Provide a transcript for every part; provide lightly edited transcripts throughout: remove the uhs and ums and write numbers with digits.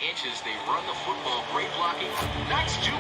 inches. They run the football. Great blocking. Nice juke.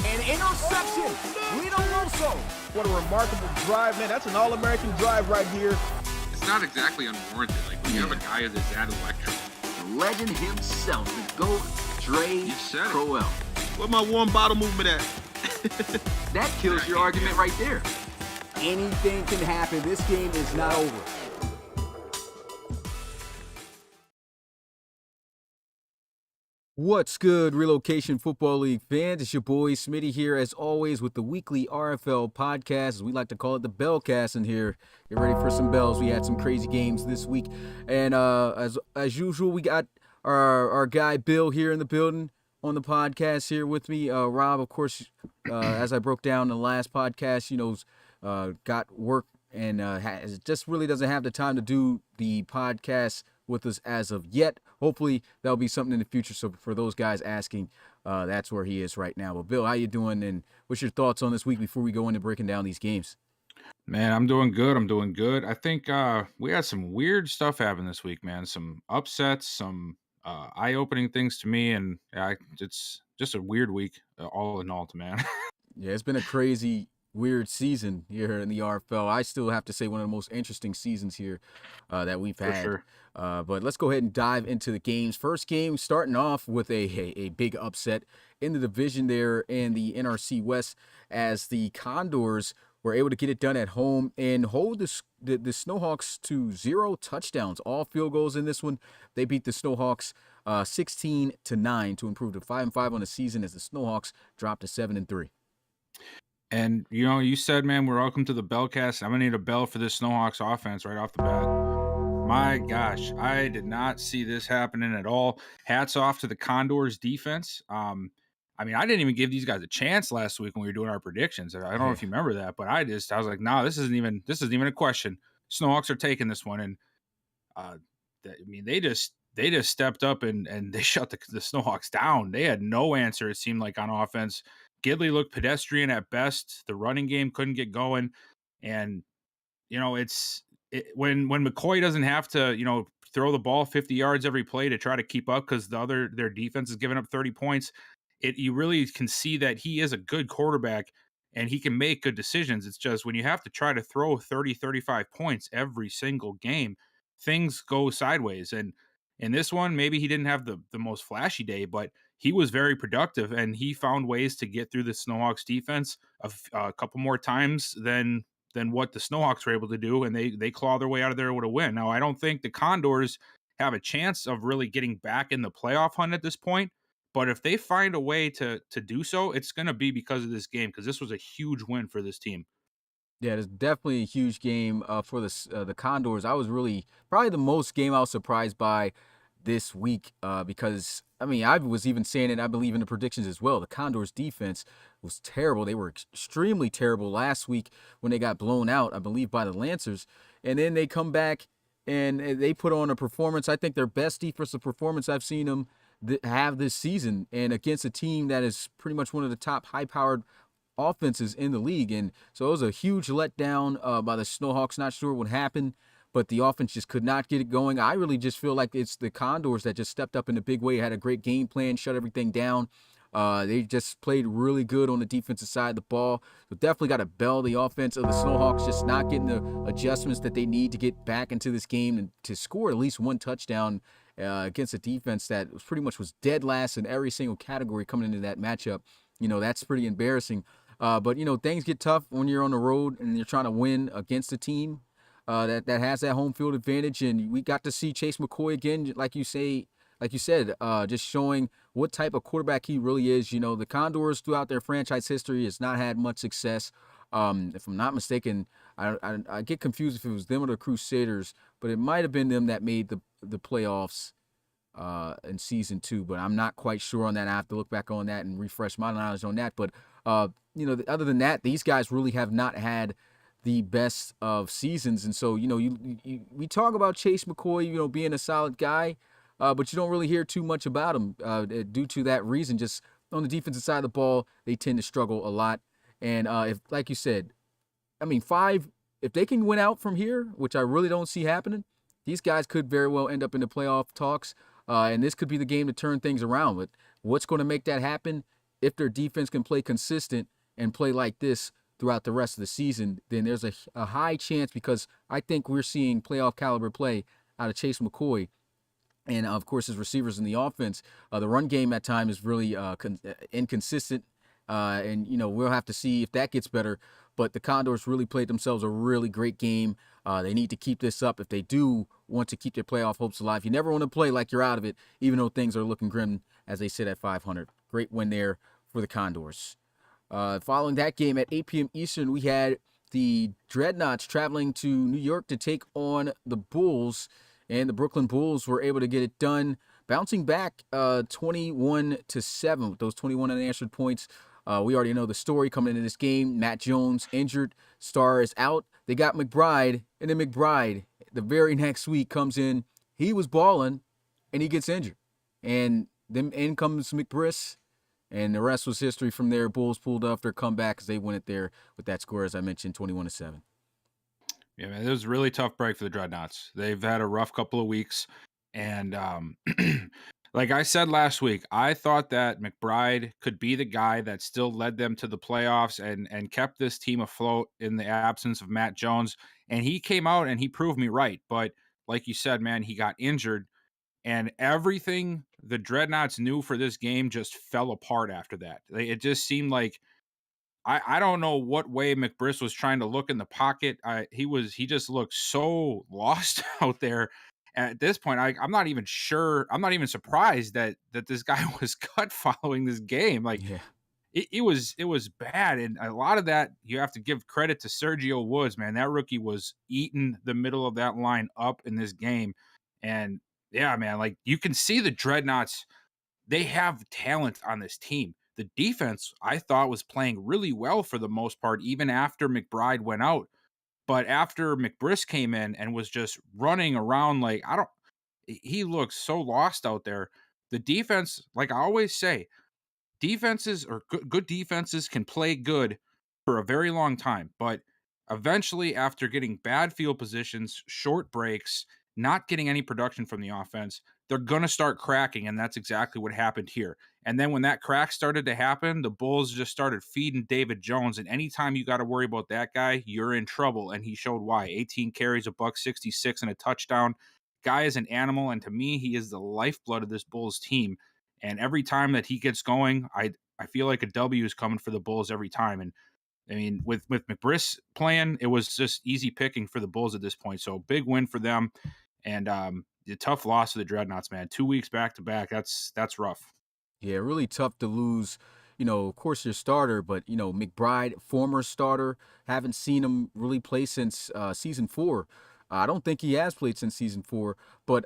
An interception. Lino Loso. What a remarkable drive, man. That's an All-American drive right here. It's not exactly unwarranted. Like, when you have a guy who's that electric. The legend himself, the GOAT, Dre Crowell. Where my warm bottle movement at? That kills your argument right there. Anything can happen. This game is not over. What's good, Relocation Football League fans? It's your boy Smitty here, as always, with the weekly RFL podcast, as we like to call it, the Bellcast in here. Get ready for some bells. We had some crazy games this week. And as usual, we got our guy Bill here in the building on the podcast here with me. Rob, of course, as I broke down in the last podcast, got work and just really doesn't have the time to do the podcast with us as of yet. Hopefully that'll be something in the future. So for those guys asking, that's where he is right now. But Bill, how you doing? And what's your thoughts on this week before we go into breaking down these games? Man, I'm doing good. I think we had some weird stuff happen this week, man. Some upsets, some eye-opening things to me, and it's just a weird week, all in all, man. Yeah, it's been a crazy, weird season here in the RFL. I still have to say one of the most interesting seasons here that we've had. For sure. But let's go ahead and dive into the games. First game, starting off with a big upset in the division there in the NRC West, as the Condors were able to get it done at home and hold the Snowhawks to 0 touchdowns, all field goals in this one. They beat the Snowhawks 16-9 to improve to 5-5 on the season, as the Snowhawks dropped to 7-3. And, you said, man, we're welcome to the Bellcast. I'm going to need a bell for this Snowhawks offense right off the bat. My gosh, I did not see this happening at all. Hats off to the Condors defense. I didn't even give these guys a chance last week when we were doing our predictions. I don't know if you remember that, but I was like, no, this isn't even a question. Snowhawks are taking this one. And they just stepped up and they shut the Snowhawks down. They had no answer, it seemed like, on offense. Gidley looked pedestrian at best. The running game couldn't get going. And, when Mccoy doesn't have to, throw the ball 50 yards every play to try to keep up because their defense is giving up 30 points, you really can see that he is a good quarterback and he can make good decisions. It's just when you have to try to throw 30, 35 points every single game, things go sideways. And in this one, maybe he didn't have the most flashy day, but he was very productive and he found ways to get through the Snowhawks defense a couple more times than what the Snowhawks were able to do, and they claw their way out of there with a win. Now, I don't think the Condors have a chance of really getting back in the playoff hunt at this point, But if they find a way to do so, it's going to be because of this game, because this was a huge win for this team. Yeah, it's definitely a huge game for the Condors. I was really probably the most game I was surprised by this week because I mean I was even saying it. I believe in the predictions as well. The Condors defense was terrible. They were extremely terrible last week when they got blown out, I believe, by the Lancers, and then they come back and they put on a performance. I think their best defensive performance I've seen them have this season, and against a team that is pretty much one of the top high-powered offenses in the league. And so it was a huge letdown by the Snowhawks. Not sure what happened, but the offense just could not get it going. I really just feel like it's the Condors that just stepped up in a big way, had a great game plan, shut everything down. They just played really good on the defensive side of the ball. So definitely got to bell the offense of the Snowhawks, just not getting the adjustments that they need to get back into this game and to score at least one touchdown against a defense that was dead last in every single category coming into that matchup. That's pretty embarrassing. But things get tough when you're on the road and you're trying to win against a team that has that home field advantage. And we got to see Chase McCoy again, like you said, just showing what type of quarterback he really is. The Condors throughout their franchise history has not had much success. If I'm not mistaken, I get confused if it was them or the Crusaders, but it might have been them that made the playoffs in season 2, but I'm not quite sure on that. I have to look back on that and refresh my knowledge on that. But other than that, these guys really have not had the best of seasons. And so, we talk about Chase McCoy, being a solid guy, but you don't really hear too much about him due to that reason. Just on the defensive side of the ball, they tend to struggle a lot. And if, like you said, if they can win out from here, which I really don't see happening, these guys could very well end up in the playoff talks. And this could be the game to turn things around. But what's going to make that happen? If their defense can play consistent and play like this throughout the rest of the season, then there's a high chance, because I think we're seeing playoff caliber play out of Chase McCoy. And, of course, his receivers in the offense. The run game at times is really inconsistent. And we'll have to see if that gets better. But the Condors really played themselves a really great game. They need to keep this up if they do want to keep their playoff hopes alive. You never want to play like you're out of it, even though things are looking grim, as they sit at 500. Great win there for the Condors. Following that game at 8 p.m. Eastern, we had the Dreadnoughts traveling to New York to take on the Bulls, and the Brooklyn Bulls were able to get it done, bouncing back 21-7 with those 21 unanswered points. We already know the story coming into this game. Matt Jones injured, Star is out. They got McBride, and then McBride the very next week comes in. He was balling, and he gets injured. And then in comes McBriss, and the rest was history from there. Bulls pulled off their comeback as they win it there with that score, as I mentioned, 21-7. Yeah, man, it was a really tough break for the Dreadnoughts. They've had a rough couple of weeks, and like I said last week, I thought that McBride could be the guy that still led them to the playoffs and kept this team afloat in the absence of Matt Jones. And he came out and he proved me right. But like you said, man, he got injured, and everything the Dreadnoughts knew for this game just fell apart after that. It just seemed like I don't know what way McBriss was trying to look in the pocket. He just looked so lost out there. At this point, I'm not even sure. I'm not even surprised that this guy was cut following this game. Like, Yeah. it was bad, and a lot of that you have to give credit to Sergio Woods, man. That rookie was eating the middle of that line up in this game, and yeah, man, like you can see the Dreadnoughts. They have talent on this team. The defense, I thought, was playing really well for the most part, even after McBride went out. But after McBriss came in and was just running around like he looks so lost out there. The defense, like I always say, defenses or good defenses can play good for a very long time, but eventually, after getting bad field positions, short breaks, not getting any production from the offense, they're going to start cracking, and that's exactly what happened here. And then when that crack started to happen, the Bulls just started feeding David Jones, and anytime you got to worry about that guy, you're in trouble, and he showed why. 18 carries, $166, and a touchdown. Guy is an animal, and to me, he is the lifeblood of this Bulls team. And every time that he gets going, I feel like a W is coming for the Bulls every time. And I mean, with McBriss playing, it was just easy picking for the Bulls at this point. So big win for them, and the tough loss of the Dreadnoughts, man. 2 weeks back to back. That's rough. Yeah, really tough to lose. Of course, your starter, but McBride, former starter, haven't seen him really play since season 4. I don't think he has played since season 4, but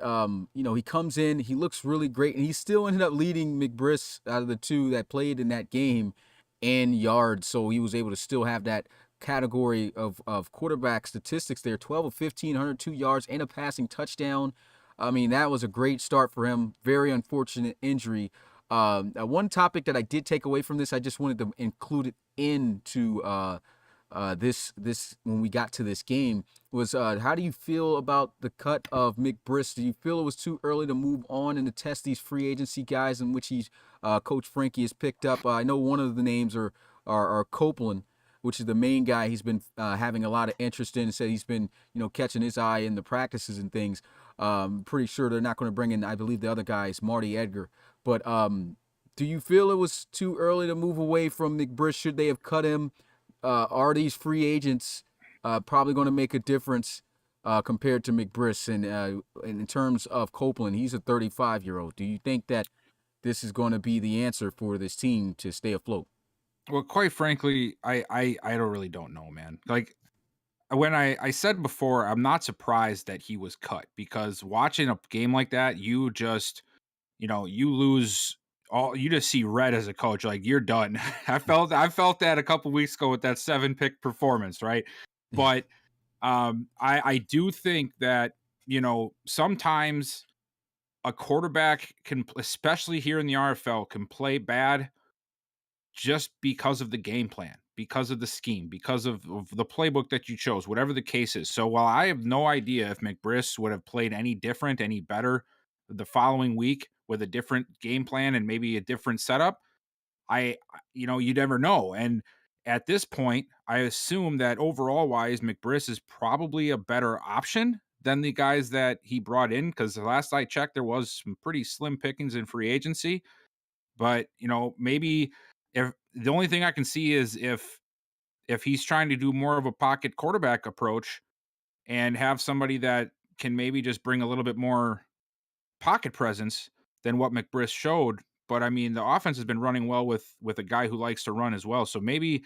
he comes in, he looks really great, and he still ended up leading McBriss out of the two that played in that game in yards. So he was able to still have that category of quarterback statistics there: 12 of 15, 102 yards, and a passing touchdown. I mean, that was a great start for him. Very unfortunate injury. One topic that I did take away from this, I just wanted to include it into this when we got to this game, was how do you feel about the cut of McBriss? Do you feel it was too early to move on and to test these free agency guys in which Coach Frankie has picked up? I know one of the names are Copeland, which is the main guy he's been having a lot of interest in. Said he's been catching his eye in the practices and things. Pretty sure they're not going to bring in, I believe the other guy is Marty Edgar. But do you feel it was too early to move away from McBriss? Should they have cut him? Are these free agents probably going to make a difference compared to McBriss? And in terms of Copeland, he's a 35-year-old. Do you think that this is going to be the answer for this team to stay afloat? Well, quite frankly, I really don't know, man. Like, when I said before, I'm not surprised that he was cut, because watching a game like that, you just, you lose all, you just see red as a coach. Like, you're done. I felt that a couple weeks ago with that 7-pick performance, right? But I do think that, sometimes a quarterback can, especially here in the RFL, can play bad just because of the game plan, because of the scheme, because of the playbook that you chose, whatever the case is. So while I have no idea if McBriss would have played any different, any better the following week with a different game plan and maybe a different setup, you never know. And at this point, I assume that overall wise, McBriss is probably a better option than the guys that he brought in, because the last I checked, there was some pretty slim pickings in free agency. But, maybe if the only thing I can see is if he's trying to do more of a pocket quarterback approach and have somebody that can maybe just bring a little bit more pocket presence than what McBriss showed. But I mean, the offense has been running well with a guy who likes to run as well. So maybe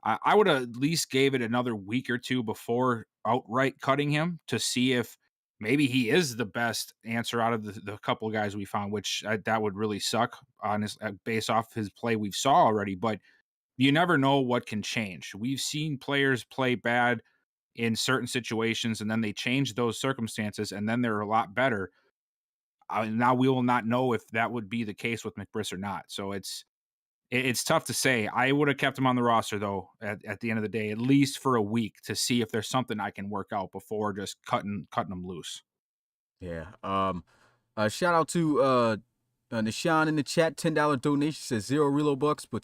I would have at least gave it another week or two before outright cutting him to see if maybe he is the best answer out of the couple of guys we found, which that would really suck on his, based off his play we've saw already. But you never know what can change. We've seen players play bad in certain situations, and then they change those circumstances, and then they're a lot better. Now we will not know if that would be the case with McBriss or not. So it's tough to say. I would have kept him on the roster, though, at the end of the day, at least for a week, to see if there's something I can work out before just cutting them loose. Yeah. Shout out to Nishan in the chat. $10 donation, says $0 Relo bucks, but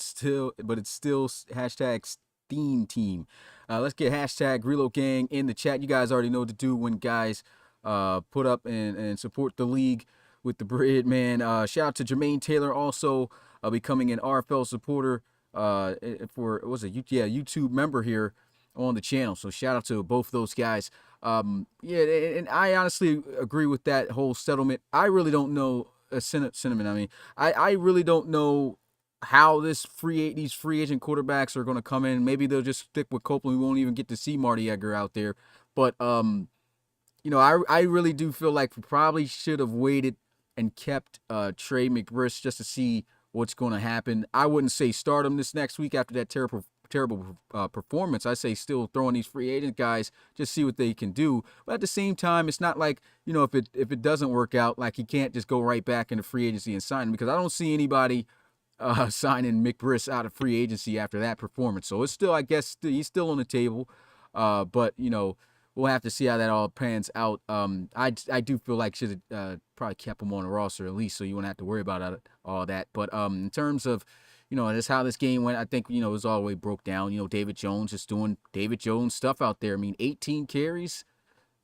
it's still hashtag Steam Team. Let's get hashtag Relo Gang in the chat. You guys already know what to do when guys put up and support the league with the bread, man. Shout out to Jermaine Taylor, also becoming an RFL supporter YouTube member here on the channel. So shout out to both those guys. And I honestly agree with that whole settlement. I really don't know Cinnamon. I mean, I really don't know how these free agent quarterbacks are going to come in. Maybe they'll just stick with Copeland. We won't even get to see Marty Edgar out there. But I really do feel like we probably should have waited and kept Trey McBriss just to see what's going to happen. I wouldn't say start him this next week after that terrible performance. I say still throwing these free agent guys, just see what they can do. But at the same time, it's not like, if it doesn't work out, like he can't just go right back into free agency and sign him, because I don't see anybody signing McBriss out of free agency after that performance. So it's still, I guess, he's still on the table. But we'll have to see how that all pans out. I do feel like should have probably kept him on the roster at least, so you wouldn't have to worry about all that. But in terms of, that's how this game went, I think, it was all the way broke down. David Jones just doing David Jones stuff out there. I mean, 18 carries.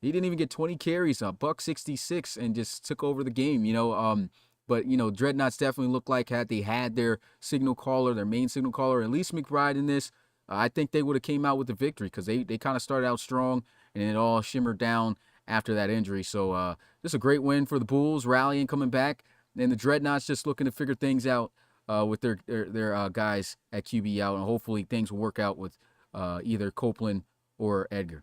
He didn't even get 20 carries, $166, and just took over the game, But, Dreadnoughts definitely looked like they had their signal caller, their main signal caller, at least McBride in this, I think they would have came out with the victory, because they kind of started out strong, and it all shimmered down after that injury. So just a great win for the Bulls, rallying, coming back. And the Dreadnoughts just looking to figure things out with their guys at QB out, and hopefully things will work out with either Copeland or Edgar.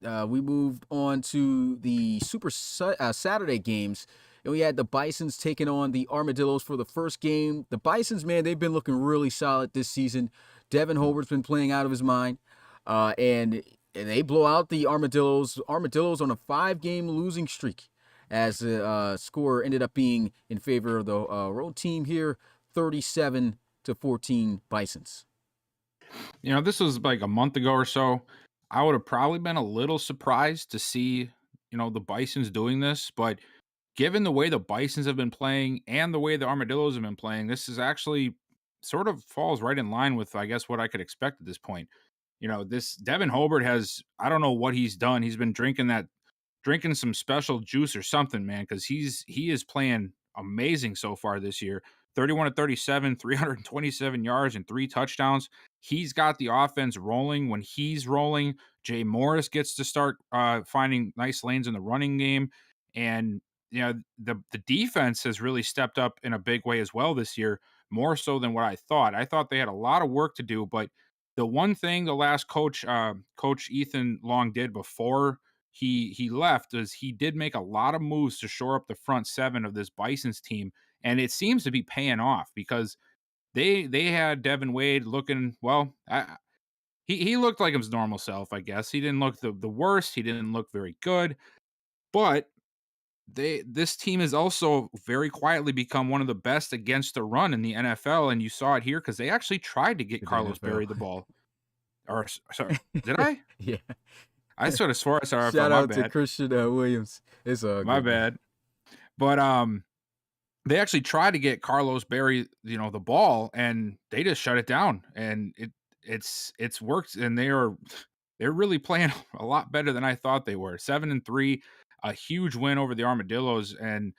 We moved on to the Super Saturday games, and we had the Bisons taking on the Armadillos for the first game. The Bisons, man, they've been looking really solid this season. Devon Hobart's been playing out of his mind, and they blow out the Armadillos. Armadillos on a 5-game losing streak, as the score ended up being in favor of the road team here, 37-14 Bisons. You know, this was like a month ago or so. I would have probably been a little surprised to see, you know, the Bisons doing this, but given the way the Bisons have been playing and the way the Armadillos have been playing, this is actually sort of falls right in line with, I guess, what I could expect at this point. You know, this Devon Hobart has, I don't know what he's done. He's been drinking some special juice or something, man, because he is playing amazing so far this year. 31-37, 327 yards and 3 touchdowns. He's got the offense rolling when he's rolling. Jay Morris gets to start finding nice lanes in the running game. And, you know, the defense has really stepped up in a big way as well this year, more so than what I thought. I thought they had a lot of work to do, but the one thing the last coach Ethan Long did before he left is he did make a lot of moves to shore up the front 7 of this Bisons team. And it seems to be paying off because they had Devin Wade looking, well, he looked like his normal self, I guess. He didn't look the worst. He didn't look very good. But this team has also very quietly become one of the best against the run in the NFL. And you saw it here because they actually tried to get Carlos Berry the ball. Or, sorry, did I? Yeah. I sort of swore I saw RFL. Shout out to Christian Williams. It's my bad. But they actually tried to get Carlos Berry, you know, the ball, and they just shut it down. And it's worked, and they're really playing a lot better than I thought they were. 7-3, a huge win over the Armadillos. And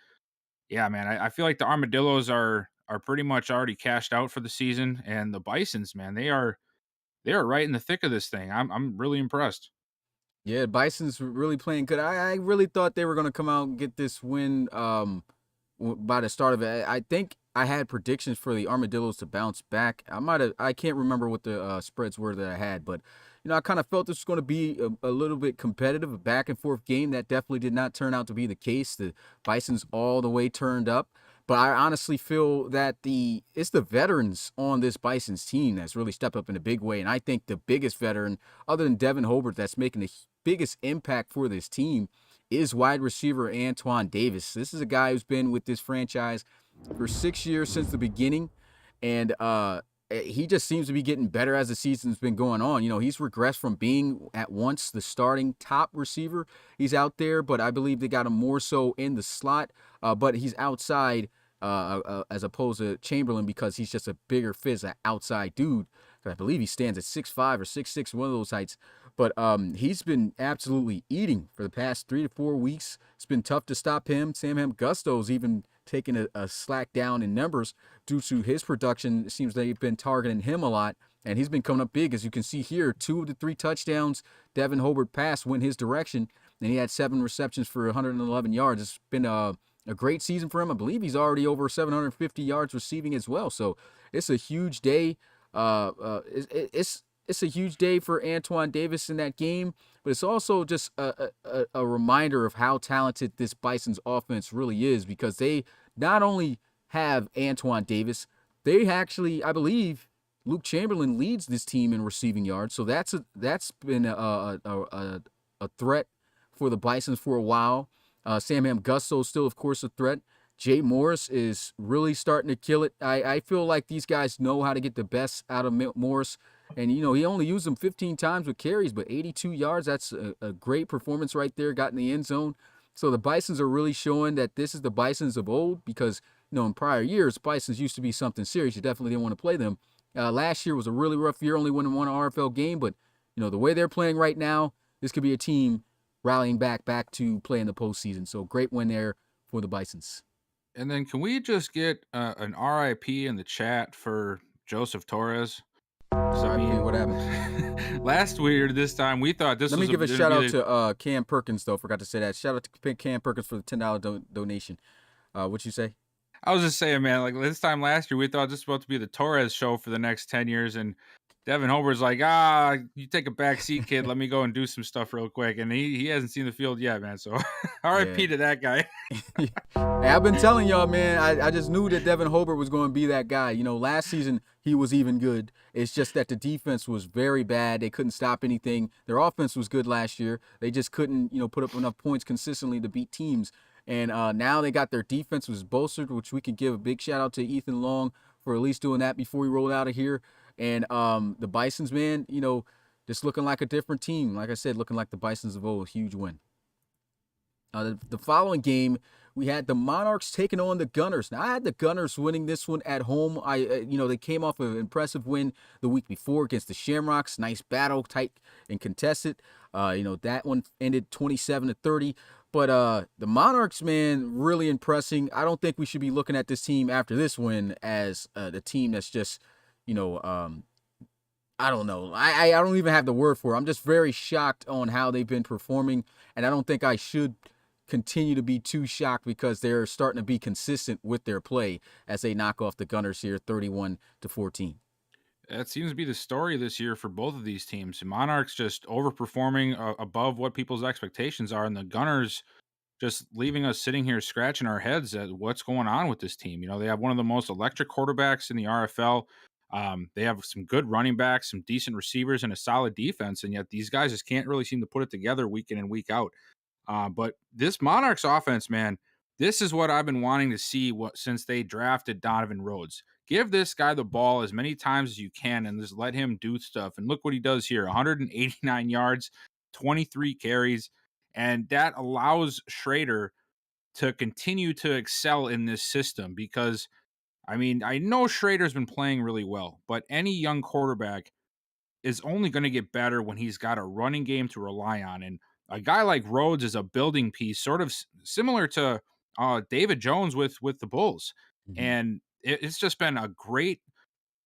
yeah, man, I feel like the Armadillos are pretty much already cashed out for the season, and the Bisons, man, they are right in the thick of this thing. I'm really impressed. Yeah, Bison's really playing good. I really thought they were going to come out and get this win by the start of it. I think I had predictions for the Armadillos to bounce back. I can't remember what the spreads were that I had, but you know, I kind of felt this was going to be a little bit competitive, a back and forth game. That definitely did not turn out to be the case. The Bisons all the way turned up. But I honestly feel that it's the veterans on this Bisons team that's really stepped up in a big way. And I think the biggest veteran, other than Devon Hobart, that's making the biggest impact for this team is wide receiver Antoine Davis. This is a guy who's been with this franchise for 6 years since the beginning. And he just seems to be getting better as the season's been going on. You know, he's regressed from being at once the starting top receiver. He's out there, but I believe they got him more so in the slot. But he's outside as opposed to Chamberlain because he's just a bigger fizz, an outside dude. I believe he stands at 6'5" or 6'6", one of those heights. But he's been absolutely eating for the past 3 to 4 weeks. It's been tough to stop him. Sam Gusto's even taken a slack down in numbers due to his production. It seems they've been targeting him a lot, and he's been coming up big. As you can see here, 2 of the 3 touchdowns Devon Hobart passed went his direction, and he had 7 receptions for 111 yards. It's been a great season for him. I believe he's already over 750 yards receiving as well. So it's a huge day. It's a huge day for Antoine Davis in that game, but it's also just a reminder of how talented this Bison's offense really is, because they not only have Antoine Davis, they actually, I believe, Luke Chamberlain leads this team in receiving yards. So that's been a threat for the Bisons for a while. Sam Gusto is still, of course, a threat. Jay Morris is really starting to kill it. I feel like these guys know how to get the best out of Morris. And, you know, he only used him 15 times with carries, but 82 yards. That's a great performance right there, got in the end zone. So the Bisons are really showing that this is the Bisons of old, because, you know, in prior years, Bisons used to be something serious. You definitely didn't want to play them. Last year was a really rough year, only winning one RFL game. But, you know, the way they're playing right now, this could be a team rallying back to play in the postseason. So great win there for the Bisons. And then can we just get an RIP in the chat for Joseph Torres? I mean, what happened? Last week, this time, we thought this was... Let me give a shout out to Cam Perkins, though. Forgot to say that. Shout out to Cam Perkins for the $10 donation. What you say? I was just saying, man, like this time last year, we thought this was supposed to be the Torres show for the next 10 years. And Devon Hobart's like, you take a back seat, kid. Let me go and do some stuff real quick. And he hasn't seen the field yet, man. So RIP to that guy. Hey, I've been telling y'all, man, I just knew that Devon Hobart was going to be that guy. Last season he was even good. It's just that the defense was very bad. They couldn't stop anything. Their offense was good last year. They just couldn't, put up enough points consistently to beat teams. And now they got their defense was bolstered, which we can give a big shout out to Ethan Long for at least doing that before we rolled out of here. And the Bisons, man, just looking like a different team. Like I said, looking like the Bisons of old. Huge win. The following game, we had the Monarchs taking on the Gunners. Now, I had the Gunners winning this one at home. They came off an impressive win the week before against the Shamrocks. Nice battle, tight and contested. That one ended 27-30. But the Monarchs, man, really impressing. I don't think we should be looking at this team after this win as the team that's just, I don't know. I don't even have the word for it. I'm just very shocked on how they've been performing, and I don't think I should continue to be too shocked because they're starting to be consistent with their play as they knock off the Gunners here 31-14. That seems to be the story this year for both of these teams. The Monarchs just overperforming above what people's expectations are, and the Gunners just leaving us sitting here scratching our heads at what's going on with this team. They have one of the most electric quarterbacks in the RFL. They have some good running backs, some decent receivers, and a solid defense, and yet these guys just can't really seem to put it together week in and week out. But this Monarchs offense, man, this is what I've been wanting to see since they drafted Donovan Rhodes. Give this guy the ball as many times as you can and just let him do stuff. And look what he does here, 189 yards, 23 carries, and that allows Schrader to continue to excel in this system because, I know Schrader's been playing really well, but any young quarterback is only going to get better when he's got a running game to rely on. And a guy like Rhodes is a building piece, sort of similar to David Jones with the Bulls. Mm-hmm. And it's just been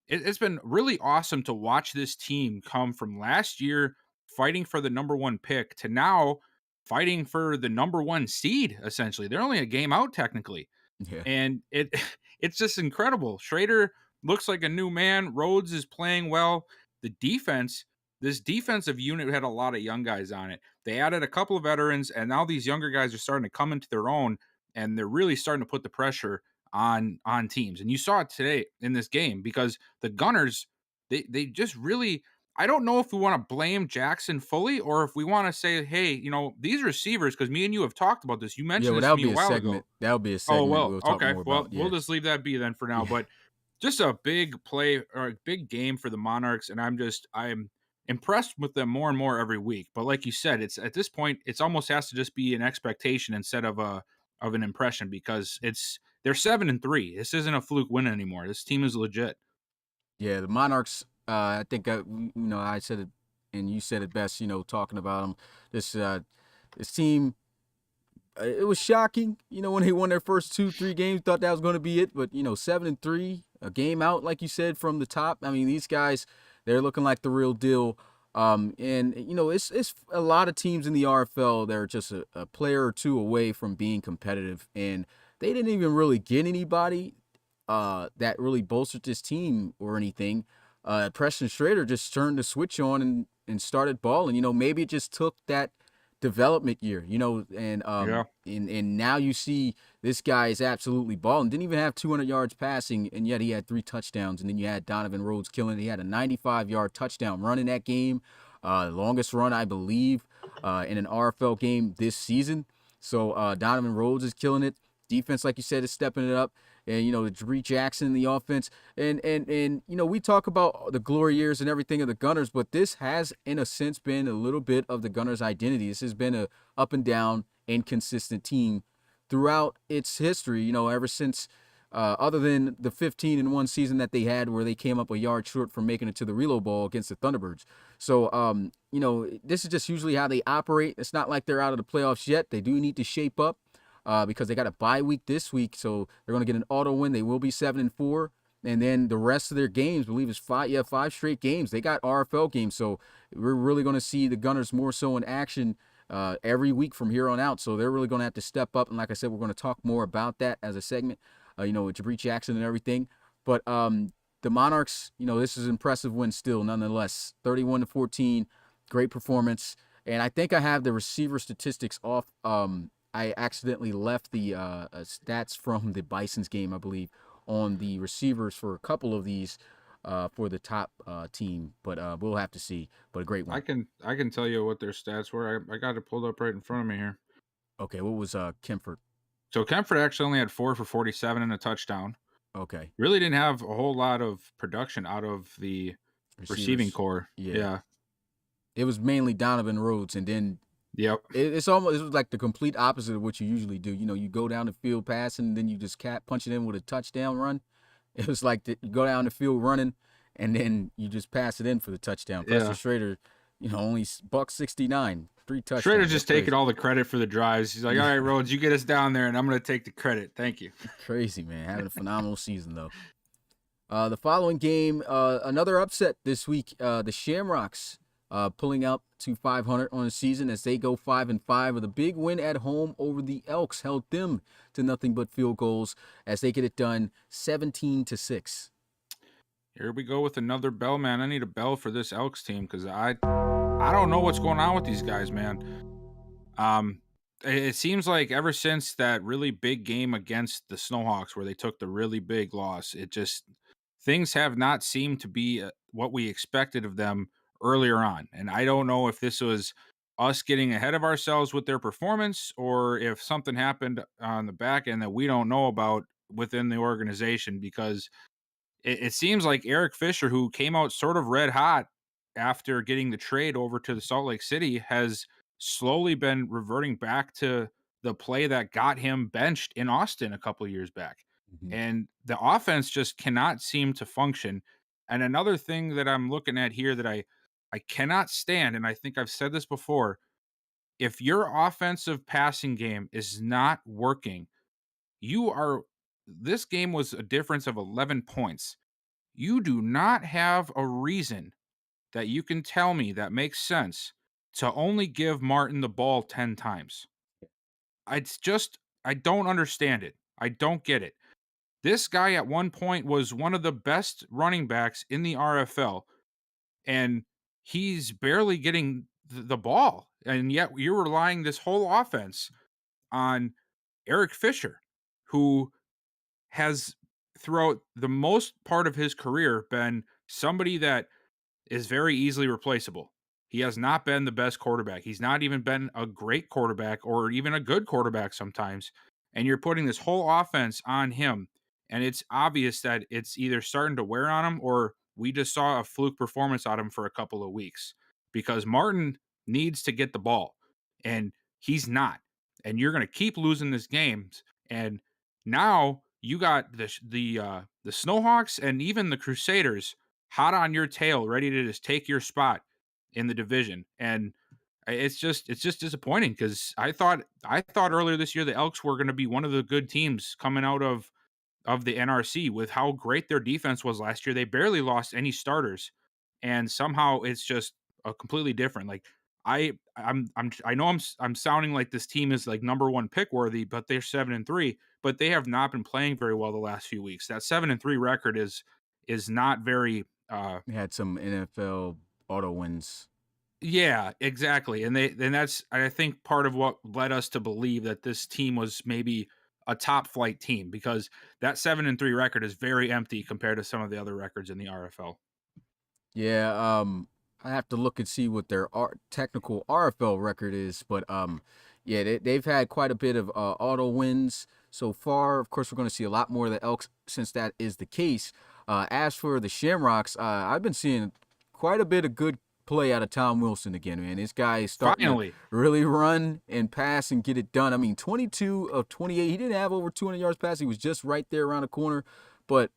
it's been really awesome to watch this team come from last year fighting for the number one pick to now fighting for the number one seed, essentially. They're only a game out technically. Yeah. And it's just incredible. Schrader looks like a new man. Rhodes is playing well. The defense, this defensive unit had a lot of young guys on it. They added a couple of veterans, and now these younger guys are starting to come into their own, and they're really starting to put the pressure on teams. And you saw it today in this game because the Gunners, they just really, I don't know if we want to blame Jackson fully or if we want to say, hey, these receivers, because me and you have talked about this. You mentioned this to me a while ago. That would be a segment. Oh, well, we'll talk okay. more Well, about. Yeah. we'll just leave that be then for now. But just a big play or a big game for the Monarchs, and I'm impressed with them more and more every week. But like you said, it's at this point, it's almost has to just be an expectation instead of an impression because they're 7-3. This isn't a fluke win anymore. This team is legit. Yeah, the Monarchs. I think I said it, and you said it best. Talking about them, this team. It was shocking, when they won their first 2-3 games. Thought that was going to be it, but 7-3, a game out, like you said, from the top. These guys, they're looking like the real deal. And it's a lot of teams in the RFL. They're just a player or two away from being competitive, and they didn't even really get anybody that really bolstered this team or anything. Preston Schrader just turned the switch on and started balling. Maybe it just took that development year, and now you see this guy is absolutely balling. Didn't even have 200 yards passing, and yet he had 3 touchdowns. And then you had Donovan Rhodes killing. He had a 95-yard touchdown run in that game, longest run I believe in an RFL game this season. So Donovan Rhodes is killing it. Defense, like you said, is stepping it up. And, the Jabrie Jackson in the offense. And we talk about the glory years and everything of the Gunners, but this has, in a sense, been a little bit of the Gunners' identity. This has been a up and down, inconsistent team throughout its history, ever since, other than the 15-1 season that they had where they came up a yard short from making it to the Relocation Bowl against the Thunderbirds. So, this is just usually how they operate. It's not like they're out of the playoffs yet. They do need to shape up. Because they got a bye week this week, so they're going to get an auto win. They will be 7-4, and then the rest of their games, I believe, is 5 straight games. They got RFL games, so we're really going to see the Gunners more so in action every week from here on out. So they're really going to have to step up. And like I said, we're going to talk more about that as a segment, with Jabrie Jackson and everything. But the Monarchs, this is an impressive win still, nonetheless. 31-14, great performance. And I think I have the receiver statistics off. I accidentally left the stats from the Bison's game, I believe, on the receivers for a couple of these for the top team. But we'll have to see. But a great one. I can tell you what their stats were. I got it pulled up right in front of me here. Okay, what was Kemford? So Kemford actually only had 4 for 47 and a touchdown. Okay. Really didn't have a whole lot of production out of the receiving core. Yeah. It was mainly Donovan Rhodes, and then yep. It was like the complete opposite of what you usually do. You go down the field passing, and then you just punch it in with a touchdown run. It was like you go down the field running, and then you just pass it in for the touchdown. Preston Schrader, only $169, 3 touchdowns. Schrader's just taking all the credit for the drives. He's like, all right, Rhodes, you get us down there, and I'm going to take the credit. Thank you. Crazy, man. Having a phenomenal season, though. The following game, another upset this week. The Shamrocks pulling out to 500 on the season as they go 5-5 with a big win at home over the Elks, held them to nothing but field goals as they get it done 17-6. Here we go with another bell, man. I need a bell for this Elks team because I don't know what's going on with these guys, man. It seems like ever since that really big game against the Snowhawks where they took the really big loss, things have not seemed to be what we expected of them earlier on. And I don't know if this was us getting ahead of ourselves with their performance or if something happened on the back end that we don't know about within the organization, because it seems like Eric Fisher, who came out sort of red hot after getting the trade over to the Salt Lake City, has slowly been reverting back to the play that got him benched in Austin a couple of years back. Mm-hmm. And the offense just cannot seem to function. And another thing that I'm looking at here that I cannot stand, and I think I've said this before, if your offensive passing game is not working, this game was a difference of 11 points. You do not have a reason that you can tell me that makes sense to only give Martin the ball 10 times. I don't understand it. I don't get it. This guy at one point was one of the best running backs in the RFL, and he's barely getting the ball. And yet you're relying this whole offense on Eric Fisher, who has throughout the most part of his career been somebody that is very easily replaceable. He has not been the best quarterback. He's not even been a great quarterback or even a good quarterback sometimes. And you're putting this whole offense on him. And it's obvious that it's either starting to wear on him or we just saw a fluke performance out of him for a couple of weeks, because Martin needs to get the ball and he's not. And you're going to keep losing this games. And now you got the Snowhawks and even the Crusaders hot on your tail, ready to just take your spot in the division. And it's just disappointing, because I thought earlier this year the Elks were going to be one of the good teams coming out of the NRC with how great their defense was last year. They barely lost any starters, and somehow it's just a completely different. Like I know I'm sounding like this team is like number one pick worthy, but they're 7-3, but they have not been playing very well the last few weeks. That 7-3 record is not very. They had some NFL auto wins. Yeah, exactly. And that's, I think, part of what led us to believe that this team was maybe a top flight team, because that 7-3 record is very empty compared to some of the other records in the RFL. Yeah. I have to look and see what their technical RFL record is, but they've had quite a bit of auto wins so far. Of course, we're going to see a lot more of the Elks since that is the case. As for the Shamrocks, I've been seeing quite a bit of good play out of Tom Wilson again, man. This guy is starting to really run and pass and get it done. I mean, 22 of 28. He didn't have over 200 yards passing. He was just right there around the corner. But,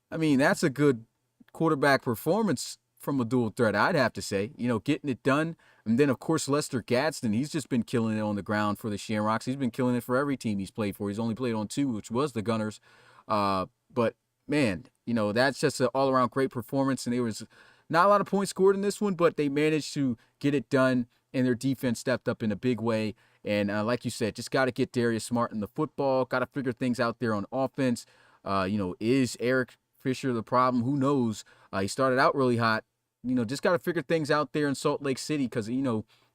I mean, that's a good quarterback performance from a dual threat, I'd have to say. Getting it done. And then, of course, Lester Gadsden, he's just been killing it on the ground for the Shamrocks. He's been killing it for every team he's played for. He's only played on 2, which was the Gunners. But, man, that's just an all-around great performance. And Not a lot of points scored in this one, but they managed to get it done, and their defense stepped up in a big way. And like you said, just got to get Darius Smart in the football. Got to figure things out there on offense. Is Eric Fisher the problem? Who knows? He started out really hot. Just got to figure things out there in Salt Lake City because,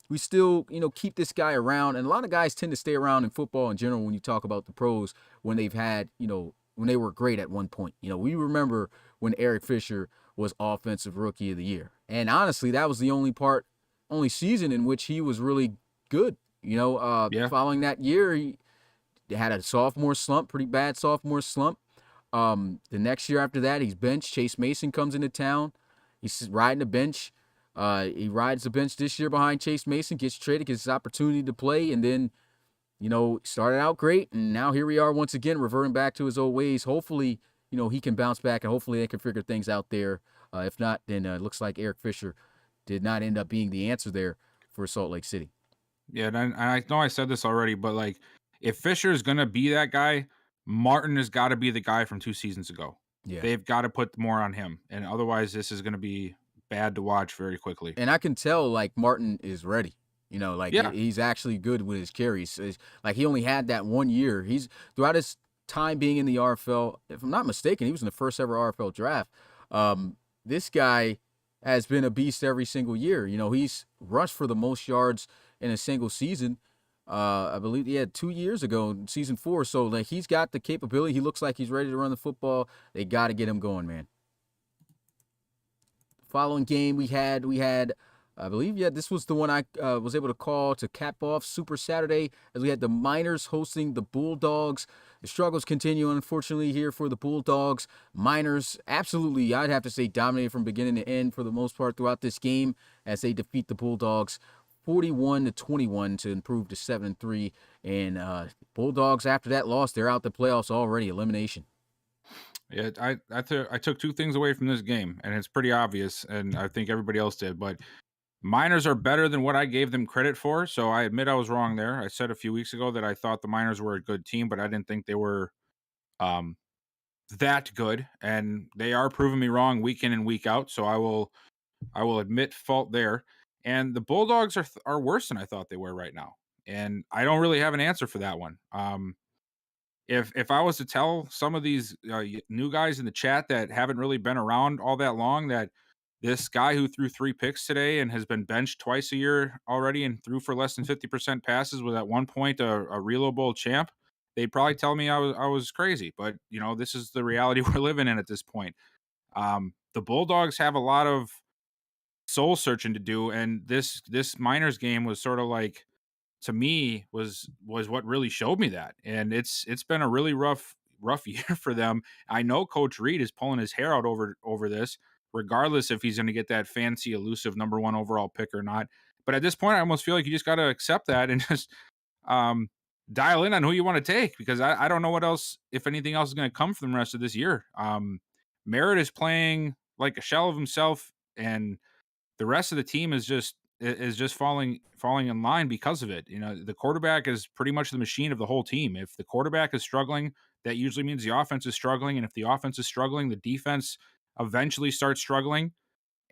we still, keep this guy around. And a lot of guys tend to stay around in football in general when you talk about the pros when they've had, when they were great at one point. We remember when Eric Fisher was Offensive Rookie of the Year. And honestly, that was the only season in which he was really good. Following that year, he had a sophomore slump, pretty bad sophomore slump. The next year after that, he's benched. Chase Mason comes into town. He's riding the bench. He rides the bench this year behind Chase Mason, gets traded, gets his opportunity to play, and then, started out great, and now here we are once again reverting back to his old ways. Hopefully, he can bounce back, and hopefully they can figure things out there. If not, then it looks like Eric Fisher did not end up being the answer there for Salt Lake City. Yeah, and I know I said this already, but like, if Fisher is gonna be that guy, Martin has got to be the guy from 2 seasons ago. Yeah. They've got to put more on him, and otherwise, this is gonna be bad to watch very quickly. And I can tell, like, Martin is ready. Yeah. He's actually good with his carries. Like, he only had that 1 year. He's throughout his time being in the RFL, if I'm not mistaken, he was in the first ever RFL draft. This guy has been a beast every single year. He's rushed for the most yards in a single season. I believe he had 2 years ago in season 4. So, like, he's got the capability. He looks like he's ready to run the football. They got to get him going, man. Following game we had, I believe, this was the one I was able to call to cap off Super Saturday, as we had the Miners hosting the Bulldogs. The struggles continue, unfortunately, here for the Bulldogs. Miners, absolutely, I'd have to say, dominated from beginning to end for the most part throughout this game as they defeat the Bulldogs 41-21 to improve to 7-3. And Bulldogs, after that loss, they're out the playoffs already, elimination. Yeah, I took 2 things away from this game, and it's pretty obvious, and I think everybody else did. But Miners are better than what I gave them credit for, so I admit I was wrong there. I said a few weeks ago that I thought the Miners were a good team, but I didn't think they were that good, and they are proving me wrong week in and week out. So I will admit fault there. And the Bulldogs are worse than I thought they were right now, and I don't really have an answer for that one. If I was to tell some of these new guys in the chat that haven't really been around all that long that this guy who threw 3 picks today and has been benched twice a year already and threw for less than 50% passes was at one point a Relo Bowl champ, they'd probably tell me I was crazy. But this is the reality we're living in at this point. The Bulldogs have a lot of soul searching to do, and this Miners game was sort of like, to me, was what really showed me that. And it's been a really rough year for them. I know Coach Reed is pulling his hair out over this, regardless if he's going to get that fancy, elusive number 1 overall pick or not. But at this point, I almost feel like you just got to accept that and just dial in on who you want to take, because I don't know what else, if anything else, is going to come from the rest of this year. Merritt is playing like a shell of himself, and the rest of the team is just falling in line because of it. The quarterback is pretty much the machine of the whole team. If the quarterback is struggling, that usually means the offense is struggling, and if the offense is struggling, the defense eventually starts struggling,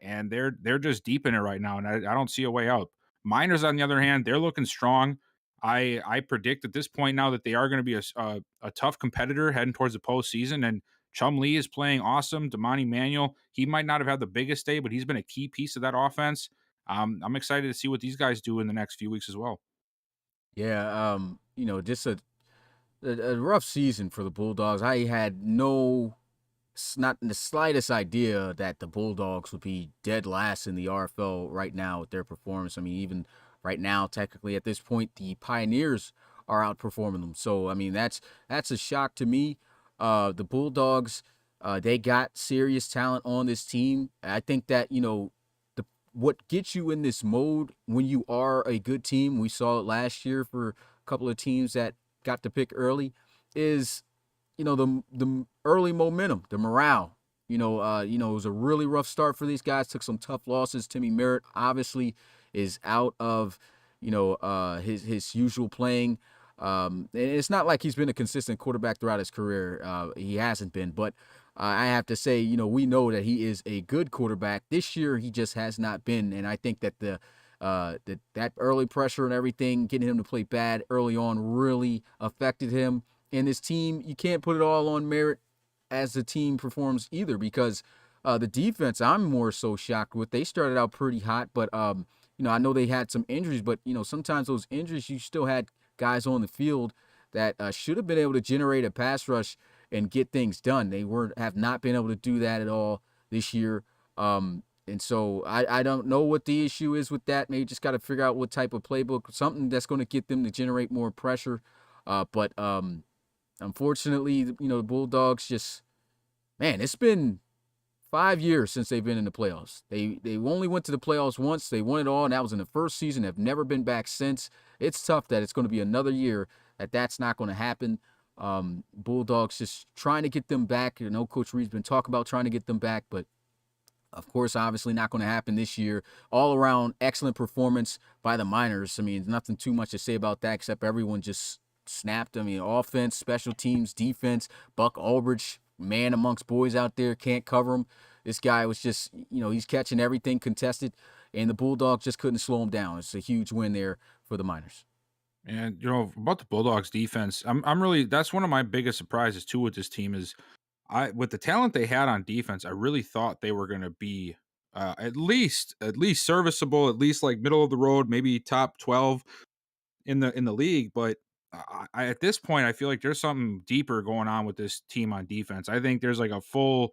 and they're just deep in it right now, and I don't see a way out. Miners, on the other hand, they're looking strong. I predict at this point now that they are going to be a tough competitor heading towards the postseason, and Chum Lee is playing awesome. Damani Manuel, he might not have had the biggest day, but he's been a key piece of that offense. I'm excited to see what these guys do in the next few weeks as well. Yeah, just a rough season for the Bulldogs. I had not the slightest idea that the Bulldogs would be dead last in the RFL right now with their performance. I mean, even right now, technically at this point, the Pioneers are outperforming them. So, I mean, that's a shock to me. The Bulldogs, they got serious talent on this team. I think that, what gets you in this mode when you are a good team, we saw it last year for a couple of teams that got to pick early, is, the early momentum, the morale. It was a really rough start for these guys, took some tough losses. Timmy Merritt obviously is out of, his usual playing. And it's not like he's been a consistent quarterback throughout his career. He hasn't been, but I have to say, we know that he is a good quarterback. This year, he just has not been, and I think that that early pressure and everything, getting him to play bad early on, really affected him. And this team, you can't put it all on merit as the team performs either, because the defense, I'm more so shocked with. They started out pretty hot, but I know they had some injuries, but sometimes those injuries, you still had guys on the field that should have been able to generate a pass rush and get things done. They have not been able to do that at all this year. And so I don't know what the issue is with that. Maybe just got to figure out what type of playbook, something that's going to get them to generate more pressure. But unfortunately, the Bulldogs it's been 5 years since they've been in the playoffs. They only went to the playoffs once. They won it all, and that was in the first season. Have never been back since. It's tough that it's going to be another year that's not going to happen. Bulldogs just trying to get them back. Coach Reed's been talking about trying to get them back, but of course, obviously not going to happen this year. All around excellent performance by the Miners. I mean, nothing too much to say about that except everyone just snapped. I mean, offense, special teams, defense. Buck Aldridge, man amongst boys out there, can't cover him. This guy was just, he's catching everything contested, and the Bulldogs just couldn't slow him down. It's a huge win there for the Miners. And about the Bulldogs defense, I'm really, that's one of my biggest surprises too with this team is with the talent they had on defense, I really thought they were going to be at least serviceable, at least like middle of the road, maybe top 12 in the league. But I at this point, I feel like there's something deeper going on with this team on defense. I think there's like a full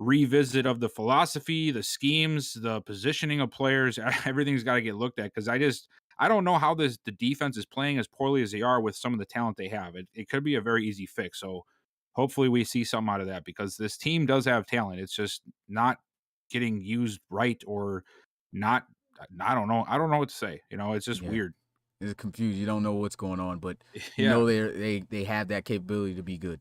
revisit of the philosophy, the schemes, the positioning of players. Everything's got to get looked at because I don't know how the defense is playing as poorly as they are with some of the talent they have. It could be a very easy fix. So hopefully we see something out of that because this team does have talent. It's just not getting used right or not. I don't know. I don't know what to say. It's just weird. It's confused. You don't know what's going on, but Yeah. they have that capability to be good.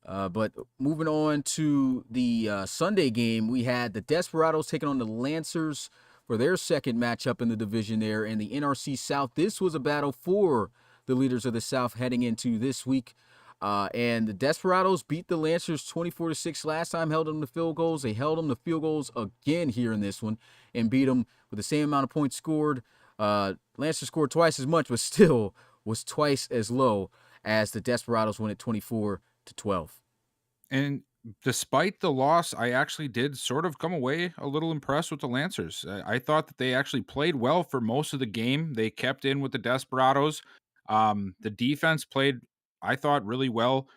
But moving on to the Sunday game, we had the Desperados taking on the Lancers for their second matchup in the division there in the NRC South. This was a battle for the leaders of the South heading into this week. And the Desperados beat the Lancers 24-6 last time, held them to field goals. They held them to field goals again here in this one and beat them with the same amount of points scored. Lancers scored twice as much, but still was twice as low as the Desperados won at 24-12. And despite the loss, I actually did sort of come away a little impressed with the Lancers. I thought that they actually played well for most of the game. They kept in with the Desperados. The defense played, I thought, really well.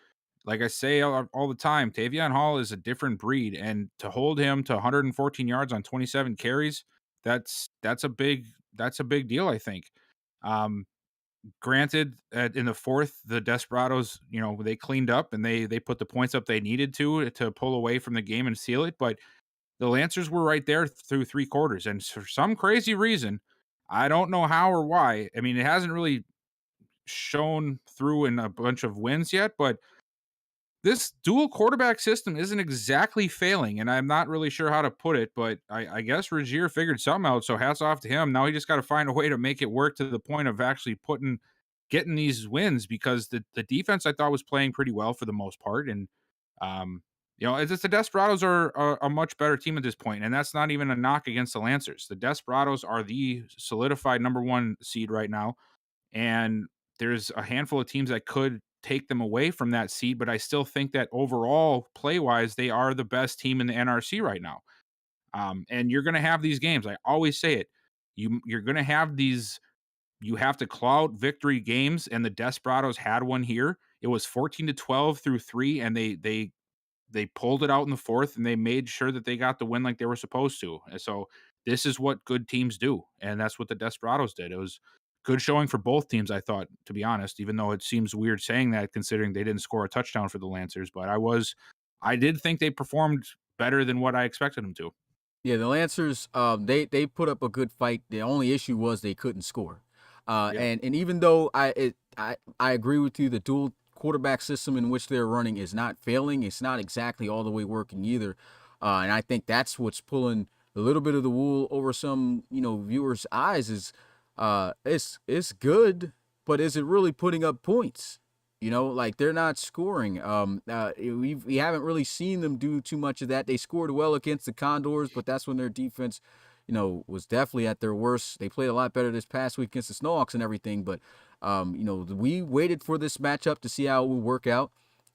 Like I say all the time, Tavion Hall is a different breed, and to hold him to 114 yards on 27 carries, that's a big deal, I think. Granted, in the fourth, the Desperados, they cleaned up and they put the points up they needed to pull away from the game and seal it. But the Lancers were right there through three quarters, and for some crazy reason, I don't know how or why. I mean, it hasn't really shown through in a bunch of wins yet, but this dual quarterback system isn't exactly failing, and I'm not really sure how to put it, but I guess Rozier figured something out, so hats off to him. Now he just got to find a way to make it work to the point of actually getting these wins because the defense I thought was playing pretty well for the most part, and it's just the Desperados are a much better team at this point, and that's not even a knock against the Lancers. The Desperados are the solidified number one seed right now, and there's a handful of teams that could take them away from that seed, but I still think that overall, play-wise, they are the best team in the NRC right now. And you're going to have these games. I always say it. You're going to have these. You have to claw out victory games, and the Desperados had one here. It was 14-12 through 3, and they pulled it out in the fourth, and they made sure that they got the win like they were supposed to. And so this is what good teams do, and that's what the Desperados did. It was good showing for both teams, I thought, to be honest, even though it seems weird saying that considering they didn't score a touchdown for the Lancers. But I did think they performed better than what I expected them to. Yeah, the Lancers, they put up a good fight. The only issue was they couldn't score. And even though I agree with you, the dual quarterback system in which they're running is not failing. It's not exactly all the way working either. And I think that's what's pulling a little bit of the wool over some, viewers' eyes is it's good, but is it really putting up points? You know, like they're not scoring. We haven't really seen them do too much of that. They scored well against the Condors, but that's when their defense, was definitely at their worst. They played a lot better this past week against the Snowhawks and everything, but we waited for this matchup to see how it would work out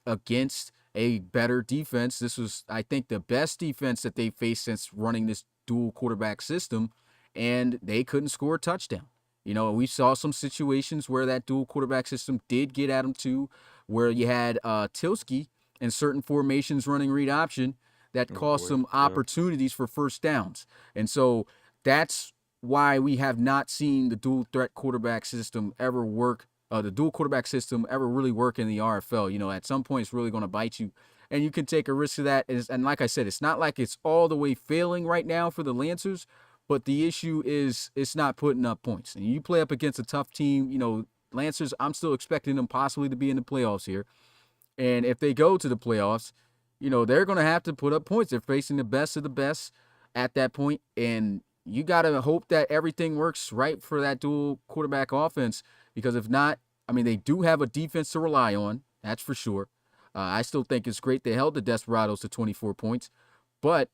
against a better defense. This was, I think, the best defense that they faced since running this dual quarterback system, and they couldn't score a touchdown. We saw some situations where that dual quarterback system did get at them too, where you had Tilsky in certain formations running read option that caused some opportunities for first downs. And so that's why we have not seen the dual threat quarterback system ever work, the dual quarterback system ever really work in the RFL. At some point it's really going to bite you, and you can take a risk of that. And like I said, it's not like it's all the way failing right now for the Lancers, but the issue is it's not putting up points. And you play up against a tough team, Lancers, I'm still expecting them possibly to be in the playoffs here. And if they go to the playoffs, they're going to have to put up points. They're facing the best of the best at that point. And you got to hope that everything works right for that dual quarterback offense, because if not, they do have a defense to rely on. That's for sure. I still think it's great they held the Desperados to 24 points, but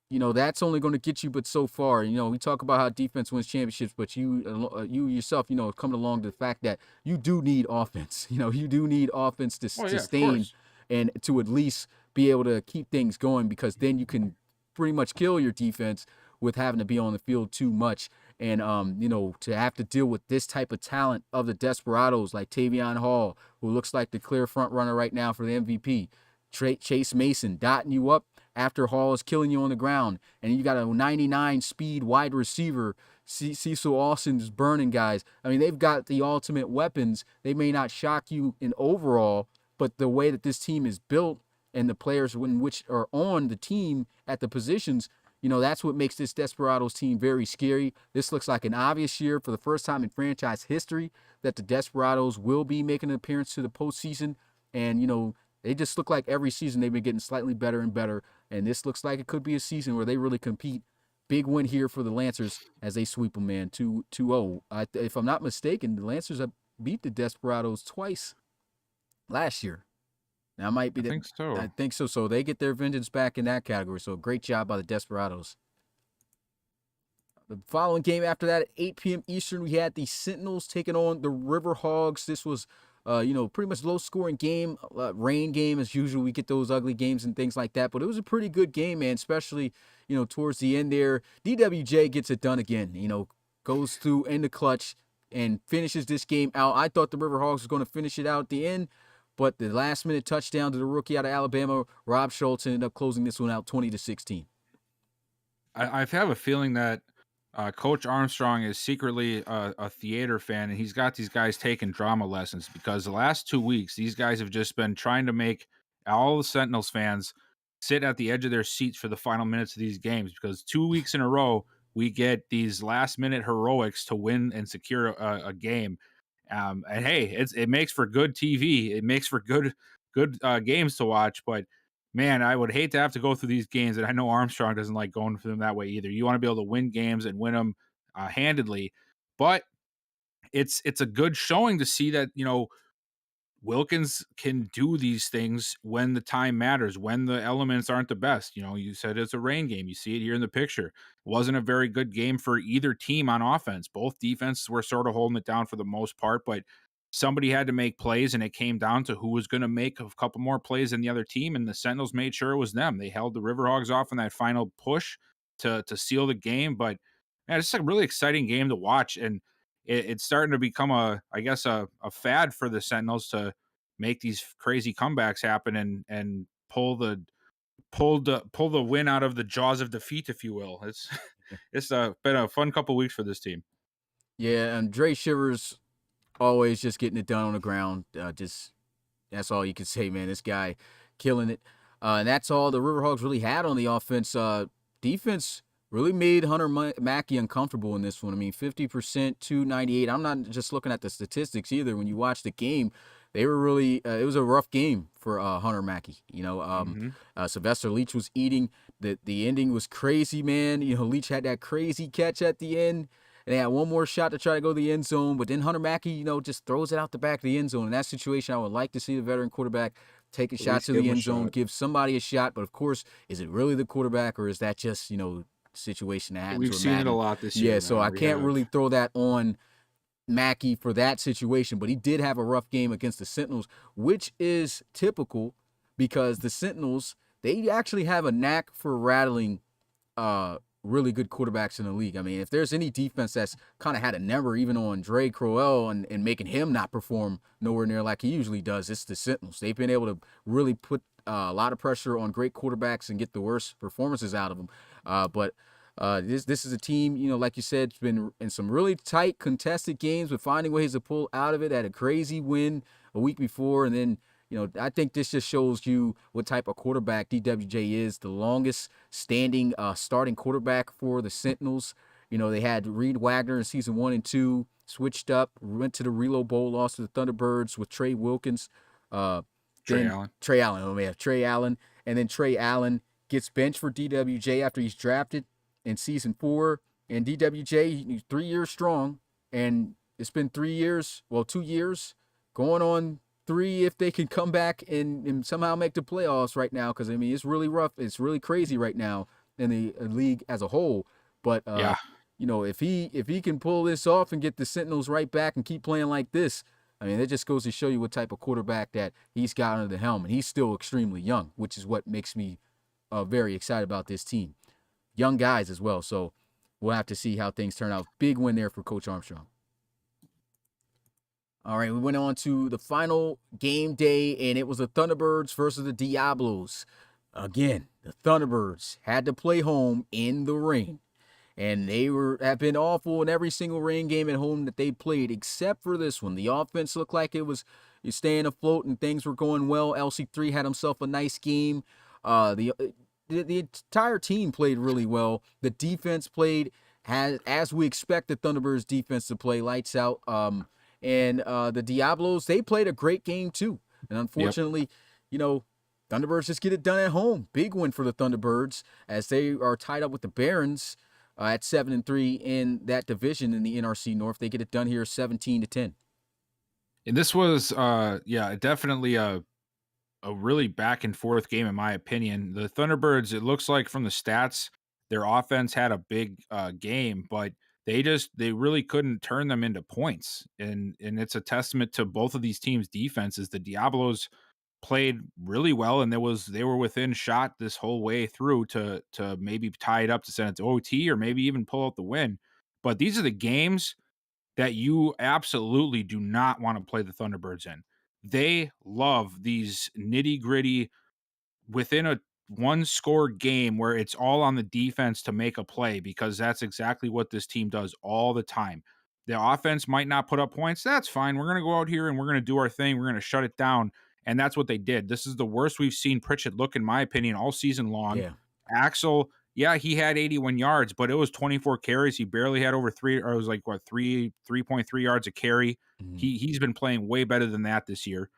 that's only going to get you but so far. We talk about how defense wins championships, but you yourself, coming along to the fact that you do need offense. You do need offense to sustain and to at least be able to keep things going, because then you can pretty much kill your defense with having to be on the field too much. And, to have to deal with this type of talent of the Desperados, like Tavion Hall, who looks like the clear front runner right now for the MVP, Chase Mason dotting you up after Hall is killing you on the ground, and you got a 99 speed wide receiver, Cecil Austin's burning guys. They've got the ultimate weapons. They may not shock you in overall, but the way that this team is built and the players in which are on the team at the positions, that's what makes this Desperados team very scary. This looks like an obvious year for the first time in franchise history that the Desperados will be making an appearance to the postseason, and they just look like every season they've been getting slightly better and better. And this looks like it could be a season where they really compete. Big win here for the Lancers as they sweep them, man, 2-0. If I'm not mistaken, the Lancers have beat the Desperados twice last year. Now might be. I think so. So they get their vengeance back in that category. So great job by the Desperados. The following game after that at 8 p.m. Eastern, we had the Sentinels taking on the River Hogs. This was pretty much low-scoring game, rain game as usual. We get those ugly games and things like that, but it was a pretty good game, man, especially, towards the end there. DWJ gets it done again, goes through in the clutch and finishes this game out. I thought the River Hogs was going to finish it out at the end, but the last-minute touchdown to the rookie out of Alabama, Rob Schultz, ended up closing this one out 20-16. I have a feeling that Coach Armstrong is secretly a theater fan, and he's got these guys taking drama lessons, because the last 2 weeks, these guys have just been trying to make all the Sentinels fans sit at the edge of their seats for the final minutes of these games, because 2 weeks in a row, we get these last-minute heroics to win and secure a game. And hey, it makes for good TV. It makes for good games to watch, but man, I would hate to have to go through these games, and I know Armstrong doesn't like going through them that way either. You want to be able to win games and win them handedly, but it's a good showing to see that, Wilkins can do these things when the time matters, when the elements aren't the best. You said it's a rain game. You see it here in the picture. It wasn't a very good game for either team on offense. Both defenses were sort of holding it down for the most part, but somebody had to make plays, and it came down to who was going to make a couple more plays than the other team, and the Sentinels made sure it was them. They held the Riverhogs off in that final push to seal the game, but man, it's a really exciting game to watch, and it's starting to become a fad for the Sentinels to make these crazy comebacks happen and pull the win out of the jaws of defeat, if you will. It's been a fun couple weeks for this team. Yeah, and Dre Shivers always just getting it done on the ground. That's all you can say, man. This guy killing it. And that's all the Riverhogs really had on the offense. Defense really made Hunter Mackey uncomfortable in this one. 50% to 98. I'm not just looking at the statistics either. When you watch the game, they were really it was a rough game for Hunter Mackey. Sylvester Leach was eating. The ending was crazy, man. Leach had that crazy catch at the end. and they had one more shot to try to go to the end zone, but then Hunter Mackey, just throws it out the back of the end zone. In that situation, I would like to see the veteran quarterback take a shot to the end zone, give somebody a shot. But of course, is it really the quarterback, or is that just, situation that happens? We've seen it a lot this year. Yeah, so I can't really throw that on Mackey for that situation, but he did have a rough game against the Sentinels, which is typical because the Sentinels, they actually have a knack for rattling really good quarterbacks in the league. I mean, if there's any defense that's kind of had a number even on Dre Crowell and making him not perform nowhere near like he usually does, it's the Sentinels. They've been able to really put a lot of pressure on great quarterbacks and get the worst performances out of them. But this is a team, like you said, it's been in some really tight, contested games, but finding ways to pull out of it. Had a crazy win a week before, and then, I think this just shows you what type of quarterback DWJ is. The longest standing starting quarterback for the Sentinels. They had Reed Wagner in season 1 and 2, switched up, went to the Reload Bowl, lost to the Thunderbirds with Trey Wilkins. Trey Allen. We have Trey Allen, and then Trey Allen gets benched for DWJ after he's drafted in season 4, and DWJ, he's 3 years strong, and it's been 2 years, going on 3 if they can come back and somehow make the playoffs right now, because, it's really rough. It's really crazy right now in the league as a whole. But, if he can pull this off and get the Sentinels right back and keep playing like this, that just goes to show you what type of quarterback that he's got under the helm. And he's still extremely young, which is what makes me very excited about this team. Young guys as well, so we'll have to see how things turn out. Big win there for Coach Armstrong. All right, we went on to the final game day, and it was the Thunderbirds versus the Diablos. Again, the Thunderbirds had to play home in the rain, and they have been awful in every single rain game at home that they played, except for this one. The offense looked like it was staying afloat, and things were going well. LC3 had himself a nice game. The entire team played really well. The defense played as we expect the Thunderbirds defense to play, lights out. And the Diablos, they played a great game too. And unfortunately, Thunderbirds just get it done at home. Big win for the Thunderbirds as they are tied up with the Barons at 7-3 in that division in the Nrc North. They get it done here 17-10. And this was, definitely a really back and forth game, in my opinion. The Thunderbirds, it looks like from the stats, their offense had a big game, but they really couldn't turn them into points. And it's a testament to both of these teams' defenses. The Diablos played really well, and they were within shot this whole way through to maybe tie it up to send it to OT or maybe even pull out the win. But these are the games that you absolutely do not want to play the Thunderbirds in. They love these nitty-gritty within a one-score game where it's all on the defense to make a play, because that's exactly what this team does all the time. The offense might not put up points. That's fine. We're going to go out here and we're going to do our thing. We're going to shut it down. And that's what they did. This is the worst we've seen Pritchett look, in my opinion, all season long. Yeah. Axel, he had 81 yards, but it was 24 carries. He barely had over 3.3 yards a carry. Mm-hmm. He's been playing way better than that this year.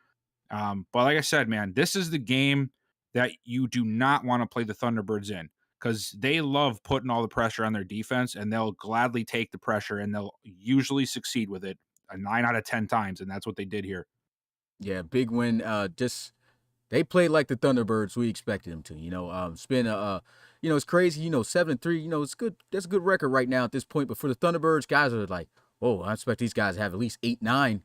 But like I said, man, this is the game that you do not want to play the Thunderbirds in, because they love putting all the pressure on their defense, and they'll gladly take the pressure, and they'll usually succeed with it 9 out of 10 times, and that's what they did here. Yeah, big win. They played like the Thunderbirds we expected them to. It's been it's crazy. 7-3. It's good. That's a good record right now at this point. But for the Thunderbirds, guys are like, whoa, I expect these guys to have at least 8-9.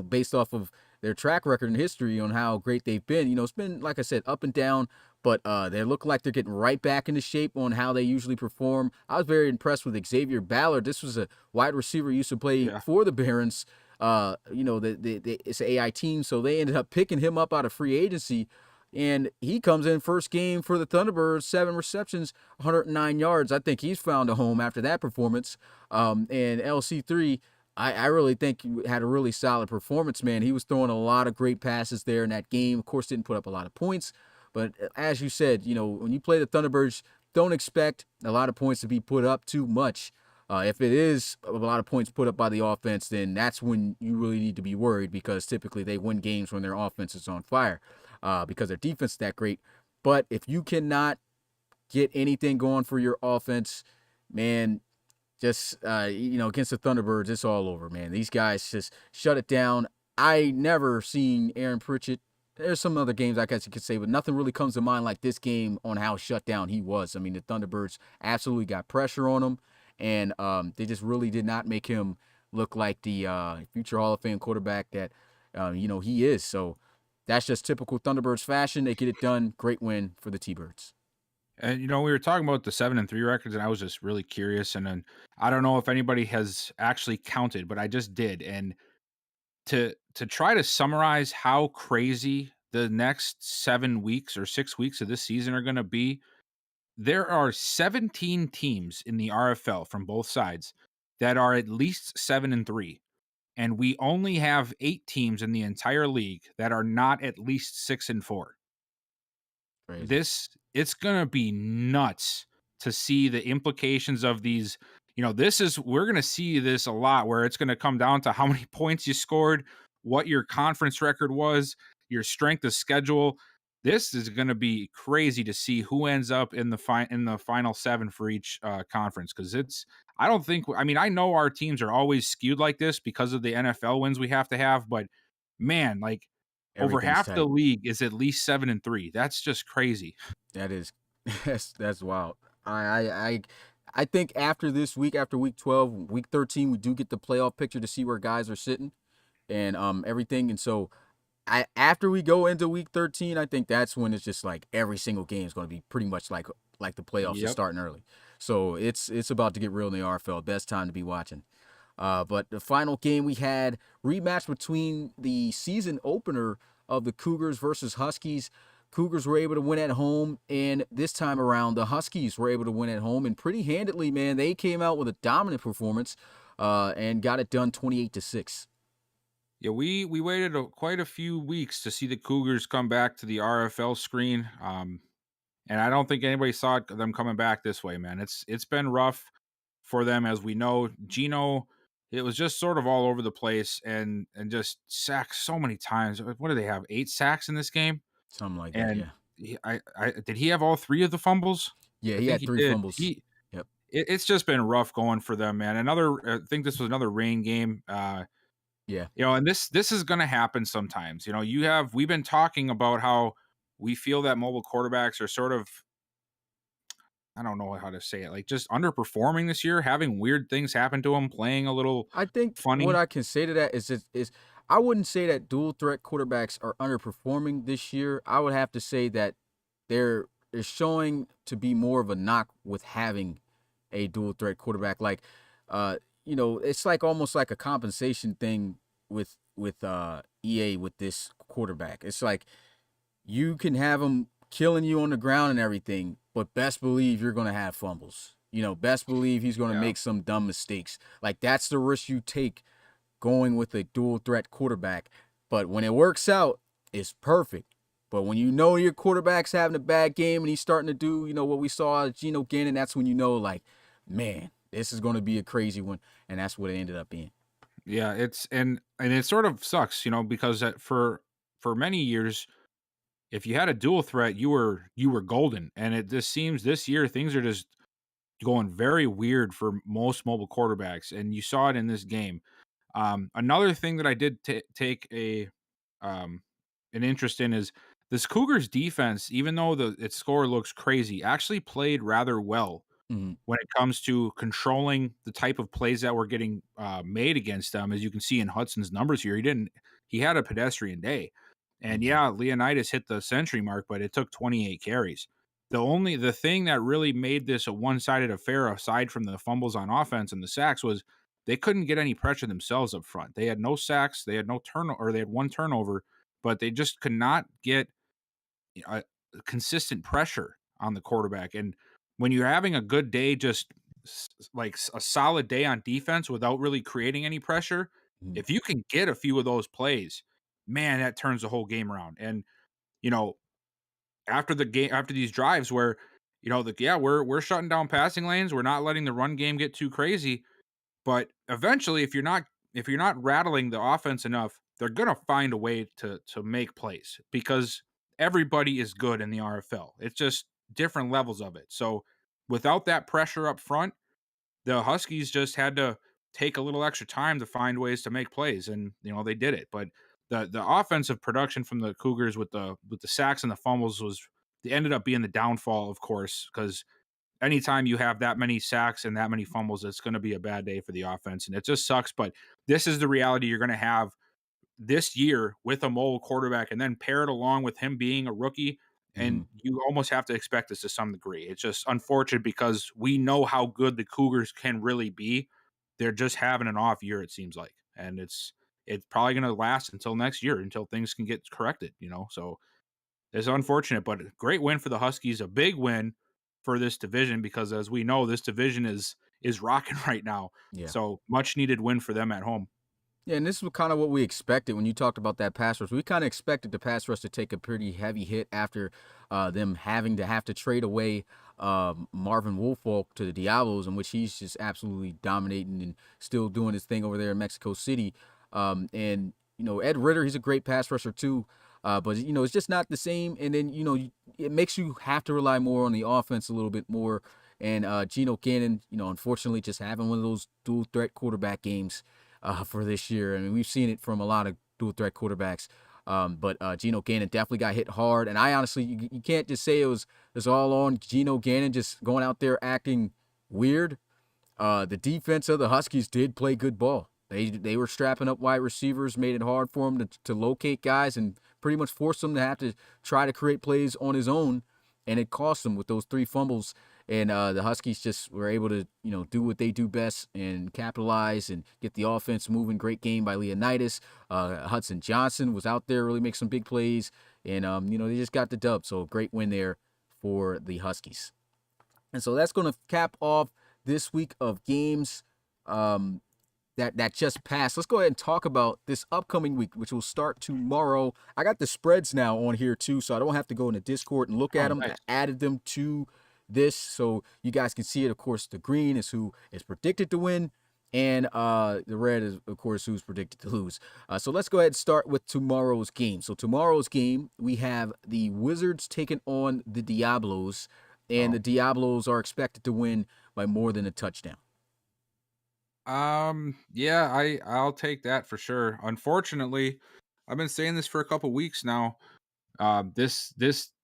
Based off of their track record and history on how great they've been. It's been, like I said, up and down, but they look like they're getting right back into shape on how they usually perform. I was very impressed with Xavier Ballard. This was a wide receiver who used to play for the Barons. It's an AI team, so they ended up picking him up out of free agency, and he comes in first game for the Thunderbirds, 7 receptions, 109 yards. I think he's found a home after that performance. And LC3, I really think he had a really solid performance, man. He was throwing a lot of great passes there in that game. Of course, didn't put up a lot of points, but as you said, when you play the Thunderbirds, don't expect a lot of points to be put up too much. If it is a lot of points put up by the offense, then that's when you really need to be worried, because typically they win games when their offense is on fire, because their defense is that great. But if you cannot get anything going for your offense, man, just against the Thunderbirds, it's all over, man. These guys just shut it down. I never seen Aaron Pritchett. There's some other games I guess you could say, but nothing really comes to mind like this game on how shut down he was. I mean, the Thunderbirds absolutely got pressure on him, and they just really did not make him look like the future Hall of Fame quarterback that he is. So that's just typical Thunderbirds fashion. They get it done. Great win for the T-Birds. And we were talking about the 7-3 records, and I was just really curious. And then I don't know if anybody has actually counted, but I just did. And to try to summarize how crazy the next 7 weeks or 6 weeks of this season are going to be, there are 17 teams in the RFL from both sides that are at least 7-3. And we only have 8 teams in the entire league that are not at least 6-4. Crazy. It's gonna be nuts to see the implications of these. We're gonna see this a lot, where it's gonna come down to how many points you scored, what your conference record was, your strength of schedule. This is gonna be crazy to see who ends up in the final 7 for each conference, because I know our teams are always skewed like this because of the NFL wins we have to have, but man, like, over Everything's half the tight. league is at least 7-3. That's just crazy. That is that's wild. I think after this week, after week 12, week 13, we do get the playoff picture to see where guys are sitting and everything. And so after we go into week 13, I think that's when it's just like every single game is going to be pretty much like the playoffs are Yep. starting early. So it's about to get real in the RFL. Best time to be watching. But the final game we had, rematch between the season opener of the Cougars versus Huskies. Cougars were able to win at home, and this time around, the Huskies were able to win at home, and pretty handedly, man. They came out with a dominant performance and got it done 28-6. Yeah, we waited quite a few weeks to see the Cougars come back to the RFL screen, and I don't think anybody saw them coming back this way, man. It's been rough for them, as we know. Gino, it was just sort of all over the place, and just sacked so many times. What do they have? 8 sacks in this game? Something like that, And yeah. did he have all 3 of the fumbles? Yeah, I he think had he 3 did. fumbles. Yep. It's just been rough going for them, man. I think this was another rain game. Yeah. And this is going to happen sometimes. We've been talking about how we feel that mobile quarterbacks are sort of, I don't know how to say it, like, just underperforming this year, having weird things happen to them, playing a little I think what funny. I can say to that is I wouldn't say that dual threat quarterbacks are underperforming this year. I would have to say that they're showing to be more of a knock with having a dual threat quarterback. Like, it's like almost like a compensation thing with EA with this quarterback. It's like you can have him killing you on the ground and everything, but best believe you're gonna have fumbles. Best believe he's gonna Yeah. make some dumb mistakes. Like, that's the risk you take going with a dual threat quarterback. But when it works out, it's perfect. But when your quarterback's having a bad game and he's starting to do, what we saw at Geno Gannon, that's when like, man, this is going to be a crazy one. And that's what it ended up being. Yeah, and it sort of sucks, because for many years, if you had a dual threat, you were golden. And it just seems this year things are just going very weird for most mobile quarterbacks, and you saw it in this game. Another thing that I did take an interest in is this Cougars defense. Even though its score looks crazy, actually played rather well Mm-hmm. when it comes to controlling the type of plays that were getting made against them. As you can see in Hudson's numbers here, he had a pedestrian day. And Mm-hmm. yeah, Leonidas hit the century mark, but it took 28 carries. The thing that really made this a one-sided affair, aside from the fumbles on offense and the sacks, was they couldn't get any pressure themselves up front. They had no sacks, they had no turnover, or they had 1 turnover, but they just could not get a consistent pressure on the quarterback. And when you're having a good day, just like a solid day on defense without really creating any pressure, Mm-hmm. if you can get a few of those plays, man, that turns the whole game around. And you know, after the game, after these drives where we're shutting down passing lanes, we're not letting the run game get too crazy, but eventually, if you're not rattling the offense enough, they're gonna find a way to make plays, because everybody is good in the RFL. It's just different levels of it. So without that pressure up front, the Huskies just had to take a little extra time to find ways to make plays, and they did it. But the offensive production from the Cougars with the sacks and the fumbles they ended up being the downfall, of course, because anytime you have that many sacks and that many fumbles, it's going to be a bad day for the offense, and it just sucks. But this is the reality you're going to have this year with a mobile quarterback, and then pair it along with him being a rookie. And you almost have to expect this to some degree. It's just unfortunate because we know how good the Cougars can really be. They're just having an off year, it seems like. And it's probably going to last until next year, until things can get corrected, So it's unfortunate, but a great win for the Huskies, a big win for this division, because as we know, this division is rocking right now. Yeah. So much needed win for them at home. Yeah, and this was kind of what we expected when you talked about that pass rush. We kind of expected the pass rush to take a pretty heavy hit after them having to trade away Marvin Woolfolk to the Diablos, in which he's just absolutely dominating and still doing his thing over there in Mexico City. And Ed Ritter, he's a great pass rusher too, but it's just not the same. And then it makes you have to rely more on the offense a little bit more. And Geno Cannon, unfortunately, just having one of those dual threat quarterback games for this year. I mean, we've seen it from a lot of dual threat quarterbacks, but Geno Gannon definitely got hit hard. And I honestly, you can't just say it was all on Geno Gannon just going out there acting weird. The defense of the Huskies did play good ball. They were strapping up wide receivers, made it hard for him to locate guys, and pretty much forced him to have to try to create plays on his own. And it cost him with those 3 fumbles. And the Huskies just were able to, do what they do best and capitalize and get the offense moving. Great game by Leonidas. Hudson Johnson was out there, really make some big plays. And, they just got the dub. So great win there for the Huskies. And so that's going to cap off this week of games that just passed. Let's go ahead and talk about this upcoming week, which will start tomorrow. I got the spreads now on here too, so I don't have to go into Discord and look at them. Nice. I added them to this so you guys can see it. Of course, the green is who is predicted to win, and the red is, of course, who's predicted to lose. So let's go ahead and start with tomorrow's game. So tomorrow's game, we have the Wizards taking on the Diablos, and the Diablos are expected to win by more than a touchdown. Yeah, I'll take that for sure. Unfortunately, I've been saying this for a couple weeks now. This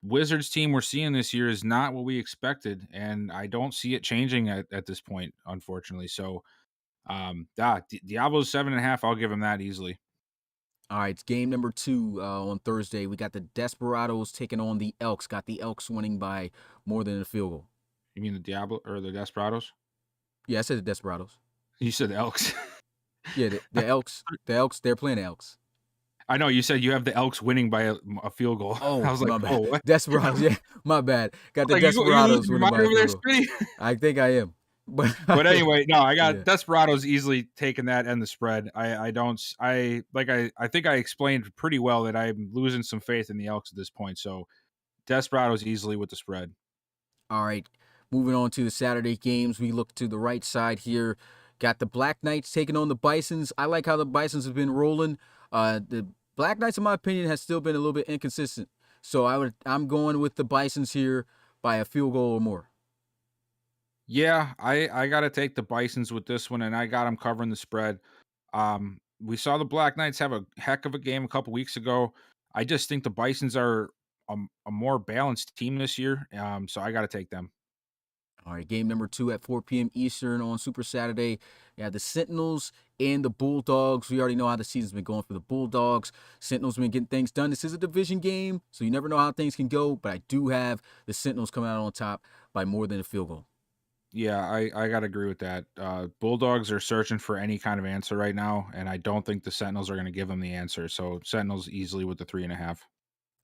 Wizards team we're seeing this year is not what we expected, and I don't see it changing at this point, unfortunately. So, Diablo's 7.5. I'll give him that easily. All right, it's game number 2 on Thursday. We got the Desperados taking on the Elks. Got the Elks winning by more than a field goal. You mean the Diablo or the Desperados? Yeah, I said the Desperados. You said the Elks. Yeah, the Elks. The Elks. They're playing the Elks. I know you said you have the Elks winning by a field goal. Oh, I was my like, bad. oh, what? Desperados. Yeah, my bad. Got the Desperados winning by a field goal. I think I am. But anyway, no, I got Desperados easily taking that and the spread. I think I explained pretty well that I'm losing some faith in the Elks at this point. So Desperados easily with the spread. All right, moving on to the Saturday games. We look to the right side here. Got the Black Knights taking on the Bisons. I like how the Bisons have been rolling. The Black Knights, in my opinion, has still been a little bit inconsistent. So I'm going with the Bisons here by a field goal or more. Yeah, I got to take the Bisons with this one, and I got them covering the spread. We saw the Black Knights have a heck of a game a couple weeks ago. I just think the Bisons are a more balanced team this year, so I got to take them. All right, game number 2 at 4 p.m. Eastern on Super Saturday. Yeah, the Sentinels and the Bulldogs. We already know how the season's been going for the Bulldogs. Sentinels been getting things done. This is a division game, so you never know how things can go, but I do have the Sentinels coming out on top by more than a field goal. Yeah, I got to agree with that. Bulldogs are searching for any kind of answer right now, and I don't think the Sentinels are going to give them the answer. So Sentinels easily with the 3.5.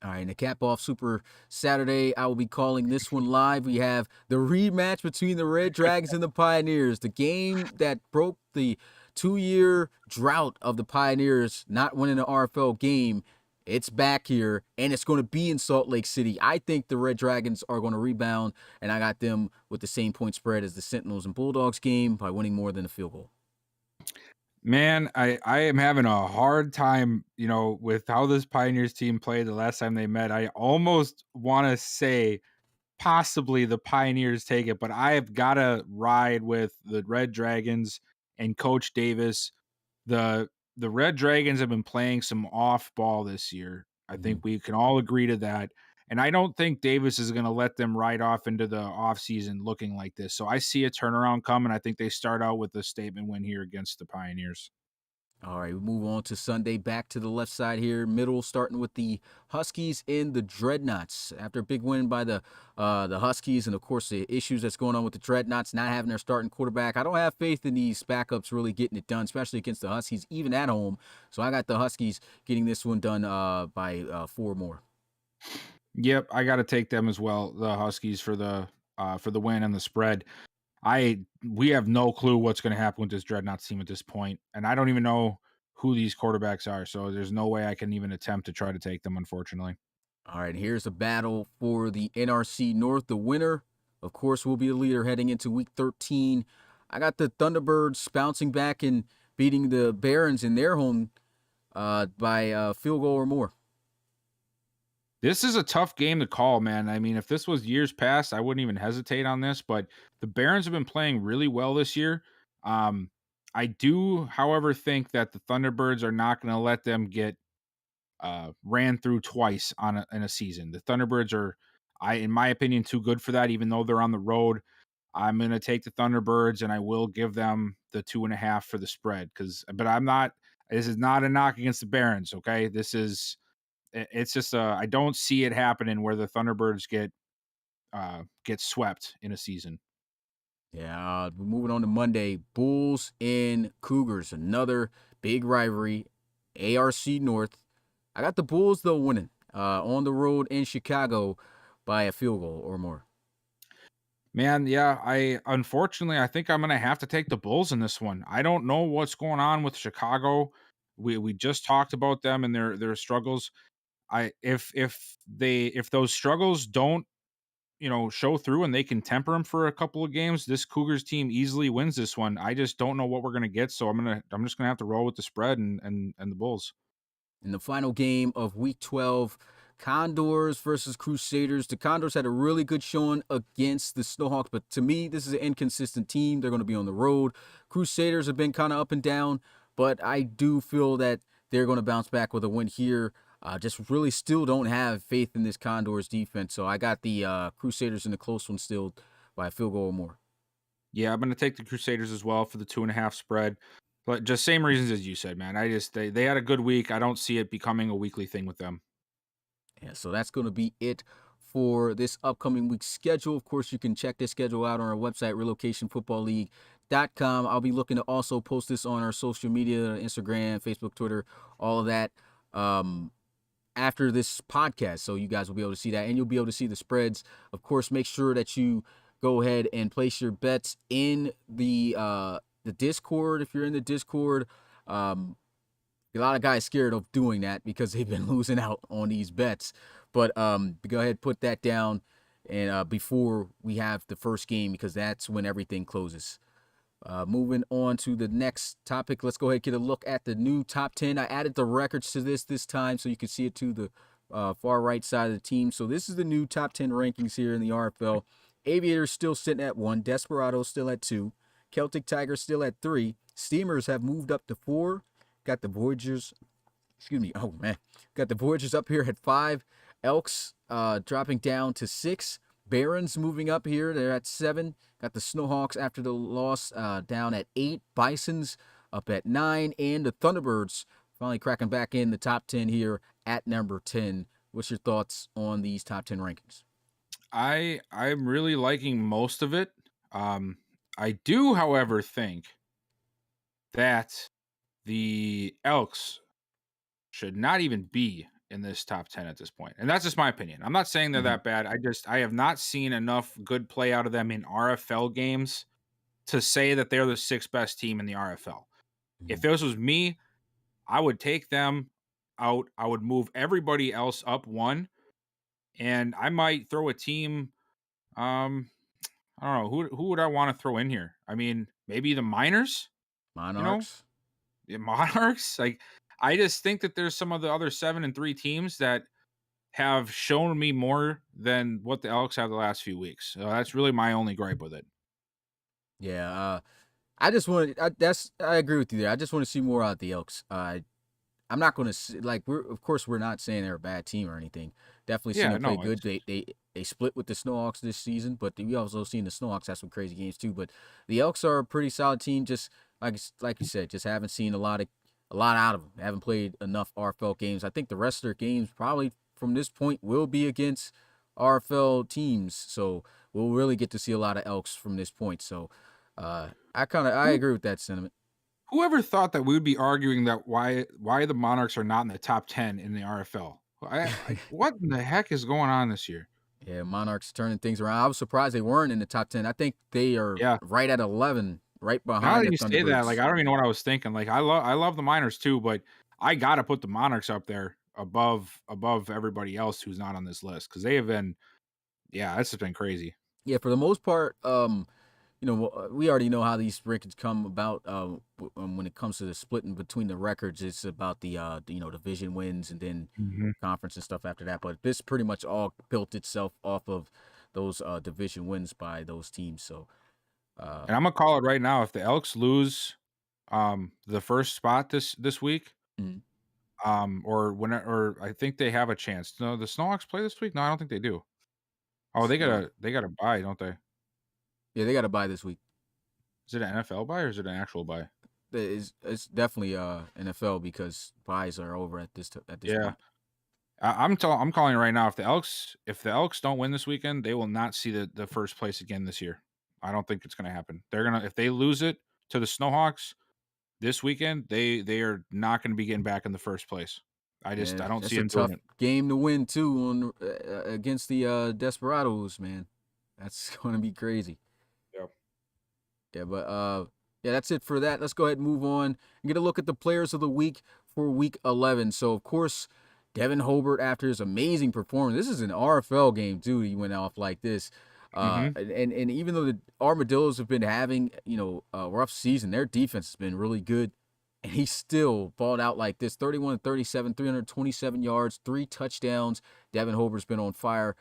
All right, and to cap off Super Saturday, I will be calling this one live. We have the rematch between the Red Dragons and the Pioneers, the game that broke the 2-year drought of the Pioneers not winning an RFL game. It's back here, and it's going to be in Salt Lake City. I think the Red Dragons are going to rebound, and I got them with the same point spread as the Sentinels and Bulldogs game by winning more than a field goal. Man, I am having a hard time, with how this Pioneers team played the last time they met. I almost want to say possibly the Pioneers take it, but I have got to ride with the Red Dragons and Coach Davis. The Red Dragons have been playing some off ball this year. I think we can all agree to that. And I don't think Davis is going to let them ride off into the offseason looking like this. So I see a turnaround coming. I think they start out with a statement win here against the Pioneers. All right, we move on to Sunday. Back to the left side here, middle, starting with the Huskies and the Dreadnoughts. After a big win by the Huskies, and of course the issues that's going on with the Dreadnoughts not having their starting quarterback, I don't have faith in these backups really getting it done, especially against the Huskies, even at home. So I got the Huskies getting this one done by 4 more. Yep, I got to take them as well. The Huskies for the win and the spread. We have no clue what's going to happen with this Dreadnoughts team at this point, and I don't even know who these quarterbacks are. So there's no way I can even attempt to try to take them, unfortunately. All right, here's a battle for the NRC North. The winner, of course, will be the leader heading into Week 13. I got the Thunderbirds bouncing back and beating the Barons in their home by a field goal or more. This is a tough game to call, man. I mean, if this was years past, I wouldn't even hesitate on this, but the Barons have been playing really well this year. I do, however, think that the Thunderbirds are not going to let them get ran through twice in a season. The Thunderbirds are, in my opinion, too good for that, even though they're on the road. I'm going to take the Thunderbirds, and I will give them the 2.5 for the spread. This is not a knock against the Barons, okay? It's just I don't see it happening where the Thunderbirds get swept in a season. Yeah, we're moving on to Monday. Bulls and Cougars, another big rivalry. ARC North. I got the Bulls though winning on the road in Chicago by a field goal or more. Man, yeah, unfortunately I think I'm gonna have to take the Bulls in this one. I don't know what's going on with Chicago. We just talked about them and their struggles. If those struggles don't show through and they can temper them for a couple of games, this Cougars team easily wins this one. I just don't know what we're gonna get, so I'm just gonna have to roll with the spread and the Bulls. In the final game of Week 12, Condors versus Crusaders. The Condors had a really good showing against the Snowhawks, but to me, this is an inconsistent team. They're going to be on the road. Crusaders have been kind of up and down, but I do feel that they're going to bounce back with a win here. Just really still don't have faith in this Condors defense, so I got the Crusaders in the close one still by a field goal or more. Yeah, I'm going to take the Crusaders as well for the 2.5 spread. But just same reasons as you said, man. They had a good week. I don't see it becoming a weekly thing with them. Yeah, so that's going to be it for this upcoming week's schedule. Of course, you can check this schedule out on our website, relocationfootballleague.com. I'll be looking to also post this on our social media, Instagram, Facebook, Twitter, all of that after this podcast. So you guys will be able to see that, and you'll be able to see the spreads. Of course, make sure that you go ahead and place your bets in the Discord. If you're in the Discord, a lot of guys scared of doing that because they've been losing out on these bets. But go ahead, put that down, and before we have the first game, because that's when everything closes. Moving on to the next topic, let's go ahead and get a look at the new top 10. I added the records to this time so you can see it to the far right side of the team. So this is the new top 10 rankings here in the RFL. Aviators still sitting at 1, Desperados still at 2, Celtic Tigers still at 3, Steamers have moved up to 4, got the Voyagers, got the Voyagers up here at 5, Elks dropping down to 6, Barons moving up here, they're at 7, got the Snowhawks after the loss down at 8, Bisons up at 9, and the Thunderbirds finally cracking back in the top 10 here at number 10. What's your thoughts on these top 10 rankings? I'm really liking most of it. I do, however, think that the Elks should not even be in this top 10 at this point. And that's just my opinion. I'm not saying they're that bad. I have not seen enough good play out of them in RFL games to say that they're the 6th best team in the RFL. If this was me, I would take them out. I would move everybody else up 1, and I might throw a team. I don't know who would I want to throw in here. I mean, maybe the Miners, Monarchs. The Monarchs. Like, I just think that there's some of the other 7 and 3 teams that have shown me more than what the Elks have the last few weeks. So that's really my only gripe with it. Yeah, I just want I agree with you there. I just want to see more out of the Elks. I'm not going to like we're not saying they're a bad team or anything. Definitely seen Yeah, them play no, good. They split with the Snowhawks this season, but we also seen the Snowhawks have some crazy games too. But the Elks are a pretty solid team. Just like you said, just haven't seen a lot out of them. Haven't played enough RFL games. I think the rest of their games probably from this point will be against RFL teams. So we'll really get to see a lot of Elks from this point. So I agree with that sentiment. whoever thought that we would be arguing that why the Monarchs are not in the top 10 in the RFL? What in the heck is going on this year? Yeah, Monarchs turning things around. I was surprised they weren't in the top 10. I think they are Yeah. right at 11, right Now behind that the you say that, like Thunderbirds. I don't even know what I was thinking. Like I love the Miners too, but I gotta put the Monarchs up there above everybody else who's not on this list because they have been, yeah, this has been crazy. Yeah, for the most part, we already know how these rankings come about. When it comes to the splitting between the records, it's about the division wins and then conference and stuff after that. But this pretty much all built itself off of those division wins by those teams. So, And I'm gonna call it right now. If the Elks lose the first spot this week, Mhm. or I think they have a chance. No, the Snowhawks play this week? No, I don't think they do. Oh, they So, gotta buy, don't they? yeah, they got to buy this week. Is it an NFL buy or is it an actual buy? It's definitely NFL because buys are over at this Yeah. point. I'm calling it right now. If the Elks don't win this weekend, they will not see the first place again this year. I don't think it's gonna happen. If they lose it to the Snowhawks this weekend, they are not gonna be getting back in the first place. I Yeah, don't that's see a them tough doing it. game to win too against the Desperados, man. That's going to be crazy. Yeah. Yeah, but yeah, that's it for that. Let's go ahead and move on and get a look at the players of the week for week 11. So, of course, Devon Hobart, after his amazing performance, this is an RFL game too. He went off like this. And even though the Armadillos have been having a rough season, their defense has been really good, and he still balled out like this: 31-37, 327 yards, 3 touchdowns. Devon Hobart's been on fire.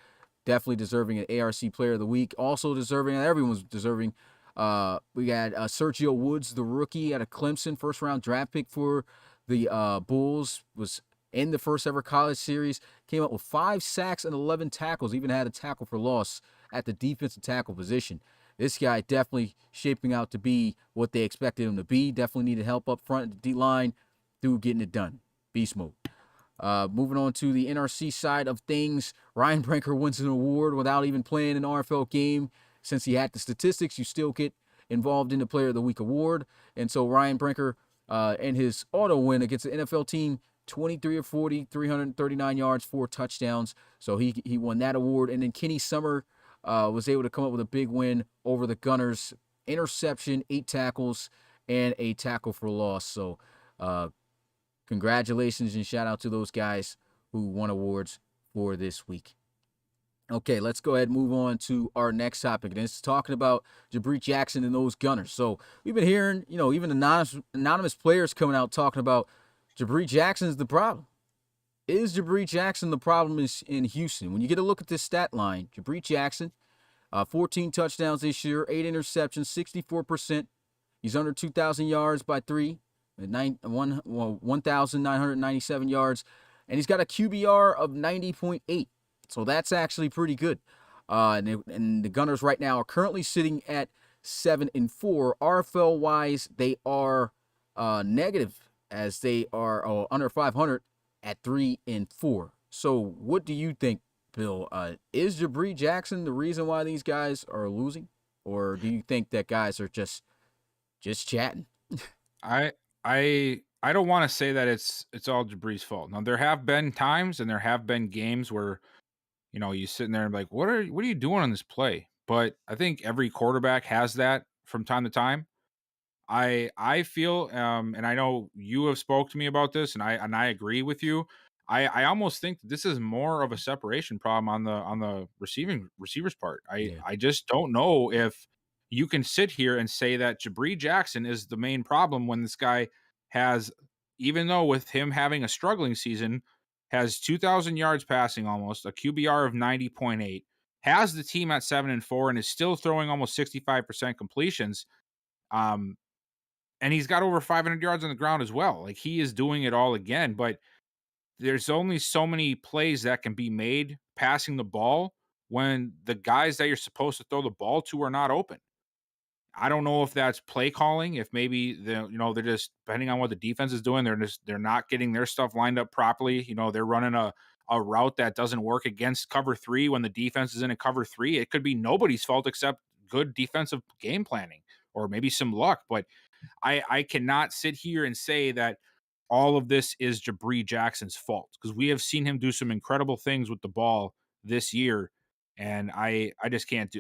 Definitely deserving an ARC Player of the Week. Also deserving, and everyone's deserving. We got Sergio Woods, the rookie out of Clemson, first-round draft pick for the Bulls, was in the first ever college series. Came up with 5 sacks and 11 tackles. Even had a tackle for loss at the defensive tackle position. This guy definitely shaping out to be what they expected him to be. Definitely needed help up front at the D-line. Dude getting it done. Beast mode. Moving on to the NRC side of things, Ryan Brinker wins an award without even playing an RFL game. Since he had the statistics, you still get involved in the Player of the Week award. And so Ryan Brinker and his auto win against the NFL team, 23 of 40, 339 yards, 4 touchdowns. So he won that award. And then Kenny Summer was able to come up with a big win over the Gunners. Interception, 8 tackles, and a tackle for loss. So congratulations and shout out to those guys who won awards for this week. Okay, let's go ahead and move on to our next topic. And it's talking about Jabrie Jackson and those Gunners. So we've been hearing, even anonymous players coming out talking about Jabrie Jackson is the problem. Is Jabrie Jackson the problem in Houston? When you get a look at this stat line, Jabrie Jackson, 14 touchdowns this year, 8 interceptions, 64%. He's under 2,000 yards by 3. 1,997 yards, and he's got a QBR of 90.8. So that's actually pretty good. And the Gunners right now are currently sitting at 7-4. RFL wise, they are negative as they are under 500 at 3-4. So what do you think, Bill? Is Jabrie Jackson the reason why these guys are losing, or do you think that guys are just chatting? I don't want to say that it's all Jabrie's fault. Now there have been times and there have been games where you sitting there and be like, what are you doing on this play? But I think every quarterback has that from time to time. I feel and I know you have spoke to me about this and I agree with you. I almost think this is more of a separation problem on the receivers part. I just don't know if you can sit here and say that Jabrie Jackson is the main problem when this guy has, even though with him having a struggling season, has 2,000 yards passing almost, a QBR of 90.8, has the team at 7-4, and is still throwing almost 65% completions. And he's got over 500 yards on the ground as well. Like, he is doing it all again, but there's only so many plays that can be made passing the ball when the guys that you're supposed to throw the ball to are not open. I don't know if that's play calling, if maybe they're just depending on what the defense is doing, they're not getting their stuff lined up properly. They're running a route that doesn't work against cover 3 when the defense is in a cover 3. It could be nobody's fault except good defensive game planning or maybe some luck. But I cannot sit here and say that all of this is Jabrie Jackson's fault, because we have seen him do some incredible things with the ball this year, and I can't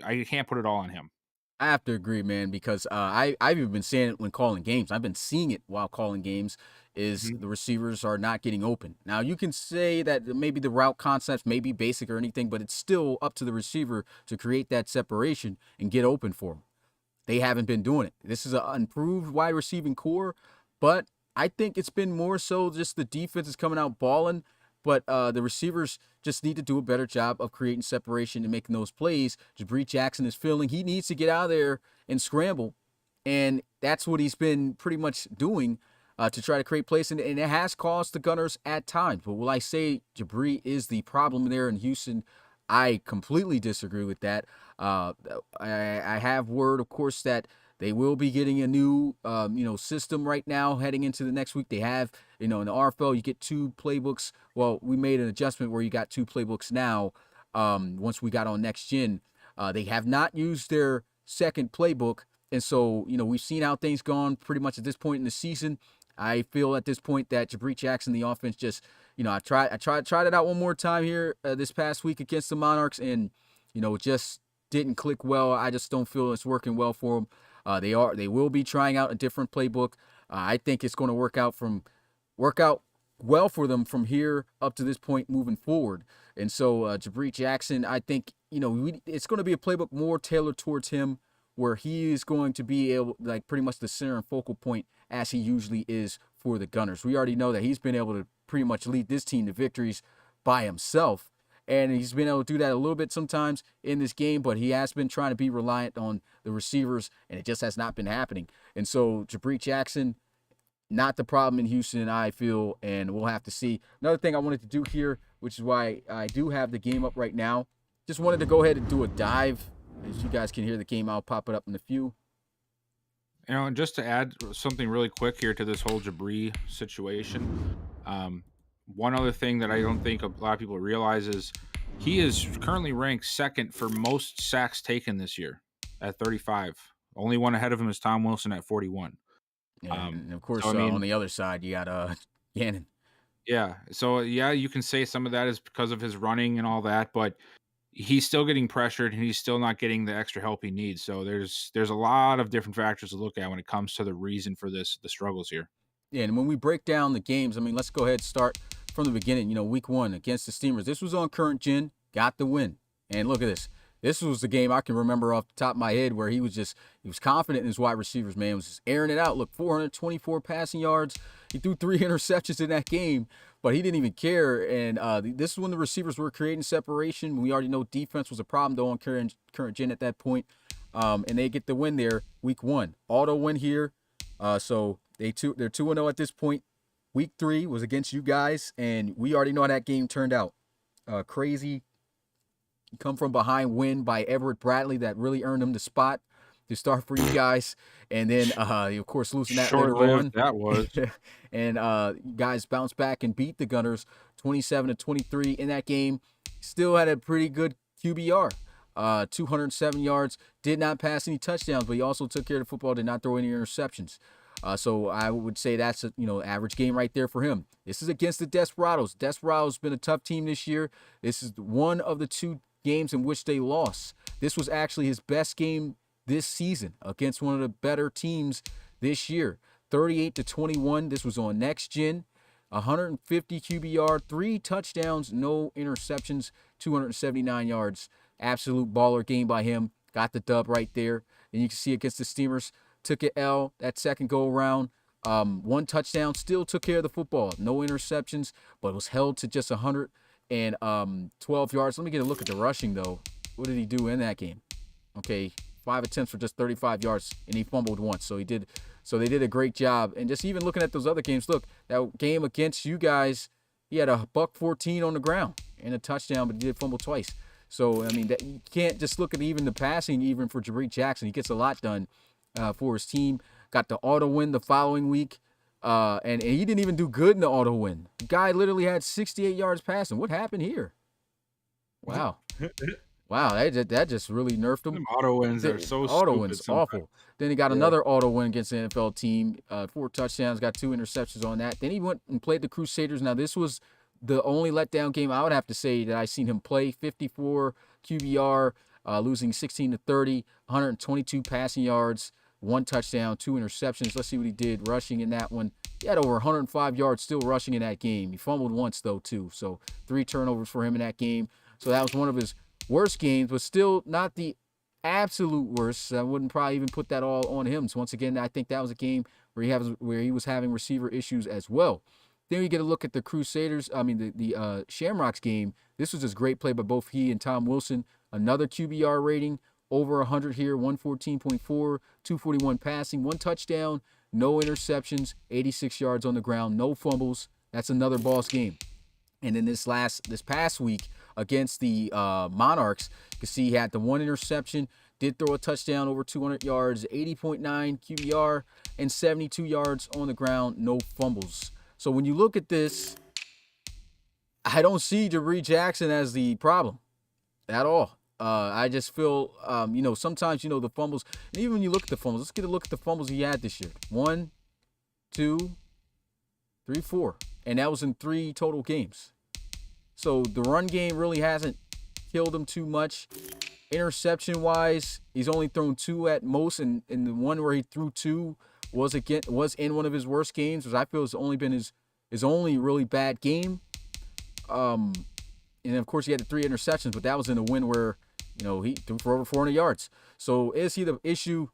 put it all on him. I have to agree, man, because I've even been saying it when calling games. I've been seeing it while calling games. Is the receivers are not getting open. Now you can say that maybe the route concepts may be basic or anything, but it's still up to the receiver to create that separation and get open for them. They haven't been doing it. This is an improved wide receiving core, but I think it's been more so just the defense is coming out balling, but the receivers just need to do a better job of creating separation and making those plays. Jabrie Jackson is feeling he needs to get out of there and scramble, and that's what he's been pretty much doing to try to create plays, and it has caused the Gunners at times. But will I say Jabrie is the problem there in Houston? I completely disagree with that. I have word, of course, that they will be getting a new, system right now heading into the next week. They have, in the RFL, you get 2 playbooks. Well, we made an adjustment where you got 2 playbooks now. Once we got on Next Gen, they have not used their second playbook, and so we've seen how things gone pretty much at this point in the season. I feel at this point that Jabrie Jackson, the offense, just I tried it out one more time here this past week against the Monarchs, and it just didn't click well. I just don't feel it's working well for them. They will be trying out a different playbook. I think it's going to work out well for them from here up to this point moving forward. And so Jabrie Jackson, I think it's going to be a playbook more tailored towards him, where he is going to be able, like, pretty much the center and focal point as he usually is for the Gunners. We already know that he's been able to pretty much lead this team to victories by himself. And he's been able to do that a little bit sometimes in this game, but he has been trying to be reliant on the receivers, and it just has not been happening. And so Jabrie Jackson, not the problem in Houston, I feel, and we'll have to see. Another thing I wanted to do here, which is why I do have the game up right now, just wanted to go ahead and do a dive. As you guys can hear the game, I'll pop it up in a few. And just to add something really quick here to this whole Jabrie situation, one other thing that I don't think a lot of people realize is he is currently ranked second for most sacks taken this year at 35. Only one ahead of him is Tom Wilson at 41. And of course, on the other side, you got Gannon. Yeah. So, yeah, you can say some of that is because of his running and all that, but he's still getting pressured and he's still not getting the extra help he needs. So there's a lot of different factors to look at when it comes to the reason for the struggles here. Yeah, and when we break down the games, let's go ahead and start from the beginning. Week 1 against the Steamers. This was on current gen, got the win. And look at this. This was the game I can remember off the top of my head where he was confident in his wide receivers, man. He was just airing it out. Look, 424 passing yards. He threw 3 interceptions in that game, but he didn't even care. And this is when the receivers were creating separation. We already know defense was a problem, though, on current gen at that point. And they get the win there, week 1. Auto win here. So they're 2-0 at this point. Week 3 was against you guys, and we already know how that game turned out. Crazy come from behind win by Everett Bradley that really earned him the spot to start for you guys. And then, of course, losing that later on. That was. And you guys bounced back and beat the Gunners 27-23 in that game. Still had a pretty good QBR. 207 yards, did not pass any touchdowns, but he also took care of the football, did not throw any interceptions. So I would say that's a average game right there for him. This is against the Desperados. Desperados been a tough team this year. This is one of the 2 games in which they lost. This was actually his best game this season against one of the better teams this year. 38-21. This was on Next Gen. 150 QBR, 3 touchdowns, no interceptions, 279 yards. Absolute baller game by him. Got the dub right there. And you can see against the Steamers, took it L that second go around. 1 touchdown, still took care of the football. No interceptions, but was held to just 112 yards. Let me get a look at the rushing, though. What did he do in that game? Okay, 5 attempts for just 35 yards, and he fumbled once. So they did a great job. And just even looking at those other games, look, that game against you guys, he had a $114 on the ground and a touchdown, but he did fumble twice. So, I mean, you can't just look at even the passing, even for Jabrie Jackson. He gets a lot done for his team. Got the auto win the following week. And he didn't even do good in the auto win. The guy literally had 68 yards passing. What happened here? Wow. Wow, that just really nerfed him. Them auto wins are so auto stupid wins sometimes. awful. Then he got another auto win against the NFL team. 4 touchdowns, got 2 interceptions on that. Then he went and played the Crusaders. Now this was the only letdown game I would have to say that I seen him play. 54 QBR, losing 16-30, 122 passing yards, 1 touchdown, 2 interceptions. Let's see what he did rushing in that one. He had over 105 yards still rushing in that game. He fumbled once though too. So 3 turnovers for him in that game. So that was one of his worst games, but still not the absolute worst. I wouldn't probably even put that all on him. So once again, I think that was a game where he was having receiver issues as well. Then we get a look at the Crusaders. I mean, the Shamrocks game. This was just great play by both he and Tom Wilson. Another QBR rating over 100 here, 114.4, 241 passing, 1 touchdown, no interceptions, 86 yards on the ground, no fumbles. That's another boss game. And then this past week against the Monarchs, you can see he had the 1 interception, did throw a touchdown over 200 yards, 80.9 QBR, and 72 yards on the ground, no fumbles. So when you look at this, I don't see Jabrie Jackson as the problem at all. I just feel, sometimes, the fumbles, and even when you look at the fumbles, let's get a look at the fumbles he had this year. 1, 2, 3, 4. And that was in 3 total games. So the run game really hasn't killed him too much. Interception-wise, he's only thrown 2 at most, and the one where he threw 2 was in one of his worst games, which I feel has only been his only really bad game. And of course he had the 3 interceptions, but that was in a win where he threw for over 400 yards. So is he the issue?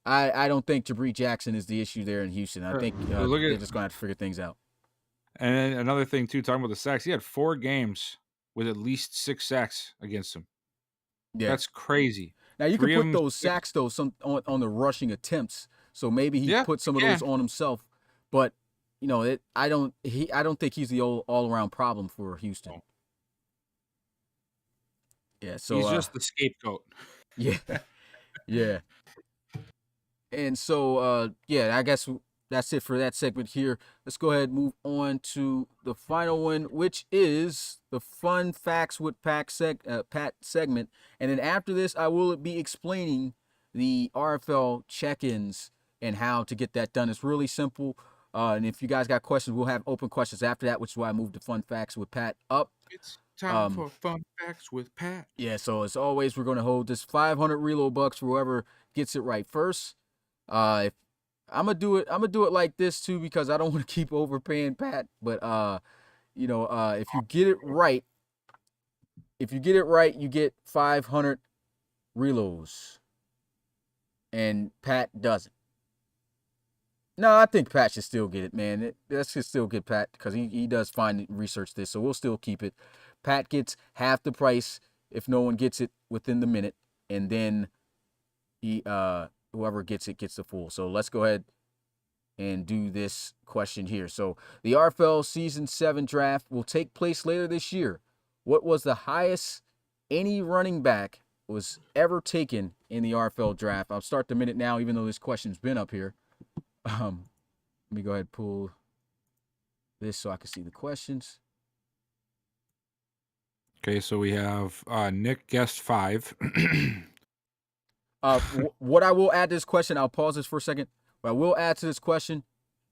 I don't think Jabrie Jackson is the issue there in Houston. I think they're just gonna have to figure things out. And another thing too, talking about the sacks, he had 4 games with at least 6 sacks against him. Yeah, that's crazy. Now you can put those sacks though on the rushing attempts. So maybe he put some of those on himself, but I don't think he's the all around problem for Houston. Oh. Yeah, so he's just the scapegoat. Yeah, yeah. And so I guess that's it for that segment here. Let's go ahead and move on to the final one, which is the Fun Facts with Pat segment. And then after this, I will be explaining the RFL check-ins and how to get that done. It's really simple. And if you guys got questions, we'll have open questions after that, which is why I moved the Fun Facts with Pat up. It's time for Fun Facts with Pat. Yeah, so as always, we're going to hold this 500 reload bucks for whoever gets it right first. If I'm gonna do it like this too, because I don't want to keep overpaying Pat. But if you get it right, you get 500 reloads, and Pat doesn't. No, I think Pat should still get it, man. Let's just still get Pat, because he does find and research this, so we'll still keep it. Pat gets half the price if no one gets it within the minute, and then whoever gets it gets the full. So let's go ahead and do this question here. So the RFL Season 7 draft will take place later this year. What was the highest any running back was ever taken in the RFL draft? I'll start the minute now, even though this question's been up here. Let me go ahead and pull this so I can see the questions. Okay, so we have Nick guessed 5. What I will add to this question, I'll pause this for a second. What I will add to this question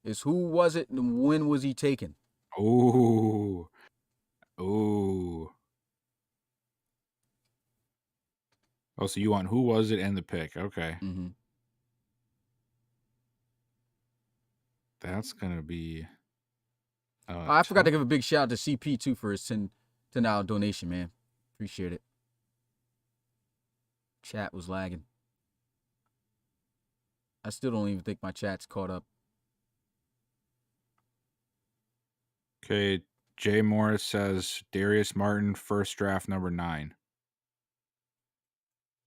is who was it and when was he taken? Oh. Oh, so you want who was it and the pick? Okay. Mm-hmm. That's gonna be. I forgot to give a big shout out to CP too for his $10 donation, man. Appreciate it. Chat was lagging. I still don't even think my chat's caught up. Okay, Jay Morris says Darius Martin, first draft, number 9.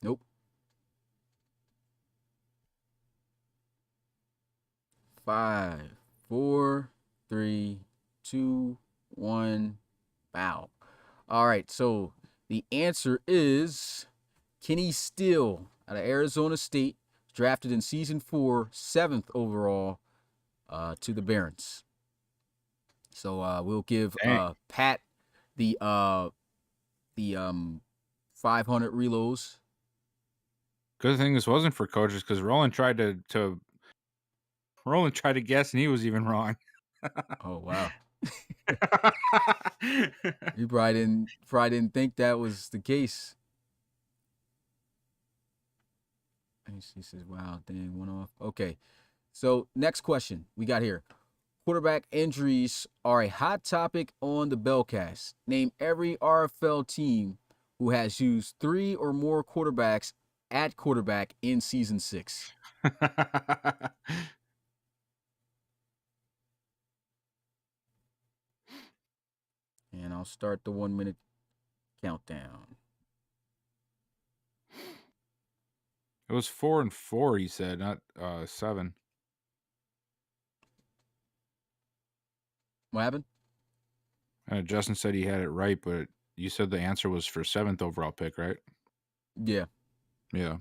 Nope. 5, 4, 3, 2, 1. Bow. All right, so the answer is Kenny Steele out of Arizona State, drafted in season 4, 7th overall to the Barons. So we'll give Dang. Pat the 500 reloads. Good thing this wasn't for coaches because Roland tried to guess and he was even wrong. Oh wow. You probably didn't think that was the case. He says, wow, dang, one off. Okay. So next question we got here. Quarterback injuries are a hot topic on the Bellcast. Name every RFL team who has used 3 or more quarterbacks at quarterback in season 6. And I'll start the 1 minute countdown. It was 4 and 4, he said, not 7. What happened? Justin said he had it right, but you said the answer was for 7th overall pick, right? Yeah. Yeah.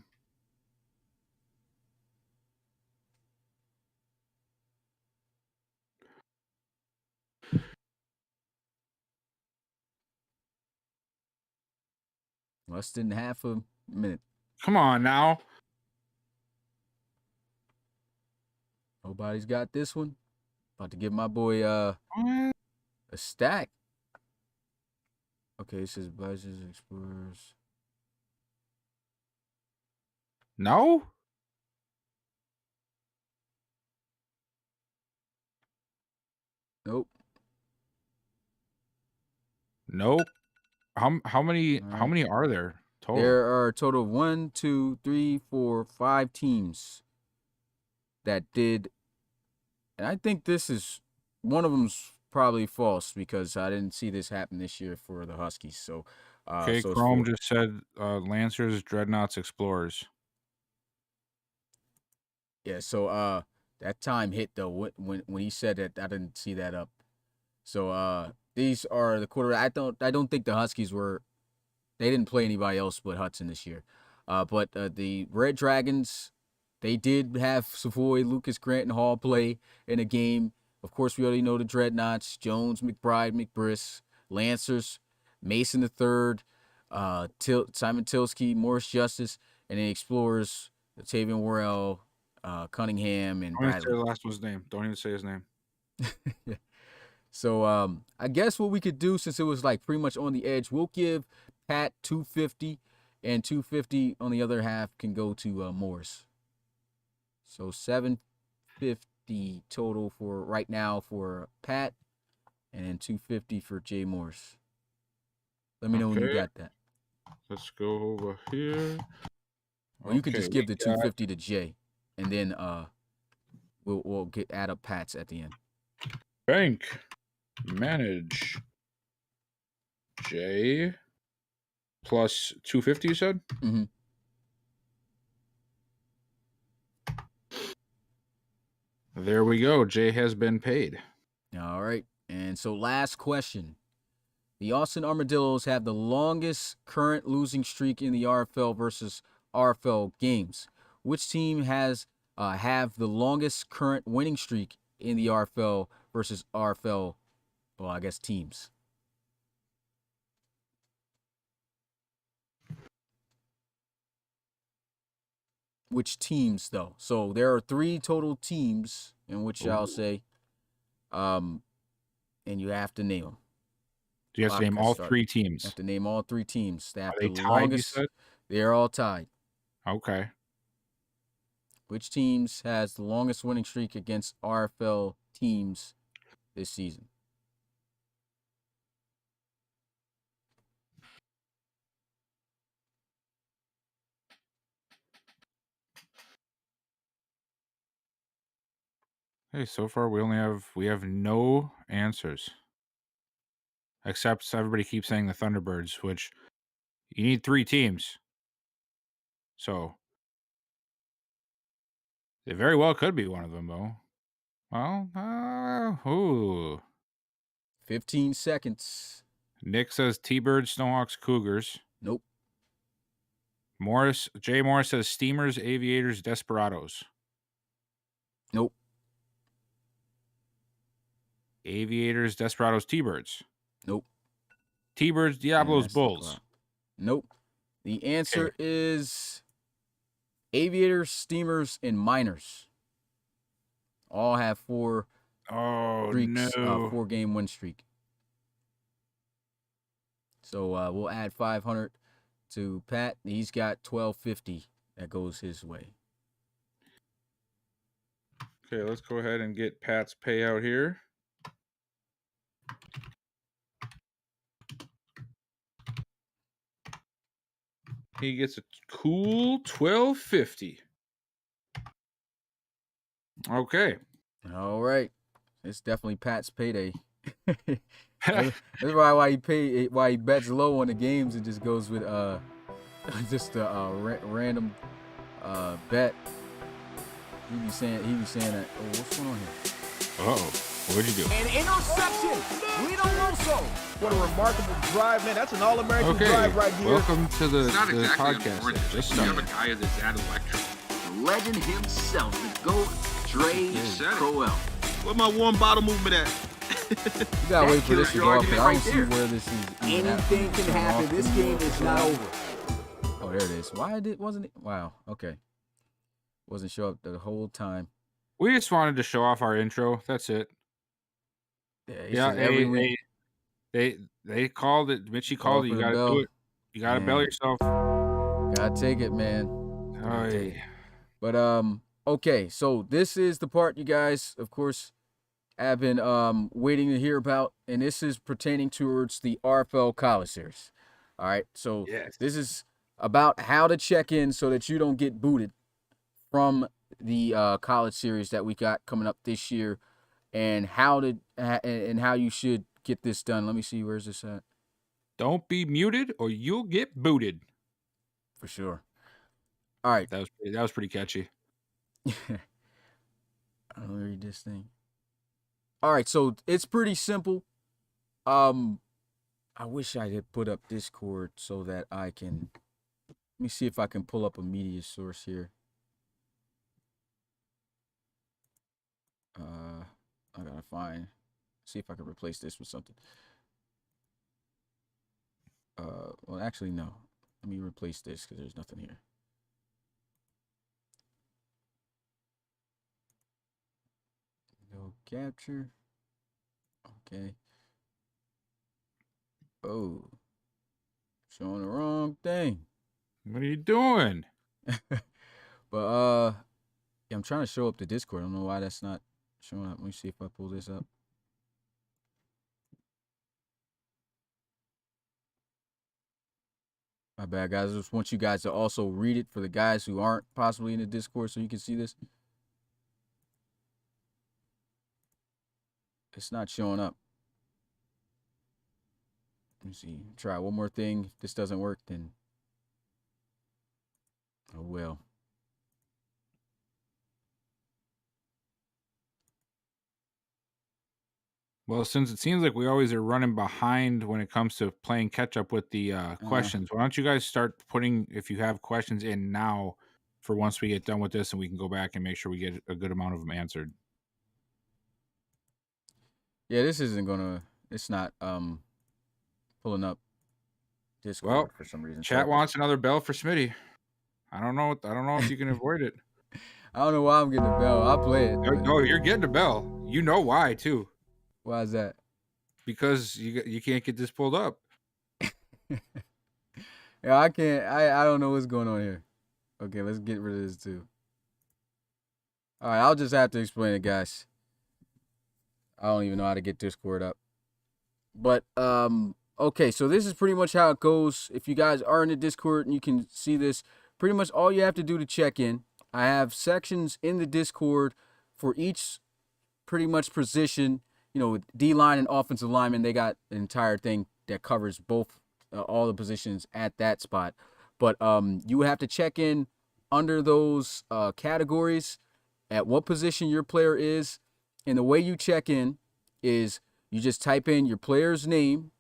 Less than half a minute. Come on now. Nobody's got this one. About to give my boy a stack. Okay, it says Budgets, Explorers. No? Nope. Nope. How many are there total? There are a total of 1, 2, 3, 4, 5 teams that did, and I think this is one of them's probably false because I didn't see this happen this year for the Huskies. So, Okay, so Chrome just said Lancers, Dreadnoughts, Explorers. Yeah, so that time hit though when he said that. I didn't see that up. So these are the quarter. I don't think the Huskies were. They didn't play anybody else but Hudson this year. But the Red Dragons, they did have Savoy, Lucas Grant, and Hall play in a game. Of course, we already know the Dreadnoughts: Jones, McBride, McBriss, Lancers, Mason III, Simon Tilsky, Morris Justice, and then Explorers: Tavian Worrell, Cunningham, and Don't even say Bradley. the last one's name. Don't even say his name. So I guess what we could do, since it was like pretty much on the edge, we'll give Pat 250, and 250 on the other half can go to Morris. So 750 total for right now for Pat, and then 250 for Jay Morris. Let me know when you got that. Let's go over here. Or you can just give the 250 to Jay, and then we'll add up Pat's at the end. Bank manage Jay plus 250, you said? Mm-hmm. There we go. Jay has been paid. All right. And so last question. The Austin Armadillos have the longest current losing streak in the RFL versus RFL games. Which team has have the longest current winning streak in the RFL versus RFL, well, I guess teams? Which teams, though? So there are 3 total teams in which I'll say, and you have to name them. Do you have to name all 3 teams? You have to name all 3 teams. They have Are they the tied, longest. you said? They're all tied. Okay. Which teams has the longest winning streak against RFL teams this season? Hey, so far we have no answers. except everybody keeps saying the Thunderbirds, which you need 3 teams. So it very well could be one of them, though. Well, 15 seconds. Nick says T-Birds, Snowhawks, Cougars. Nope. Jay Morris says Steamers, Aviators, Desperados. Nope. Aviators, Desperados, T-Birds. Nope. T-Birds, Diablos, Bulls. Nope. The answer is Aviators, Steamers, and Miners. All have 4 streaks, 4-game win streak. So we'll add 500 to Pat. He's got 1250 that goes his way. Okay, let's go ahead and get Pat's payout here. He gets a cool 1250. Okay. All right. It's definitely Pat's payday. That's why he bets low on the games and just goes with just a random bet. He be saying that. Oh, what's going on here? What'd you do? An interception. Relocation. What a remarkable drive, man. That's an all-American drive right here. Welcome to the It's not exactly podcast. important. Just You have started. a guy as a dad electric. The legend himself, the GOAT, Dre Crowell. Where my warm bottle movement at? You gotta wait for kills this to your go off. argument I don't right see there. where this is. Anything can happen. This game is not over. Oh, there it is. Wasn't it? Wow. Okay. Wasn't show up the whole time. We just wanted to show off our intro. That's it. Yeah. Every week. They called it. Mitchie Call called it. for You the got to bell. do it. You got to bell yourself. Gotta take it, man. Oy. But okay. So this is the part you guys, of course, have been waiting to hear about, and this is pertaining towards the RFL College Series. All right. So this is about how to check in so that you don't get booted from the College Series that we got coming up this year, and how you should get this done. Let me see, where's this at? Don't be muted or you'll get booted. For sure. All right. That was pretty catchy. I don't read this thing. All right, so it's pretty simple. I wish I had put up Discord so that I can. Let me see if I can pull up a media source here. I gotta see if I can replace this with something. Well, actually, no. Let me replace this because there's nothing here. No capture. Okay. Oh. Showing the wrong thing. What are you doing? But yeah, I'm trying to show up the Discord. I don't know why that's not showing up. Let me see if I pull this up. My bad, guys. I just want you guys to also read it for the guys who aren't possibly in the Discord so you can see this. It's not showing up. Let me see. Try one more thing. If this doesn't work, then oh well. Well, since it seems like we always are running behind when it comes to playing catch up with the questions, why don't you guys start putting, if you have questions in now for once we get done with this and we can go back and make sure we get a good amount of them answered. Yeah, this isn't gonna. It's not pulling up Discord Well, for some reason. Chat wants another bell for Smitty. I don't know if you can avoid it. I don't know why I'm getting a bell. I'll play it. No, you're getting a bell. You know why too? Why is that? Because you can't get this pulled up. Yeah, I can't. I don't know what's going on here. Okay, let's get rid of this too. All right, I'll just have to explain it, guys. I don't even know how to get Discord up. But okay, so this is pretty much how it goes. If you guys are in the Discord and you can see this, pretty much all you have to do to check in. I have sections in the Discord for each pretty much position. D-line and offensive lineman, they got an entire thing that covers both all the positions at that spot. But you have to check in under those categories at what position your player is. And the way you check in is you just type in your player's name,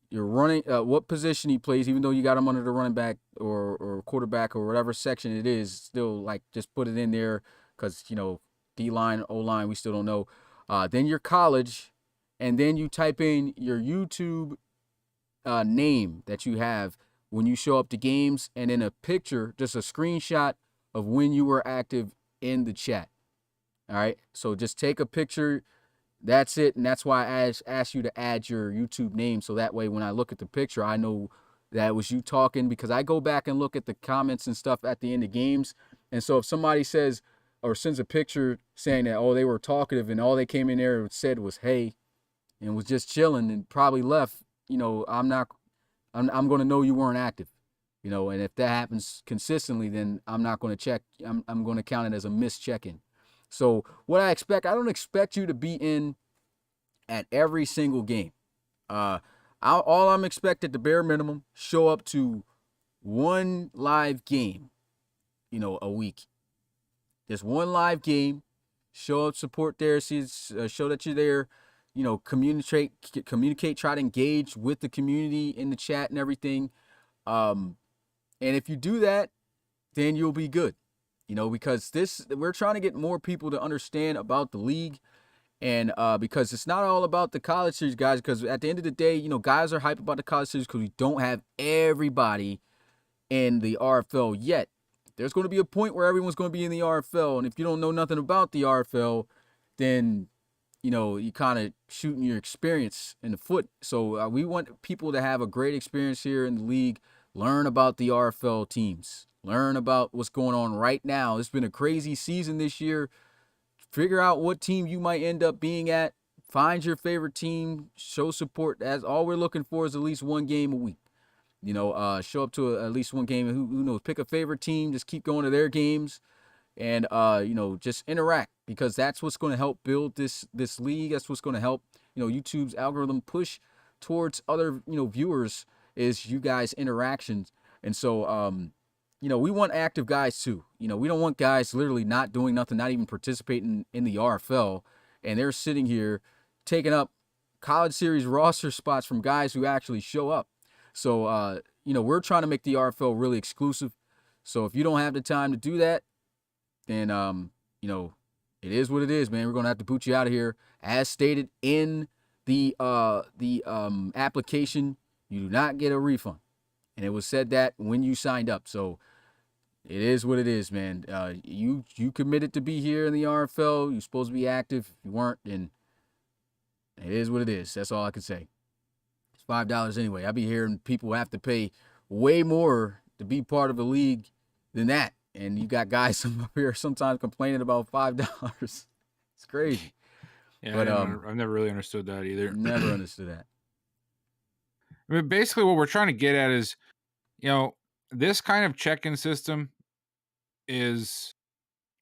your running, what position he plays, even though you got him under the running back or quarterback or whatever section it is, still like just put it in there because, D-line, O-line, we still don't know. Then your college, and then you type in your YouTube name that you have when you show up to games, and then a picture, just a screenshot of when you were active in the chat. All right, so just take a picture. That's it, and that's why I asked you to add your YouTube name, so that way when I look at the picture, I know that it was you talking, because I go back and look at the comments and stuff at the end of games, and so if somebody says or sends a picture saying that, oh, they were talkative and all they came in there and said was, hey, and was just chilling and probably left, I'm going to know you weren't active, and if that happens consistently, then I'm not going to check. I'm going to count it as a missed check-in. So what I don't expect you to be in at every single game. All I'm expected, the bare minimum, show up to one live game, a week. Just one live game, show up, support there, show that you're there, communicate, try to engage with the community in the chat and everything. And if you do that, then you'll be good, because we're trying to get more people to understand about the league. And because it's not all about the college series, guys, because at the end of the day, guys are hyped about the college series because we don't have everybody in the RFL yet. There's going to be a point where everyone's going to be in the RFL, and if you don't know nothing about the RFL, then, you kind of shooting your experience in the foot. So we want people to have a great experience here in the league, learn about the Rfl teams, learn about what's going on right now. It's been a crazy season this year. Figure out what team you might end up being at. Find your favorite team, show support. That's all we're looking for, is at least one game a week. Show up to at least one game, and who knows, pick a favorite team, just keep going to their games, and, just interact, because that's what's going to help build this league. That's what's going to help, YouTube's algorithm push towards other, viewers, is you guys' interactions. And so, we want active guys too. We don't want guys literally not doing nothing, not even participating in the RFL, and they're sitting here taking up college series roster spots from guys who actually show up. So, we're trying to make the RFL really exclusive. So if you don't have the time to do that, then, it is what it is, man. We're going to have to boot you out of here. As stated in the application, you do not get a refund. And it was said that when you signed up. So it is what it is, man. You committed to be here in the RFL. You're supposed to be active. If you weren't, then it is what it is. That's all I can say. It's $5 anyway. I be hearing people have to pay way more to be part of a league than that. And you got guys up here sometimes complaining about $5. It's crazy. Yeah, but I've never really understood that either. Never understood that. I mean, basically what we're trying to get at is, this kind of check-in system is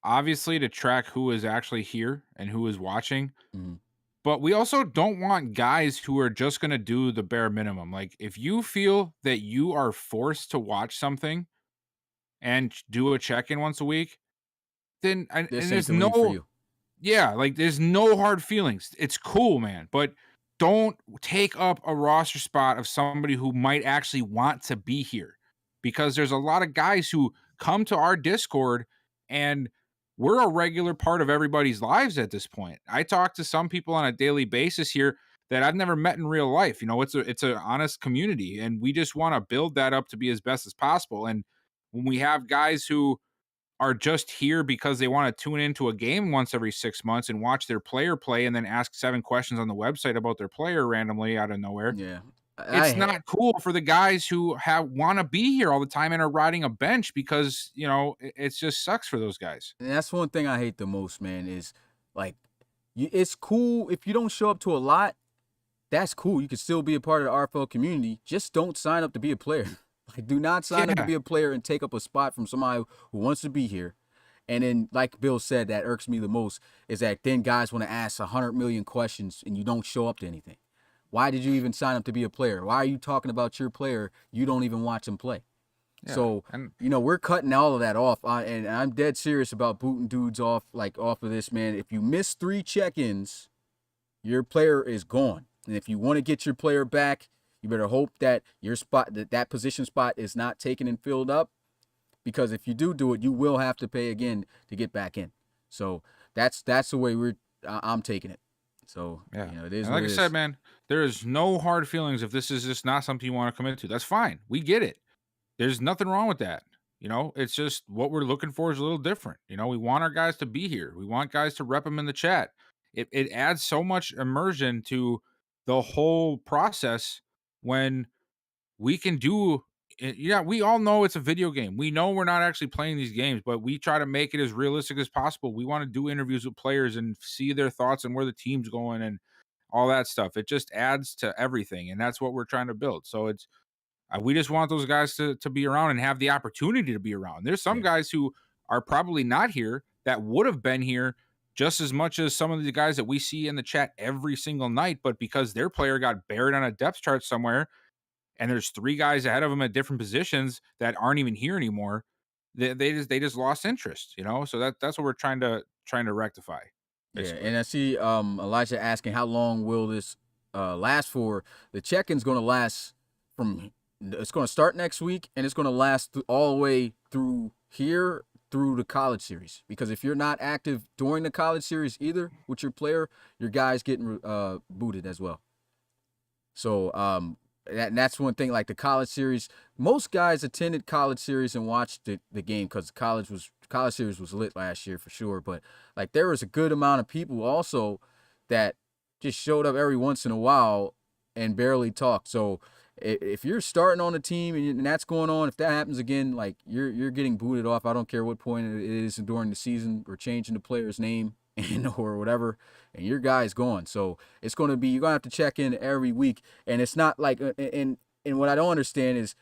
obviously to track who is actually here and who is watching. Mhm. But we also don't want guys who are just going to do the bare minimum. Like, if you feel that you are forced to watch something and do a check-in once a week, then and there's the league for you. Yeah, like, there's no hard feelings. It's cool, man. But don't take up a roster spot of somebody who might actually want to be here, because there's a lot of guys who come to our Discord and we're a regular part of everybody's lives at this point. I talk to some people on a daily basis here that I've never met in real life. It's an honest community, and we just want to build that up to be as best as possible. And when we have guys who are just here because they want to tune into a game once every 6 months and watch their player play and then ask 7 questions on the website about their player randomly out of nowhere. Yeah. It's not cool for the guys who want to be here all the time and are riding a bench, because, it just sucks for those guys. And that's one thing I hate the most, man, is like, it's cool if you don't show up to a lot. That's cool. You can still be a part of the RFL community. Just don't sign up to be a player. Like, do not sign up to be a player and take up a spot from somebody who wants to be here. And then, like Bill said, that irks me the most is that then guys want to ask 100 million questions and you don't show up to anything. Why did you even sign up to be a player? Why are you talking about your player? You don't even watch him play. Yeah, so, we're cutting all of that off. And I'm dead serious about booting dudes off of this, man. If you miss 3 check-ins, your player is gone. And if you want to get your player back, you better hope that your spot, that position spot is not taken and filled up. Because if you do it, you will have to pay again to get back in. So that's the way I'm taking it. So, yeah, it is. And like I said, man, there is no hard feelings if this is just not something you want to commit to. That's fine. We get it. There's nothing wrong with that. It's just what we're looking for is a little different. We want our guys to be here. We want guys to rep them in the chat. It adds so much immersion to the whole process when we can do. Yeah, we all know it's a video game. We know we're not actually playing these games, but we try to make it as realistic as possible. We want to do interviews with players and see their thoughts and where the team's going and all that stuff. It just adds to everything, and that's what we're trying to build. So it's we just want those guys to be around and have the opportunity to be around. There's some guys who are probably not here that would have been here just as much as some of the guys that we see in the chat every single night, but because their player got buried on a depth chart somewhere, and there's 3 guys ahead of them at different positions that aren't even here anymore, they just lost interest, So that's what we're trying to rectify. Basically. Yeah, and I see Elijah asking how long will this last for. The check-in's going to last it's going to start next week, and it's going to last all the way through the college series. Because if you're not active during the college series either with your player, your guy's getting booted as well. So that's one thing. Like the college series, most guys attended college series and watched the game because college series was lit last year for sure. But like there was a good amount of people also that just showed up every once in a while and barely talked. So if you're starting on a team and that's going on, if that happens again, like you're getting booted off. I don't care what point it is during the season or changing the player's name or whatever, and your guy's gone. So it's going to be, you're going to have to check in every week. And it's not like, and what I don't understand is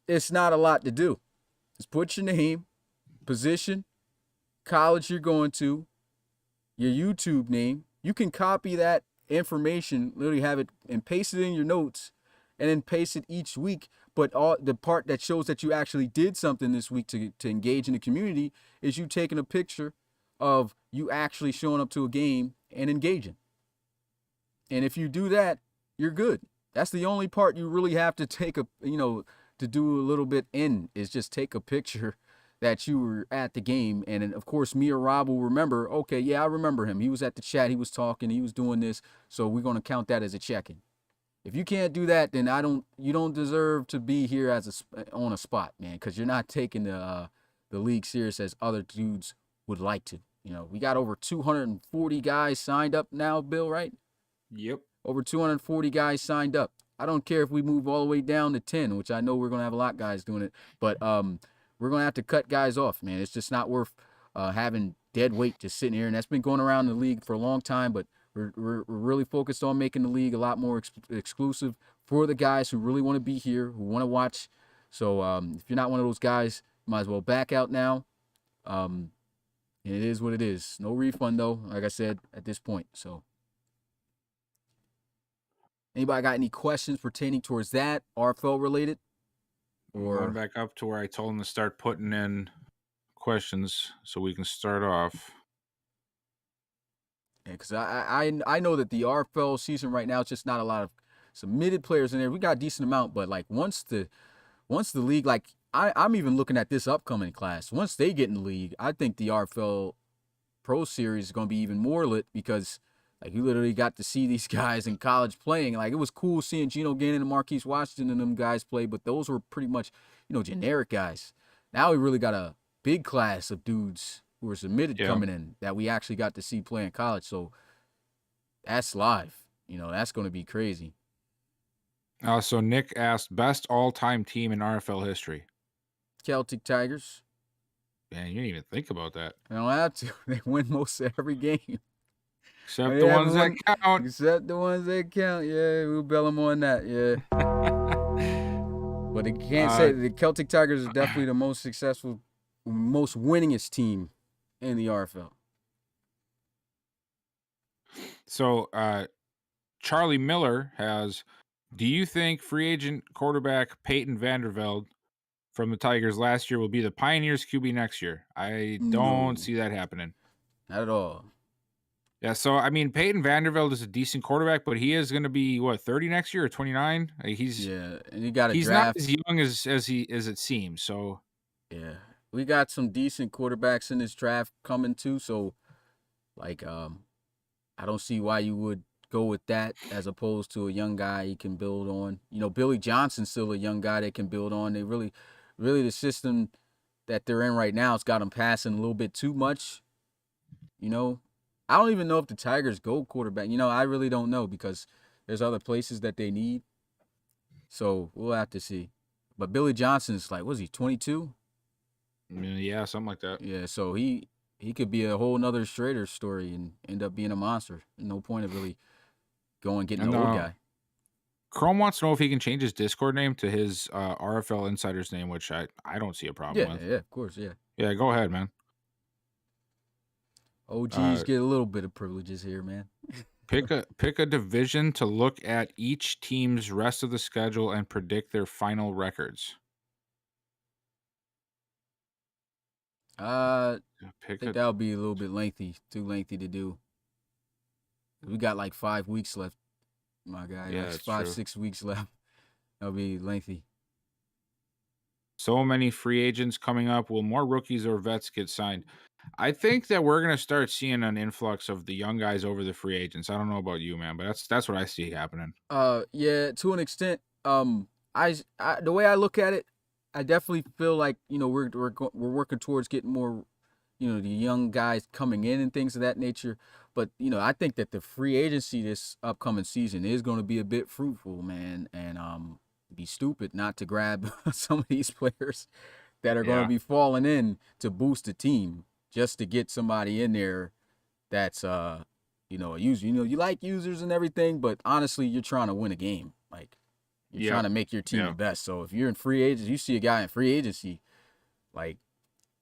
it's not a lot to do. Just put your name, position, college you're going to, your YouTube name. You can copy that information, literally have it and paste it in your notes, and then paste it each week. But all the part that shows that you actually did something this week to engage in the community is you taking a picture of you actually showing up to a game and engaging. And if you do that, you're good. That's the only part you really have to take to do a little bit in, is just take a picture that you were at the game. And then, of course, me or Rob will remember, okay, yeah, I remember him. He was at the chat. He was talking. He was doing this. So we're going to count that as a check-in. If you can't do that, then you don't deserve to be here on a spot, man, because you're not taking the league serious as other dudes would like to. We got over 240 guys signed up now, Bill, right? Yep. Over 240 guys signed up. I don't care if we move all the way down to 10, which I know we're going to have a lot of guys doing it, but we're going to have to cut guys off, man. It's just not worth having dead weight just sitting here, and that's been going around the league for a long time, but we're really focused on making the league a lot more exclusive for the guys who really want to be here, who want to watch. So if you're not one of those guys, you might as well back out now. And it is what it is. No refund, though, like I said, at this point. So anybody got any questions pertaining towards that, RFL related? Or going back up to where I told them to start putting in questions so we can start off. Yeah, because I know that the RFL season right now, it's just not a lot of submitted players in there. We got a decent amount, but like once the league, like I'm even looking at this upcoming class. Once they get in the league, I think the RFL Pro Series is going to be even more lit, because like you literally got to see these guys in college playing. Like it was cool seeing Geno Gannon and Marquise Washington and them guys play, but those were pretty much, generic guys. Now we really got a big class of dudes who were submitted coming in that we actually got to see play in college. So that's live. That's going to be crazy. So Nick asked, best all-time team in RFL history. Celtic Tigers. Man, you didn't even think about that. They don't have to. They win most of every game. Except the ones that count. Except the ones that count. Yeah, we'll bail them on that. Yeah. But you can't say the Celtic Tigers is definitely the most successful, most winningest team in the RFL. So, Charlie Miller has, do you think free agent quarterback Peyton Vandervelde from the Tigers last year will be the Pioneers QB next year? I don't No. see that happening. Not at all. Yeah, so I mean, Peyton Vandervelde is a decent quarterback, but he is going to be 30 next year or 29. He's and you got to he's draft. not as young as it seems. So yeah, we got some decent quarterbacks in this draft coming too. So, like, I don't see why you would go with that as opposed to a young guy you can build on. Billy Johnson's still a young guy they can build on. They really the system that they're in right now has got them passing a little bit too much. I don't even know if the Tigers go quarterback. I really don't know because there's other places that they need. So we'll have to see. But Billy Johnson's like, was he 22? Yeah, something like that. Yeah, so he could be a whole nother Schrader story and end up being a monster. No point of really getting an old guy. Chrome wants to know if he can change his Discord name to his RFL Insider's name, which I don't see a problem with. Yeah, of course, yeah. Yeah, go ahead, man. OGs get a little bit of privileges here, man. Pick a division to look at each team's rest of the schedule and predict their final records. I think that would be a little bit lengthy, too lengthy to do. We got like 5 weeks left, my guy. Yeah, like that's 5, true. 6 weeks left. That'll be lengthy. So many free agents coming up. Will more rookies or vets get signed? I think that we're gonna start seeing an influx of the young guys over the free agents. I don't know about you, man, but that's what I see happening. Yeah, to an extent. The way I look at it, I definitely feel like we're working towards getting more, the young guys coming in and things of that nature. But I think that the free agency this upcoming season is going to be a bit fruitful, man, and be stupid not to grab some of these players that are going to be falling in to boost the team just to get somebody in there that's a user. You like users and everything, but honestly, you're trying to win a game. Like you're trying to make your team the best. So if you're in free agency, you see a guy in free agency, like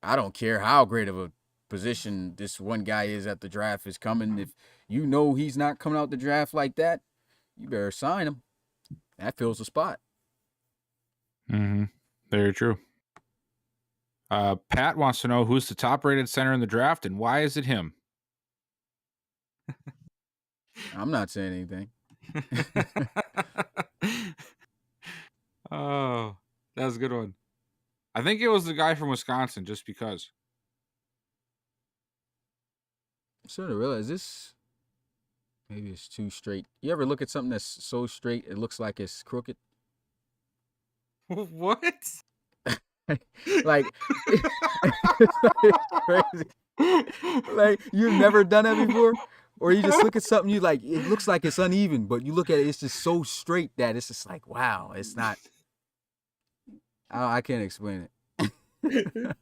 I don't care how great of a position this one guy is at the draft is coming. If he's not coming out the draft like that, you better sign him. That fills the spot. Mm-hmm. Very true. Pat wants to know who's the top-rated center in the draft and why is it him? I'm not saying anything. Oh, that was a good one. I think it was the guy from Wisconsin, just because. I'm starting to realize this. Maybe it's too straight. You ever look at something that's so straight it looks like it's crooked? What? Like, it's crazy. Like, you've never done that before? Or you just look at something, you like, it looks like it's uneven, but you look at it, it's just so straight that it's just like, wow, it's not. I can't explain it.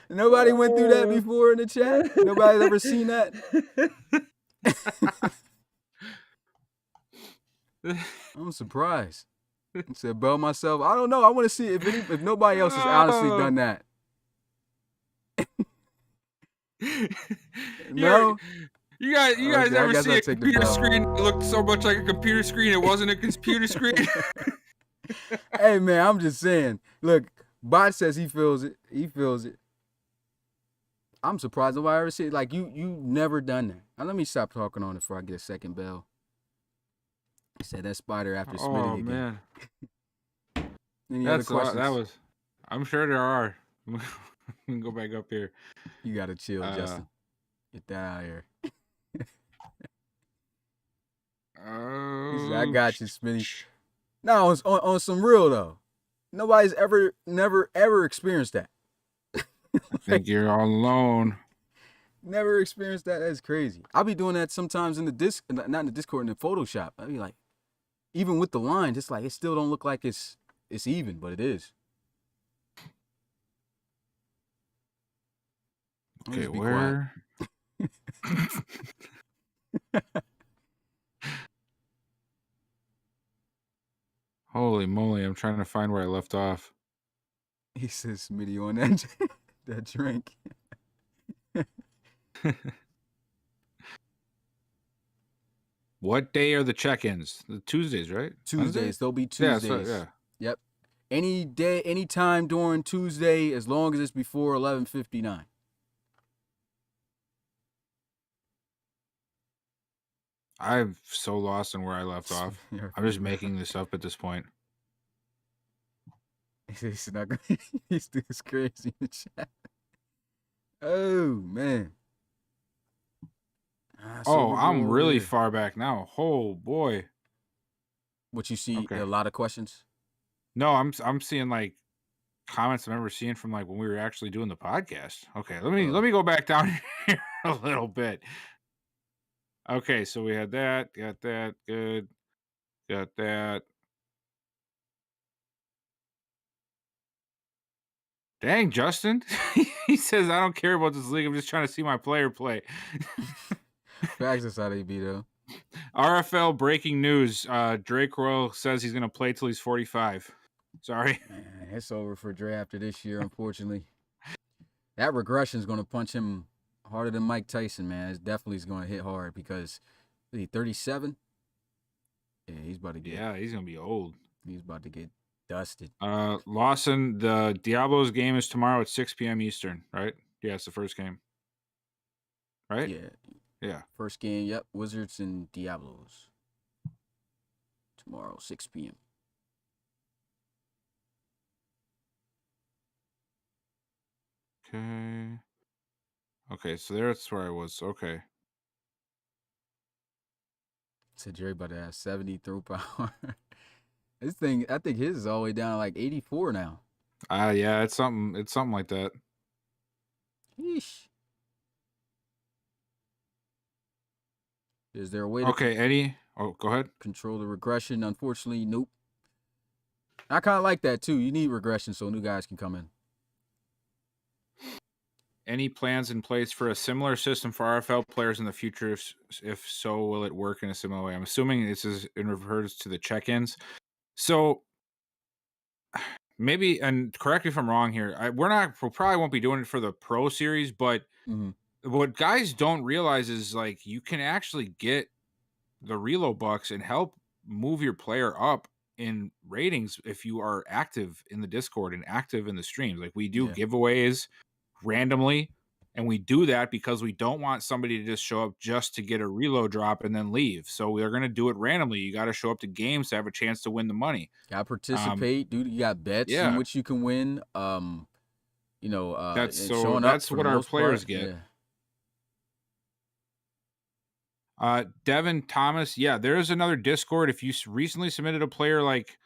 Nobody went through that before in the chat? Nobody's ever seen that? I'm surprised. I said, bro, myself, I don't know. I want to see if nobody else has honestly done that. No? You guys ever see a computer screen that looked so much like a computer screen it wasn't a computer screen? Hey, man, I'm just saying. Look, Bot says he feels it. He feels it. I'm surprised nobody ever see it. Like, you never done that. Now, let me stop talking on it before I get a second bell. He said that spider after Smitty again. Man. Any other questions? I'm sure there are. We can go back up here. You got to chill, Justin. Get that out of here. He said, I got you, Smitty. No, on some real, though. Nobody's never experienced that. I think you're all alone. Never experienced that. That's crazy. I'll be doing that sometimes in the not in the Discord, in the Photoshop. I'll be like, even with the lines, it's like it still don't look like it's even, but it is. Okay, where? Holy moly, I'm trying to find where I left off. He says, Smitty on that that drink. What day are the check-ins? The Tuesdays, right? Tuesdays. Wednesday? They'll be Yeah, Tuesdays. yeah. Yep. Any day, any time during Tuesday, as long as it's before 11:59. I'm so lost on where I left off. I'm just making this up at this point. He's not gonna. He's this crazy in the chat. Oh man. Oh, I'm really far back now. Oh boy. What you see? Okay. A lot of questions. No, I'm seeing like comments I remember seeing from like when we were actually doing the podcast. Okay, let me go back down here a little bit. Okay, so we had that, got that, good, got that. Dang, Justin. He says, I don't care about this league. I'm just trying to see my player play. Facts how they be though. RFL breaking news. Drake Royal says he's going to play till he's 45. Sorry. Man, it's over for Dre after this year, unfortunately. That regression is going to punch him harder than Mike Tyson, man. It's definitely going to hit hard because is he 37? Yeah, he's about to get. Yeah, he's going to be old. He's about to get dusted. Lawson, the Diablos game is tomorrow at 6 p.m. Eastern, right? Yeah, it's the first game. Right? Yeah. Yeah. First game, yep. Wizards and Diablos. Tomorrow, 6 p.m. Okay, so that's where I was. Okay. Said Jerry about to have 70 throw power. This thing, I think his is all the way down to like 84 now. Yeah, it's something like that. Yeesh. Is there a way to Eddie? Oh, go ahead. control the regression? Unfortunately, nope. I kind of like that too. You need regression so new guys can come in. Any plans in place for a similar system for RFL players in the future? If so, will it work in a similar way? I'm assuming this is in regards to the check-ins. So maybe, and correct me if I'm wrong here, we probably won't be doing it for the pro series, but what guys don't realize is like you can actually get the reload bucks and help move your player up in ratings if you are active in the Discord and active in the streams. Like we do giveaways randomly, and we do that because we don't want somebody to just show up just to get a reload drop and then leave. So we're going to do it randomly. You got to show up to games to have a chance to win the money. Got to participate, dude. You got bets in which you can win. That's what our players get. Devon Thomas, there is another Discord. If you recently submitted a player like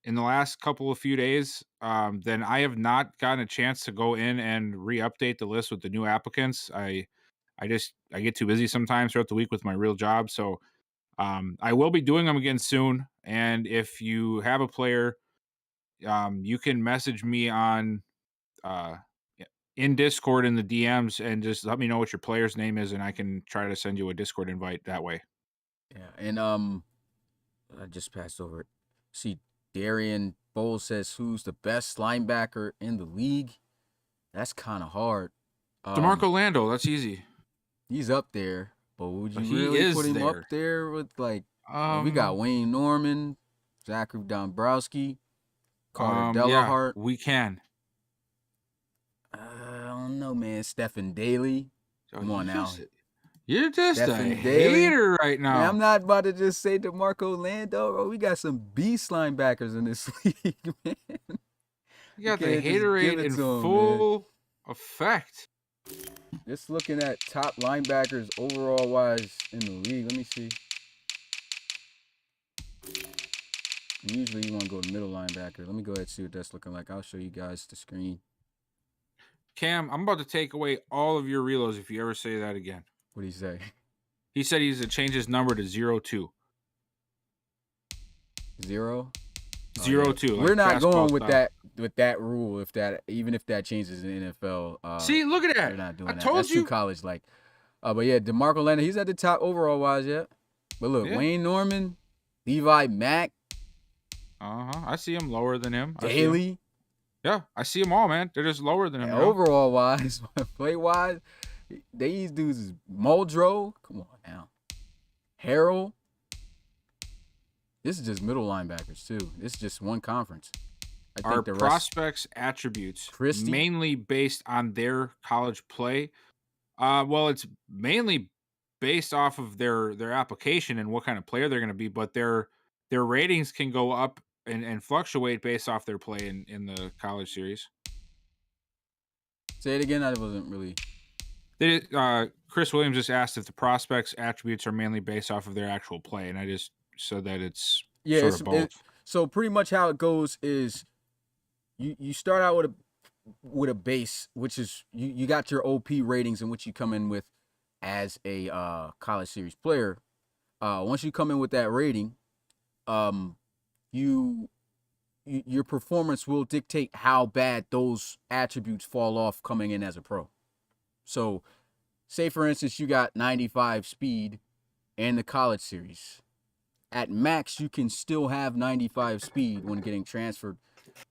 in the last couple of few days, then I have not gotten a chance to go in and re-update the list with the new applicants. I get too busy sometimes throughout the week with my real job. So I will be doing them again soon. And if you have a player, you can message me on in Discord in the DMs and just let me know what your player's name is, and I can try to send you a Discord invite that way. Yeah, and I just passed over it. See, Darian Bowles says, who's the best linebacker in the league? That's kind of hard. DeMarco Lando, that's easy. He's up there, but would you really put him up there with like? We got Wayne Norman, Zachary Dombrowski, Carter Delahart. Yeah, we can. I don't know, man. Stephen Daly. Come on now. You're just a hater right now. Man, I'm not about to just say DeMarco Lando. Bro. We got some beast linebackers in this league, man. You got the haterade in full effect. Just looking at top linebackers overall wise in the league. Let me see. Usually you want to go to middle linebacker. Let me go ahead and see what that's looking like. I'll show you guys the screen. Cam, I'm about to take away all of your reloads if you ever say that again. What did he say? He said he's to change his number to 02. 0? 02. We're not going with that rule even if that changes in the NFL. See, look at that. We're not doing I that. told That's you. too college like. But yeah, DeMarco Lando, he's at the top overall wise yet. But look, Wayne Norman, Levi Mack. I see him lower than him. Daly. Yeah, I see them all, man. They're just lower than him. Overall wise, play wise, These dudes is Muldrow. Come on now. Harrell. This is just middle linebackers, too. This is just one conference. I think Are the rest, prospects' attributes Christie? mainly based on their college play? Well, it's mainly based off of their application and what kind of player they're going to be, but their ratings can go up and fluctuate based off their play in the college series. Say it again. I wasn't really. Chris Williams just asked if the prospects' attributes are mainly based off of their actual play, and I just said that it's sort of both. So pretty much how it goes is you start out with a base, which is you got your OP ratings in which you come in with as a college series player. Once you come in with that rating, your performance will dictate how bad those attributes fall off coming in as a pro. So, say for instance you got 95 speed in the college series. At max, you can still have 95 speed when getting transferred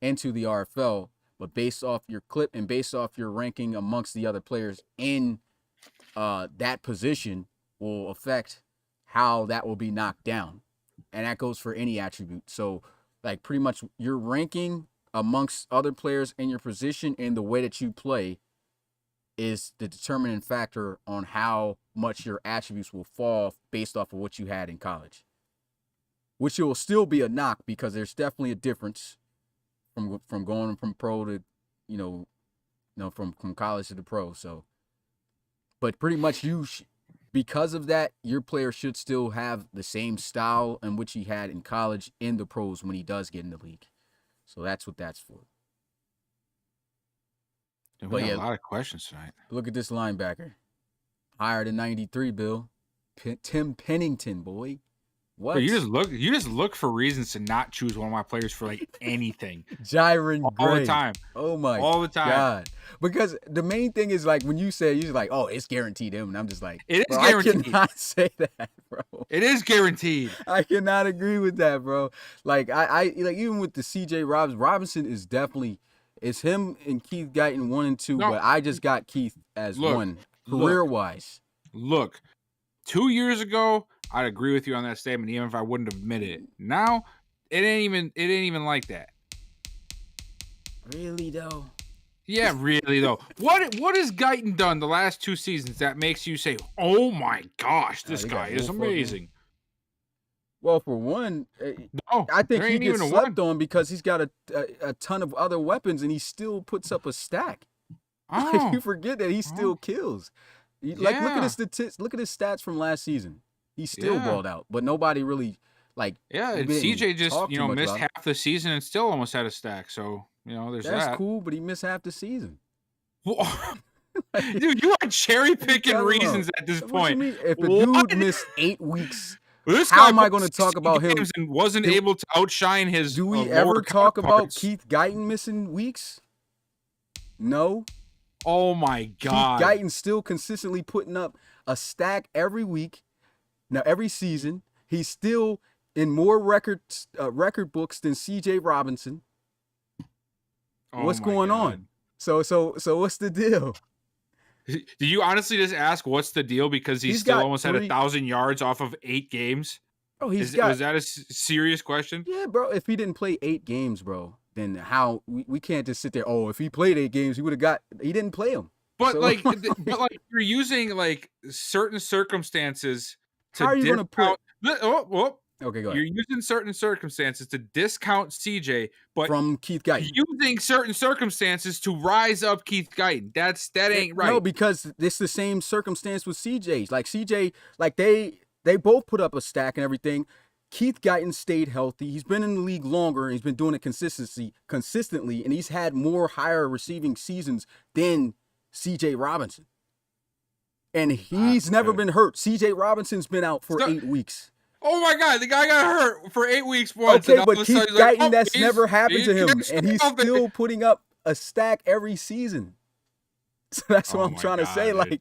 into the RFL, but based off your clip and based off your ranking amongst the other players in that position will affect how that will be knocked down. And that goes for any attribute. So, like, pretty much your ranking amongst other players in your position and the way that you play is the determining factor on how much your attributes will fall based off of what you had in college. Which will still be a knock because there's definitely a difference from going from pro to, from college to the pro. So, but pretty much because of that, your player should still have the same style in which he had in college in the pros when he does get in the league. So that's what that's for. Dude, we got a lot of questions tonight. Look at this linebacker. Higher than 93, Bill. Tim Pennington, boy. What? But you just look for reasons to not choose one of my players for like anything. Jiren all Gray. the time. Oh my all the time. God. Because the main thing is like when you say you're like, oh, it's guaranteed him, and I'm just like, it is bro, guaranteed. I cannot say that, bro. It is guaranteed. I cannot agree with that, bro. Like I like even with the CJ Robinson is definitely it's him and Keith Guyton 1 and 2, but I just got Keith as one career wise. Look, 2 years ago, I'd agree with you on that statement, even if I wouldn't admit it. Now, it ain't even like that. Really though? Yeah, really though. What has Guyton done the last 2 seasons that makes you say, "Oh my gosh, this guy is amazing"? Well, for one, no, I think he gets slept on because he's got a ton of other weapons and he still puts up a stack. Oh. Like, you forget that he still kills. Like, look at his statistics. Look at his stats from last season. He still balled out, but nobody really like. Yeah, and CJ just missed half the season and still almost had a stack. So there's that. That's cool, but he missed half the season. Dude, you are cherry picking reasons at this point. What you mean? If a dude missed 8 weeks, this how am I going to talk about him? And wasn't able to outshine his. Do we ever talk about Keith Guyton missing weeks? No. Oh my God. Keith Guyton's still consistently putting up a stack every week. Now, every season, he's still in more record books than C.J. Robinson. What's going on? So what's the deal? Did you honestly just ask what's the deal because he's still almost had 1,000 yards off of 8 games? Oh, was that a serious question? Yeah, bro. If he didn't play 8 games, bro, then how we can't just sit there. Oh, if he played 8 games, he would have got. He didn't play them. But you're using like certain circumstances. How are you going to put? Okay, go ahead. You're using certain circumstances to discount CJ, but from Keith Guyton, using certain circumstances to rise up Keith Guyton. That ain't right. No, because it's the same circumstance with CJ. Like CJ, like they both put up a stack and everything. Keith Guyton stayed healthy. He's been in the league longer and he's been doing it consistently, and he's had more higher receiving seasons than CJ Robinson. And he's never been hurt. CJ Robinson's been out for 8 weeks. Oh my God, the guy got hurt for 8 weeks once. Okay, but Keith Guyton, that's never happened to him. And he's still putting up a stack every season. So that's what I'm trying to say. Dude. Like,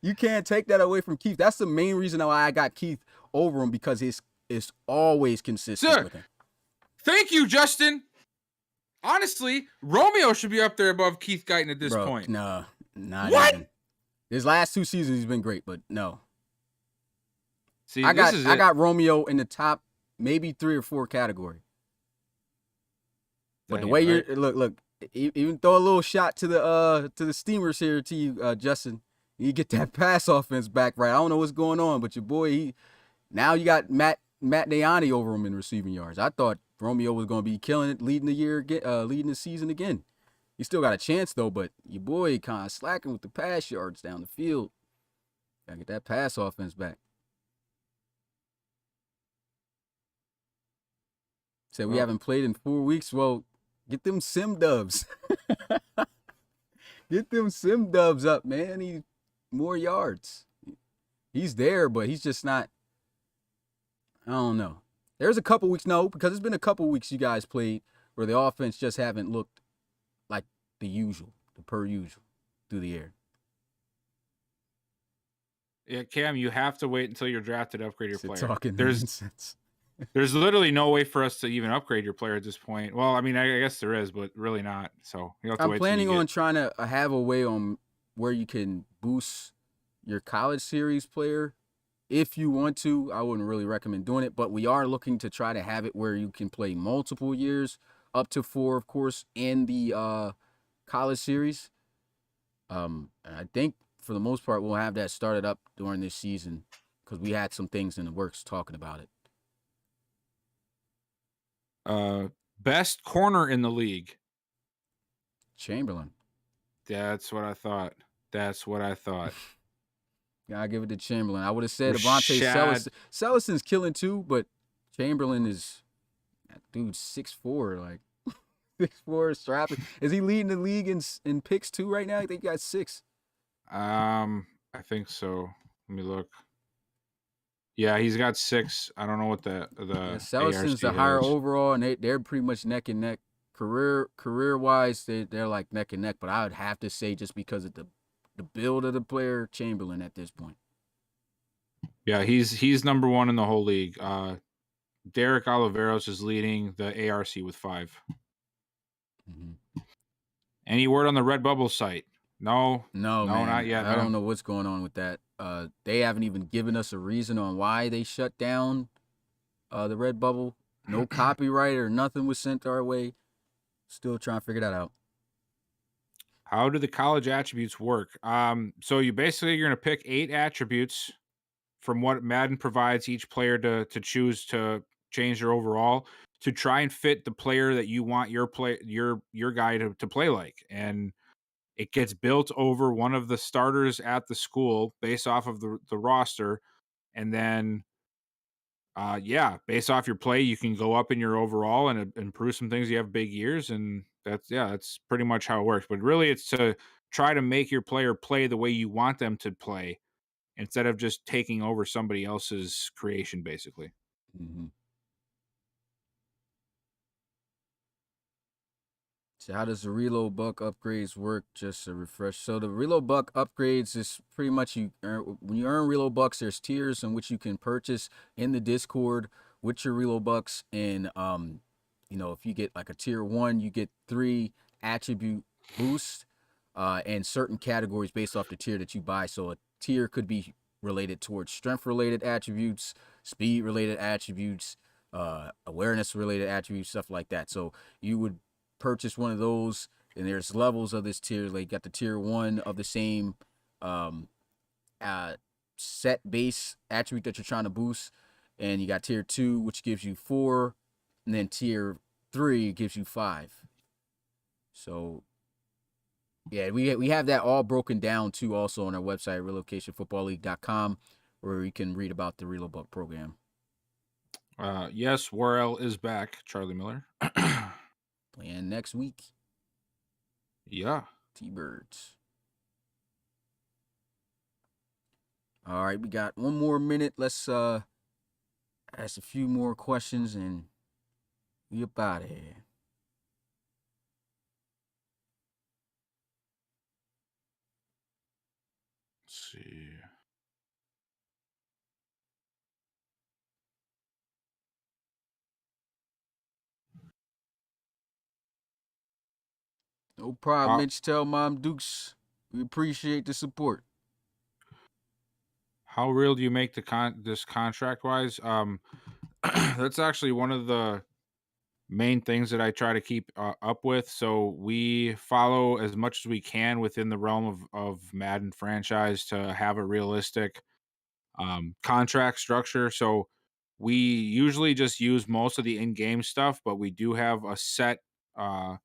you can't take that away from Keith. That's the main reason why I got Keith over him, because it's always consistent with him. Thank you, Justin. Honestly, Romeo should be up there above Keith Guyton at this point. Nah, not what? Even. His last 2 seasons, he's been great, but no. See, I this is it. got Romeo in the top maybe 3 or 4 category. But the Dang, way right? you're look, even throw a little shot to the Steamers here to you, Justin. You get that pass offense back right. I don't know what's going on, but your boy, now you got Matt Dayani over him in receiving yards. I thought Romeo was going to be killing it, leading the season again. He still got a chance though, but your boy kind of slacking with the pass yards down the field. Gotta get that pass offense back. Said we haven't played in 4 weeks. Well, get them sim dubs. Get them sim dubs up, man. He need more yards. He's there, but he's just not. I don't know. There's a couple weeks, because it's been a couple weeks you guys played where the offense just haven't looked like the usual, the per usual through the air. Yeah, Cam, you have to wait until you're drafted to upgrade your player. Talking There's nonsense. there's literally no way for us to even upgrade your player at this point. Well, I mean, I guess there is, but really not. So you have to I'm wait. planning on trying to have a way on where you can boost your college series player. If you want to, I wouldn't really recommend doing it, but we are looking to try to have it where you can play multiple years, up to 4, of course, in the college series. And I think for the most part, we'll have that started up during this season because we had some things in the works talking about it. Best corner in the league. Chamberlain. That's what I thought. Gotta give it to Chamberlain. I would have said Rashad. Avonte Sellison's killing too, but Chamberlain is, that dude's 6'4", like 6'4", strapping. Is he leading the league in picks too right now? I think he got 6. I think so. Let me look. Yeah, he's got 6. I don't know what the Sellison's the ARC higher is. overall, and they're pretty much neck and neck. Career wise, they're like neck and neck. But I would have to say, just because of the build of the player, Chamberlain at this point. Yeah, he's number 1 in the whole league. Derek Oliveros is leading the ARC with 5. Mm-hmm. Any word on the Redbubble site? No, man, not yet. I don't know what's going on with that. They haven't even given us a reason on why they shut down the Redbubble. No copyright or nothing was sent our way. Still trying to figure that out. How do the college attributes work? So you're going to pick 8 attributes from what Madden provides each player to choose to change their overall to try and fit the player that you want your guy to play like. And it gets built over one of the starters at the school based off of the roster. And then, based off your play, you can go up in your overall and improve some things. You have big years, and that's pretty much how it works. But really, it's to try to make your player play the way you want them to play instead of just taking over somebody else's creation, basically. Mm-hmm. So how does the reload buck upgrades work? Just a refresh. So the reload buck upgrades is pretty much when you earn reload bucks, there's tiers in which you can purchase in the Discord with your reload bucks. And if you get like a tier 1, you get 3 attribute boosts and certain categories based off the tier that you buy. So a tier could be related towards strength related attributes, speed related attributes, awareness related attributes, stuff like that. So you would purchase one of those, and there's levels of this tier. Like you got the tier 1 of the same set base attribute that you're trying to boost, and you got tier 2, which gives you 4, and then tier 3 gives you 5. So yeah, we have that all broken down too, also on our website, relocationfootballleague.com, where you can read about the Reload Buck program. Yes, Worrell is back. Charlie Miller. Playing next week. Yeah. T-Birds. All right, we got 1 more minute. Let's ask a few more questions and we up out of here. Let's see. No problem, Mitch. Tell Mom Dukes we appreciate the support. How real do you make this contract wise? That's actually one of the main things that I try to keep up with. So we follow as much as we can within the realm of Madden franchise to have a realistic contract structure. So we usually just use most of the in-game stuff, but we do have a set uh,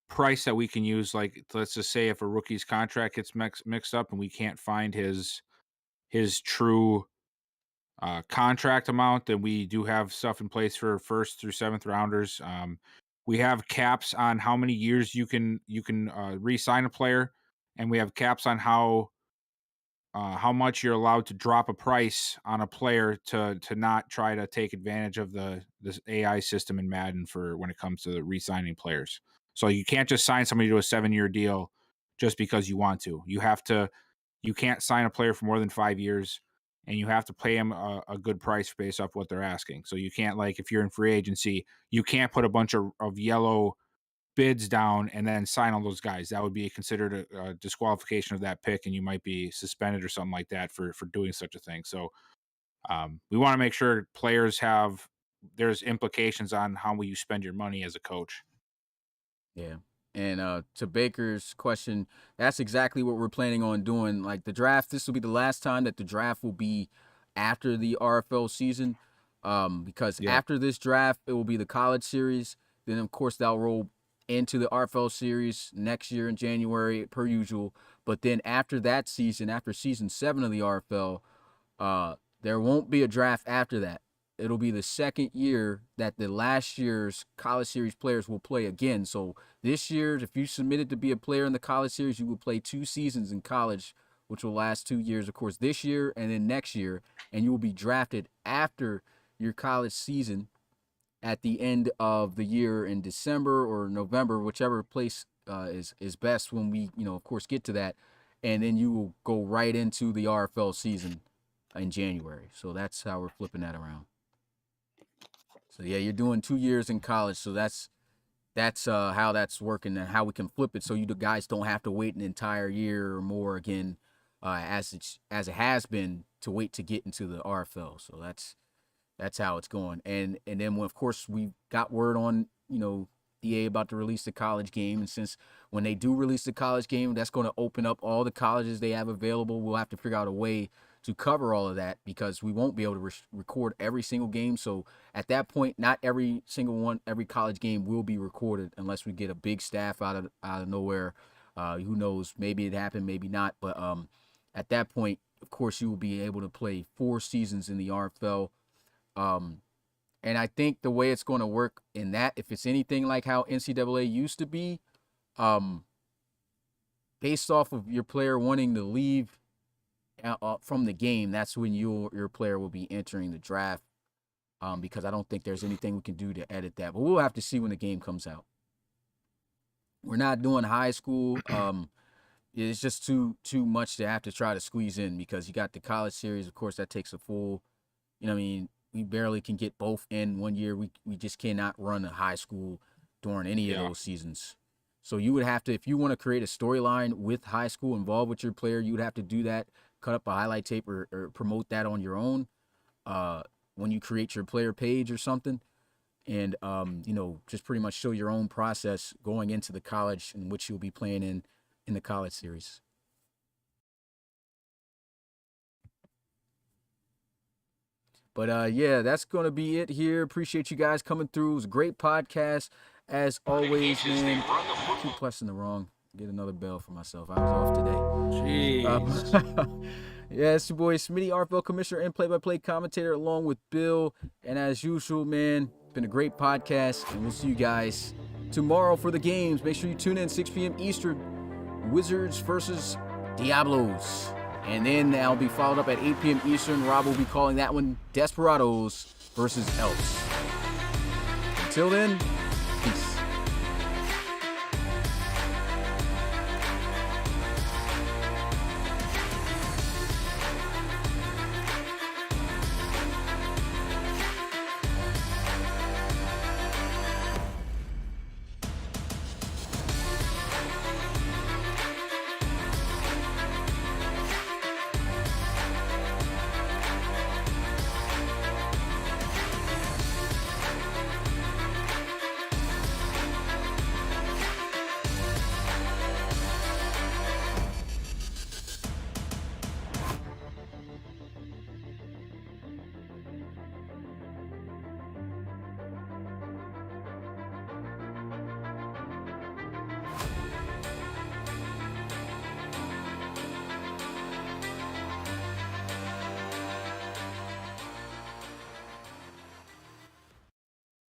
price that we can use. Like, let's just say if a rookie's contract gets mixed up and we can't find his true contract amount, then we do have stuff in place for first through seventh rounders. We have caps on how many years you can re-sign a player, and we have caps on how much you're allowed to drop a price on a player to not try to take advantage of this AI system in Madden for when it comes to re-signing players. So you can't just sign somebody to a 7-year deal just because you want to. You can't sign a player for more than 5 years, and you have to pay them a good price based off what they're asking. So you can't, like, if you're in free agency, you can't put a bunch of yellow bids down and then sign all those guys. That would be considered a disqualification of that pick, and you might be suspended or something like that for doing such a thing. So we want to make sure players there's implications on how you spend your money as a coach. Yeah. And to Baker's question, that's exactly what we're planning on doing. Like the draft, this will be the last time that the draft will be after the RFL season, because after this draft, it will be the college series. Then, of course, that'll roll into the RFL series next year in January, per usual. But then after that season, after season 7 of the RFL, there won't be a draft after that. It'll be the second year that the last year's college series players will play again. So this year, if you submitted to be a player in the college series, you will play 2 seasons in college, which will last 2 years, of course, this year and then next year. And you will be drafted after your college season at the end of the year in December or November, whichever place is best when we, of course, get to that. And then you will go right into the RFL season in January. So that's how we're flipping that around. So yeah, you're doing 2 years in college. So that's how that's working and how we can flip it. So you guys don't have to wait an entire year or more again, as it has been to wait to get into the RFL. So that's how it's going. And then when, of course, we got word on, EA about to release the college game. And since when they do release the college game, that's going to open up all the colleges they have available. We'll have to figure out a way to cover all of that because we won't be able to record every single game. So at that point, not every college game will be recorded unless we get a big staff out of nowhere. Who knows? Maybe it happened, maybe not. But at that point, of course, you will be able to play 4 seasons in the RFL. And I think the way it's going to work in that, if it's anything like how NCAA used to be, based off of your player wanting to leave from the game, that's when your player will be entering the draft, because I don't think there's anything we can do to edit that. But we'll have to see when the game comes out. We're not doing high school. It's just too much to have to try to squeeze in because you got the college series. Of course, that takes a full, we barely can get both in 1 year. We just cannot run a high school during any of those seasons. So you would have to, if you want to create a storyline with high school involved with your player, you would have to do that, cut up a highlight tape or promote that on your own when you create your player page or something. And, just pretty much show your own process going into the college in which you'll be playing in the college series. But, that's going to be it here. Appreciate you guys coming through. It was a great podcast. As always, man, I keep pressing the wrong. Get another bell for myself. I was off today. Jeez. It's your boy Smitty, RFL Commissioner and play-by-play commentator, along with Bill. And as usual, man, been a great podcast. And we'll see you guys tomorrow for the games. Make sure you tune in 6 p.m. Eastern. Wizards versus Diablos. And then that'll be followed up at 8 p.m. Eastern. Rob will be calling that one Desperados versus Elves. Until then,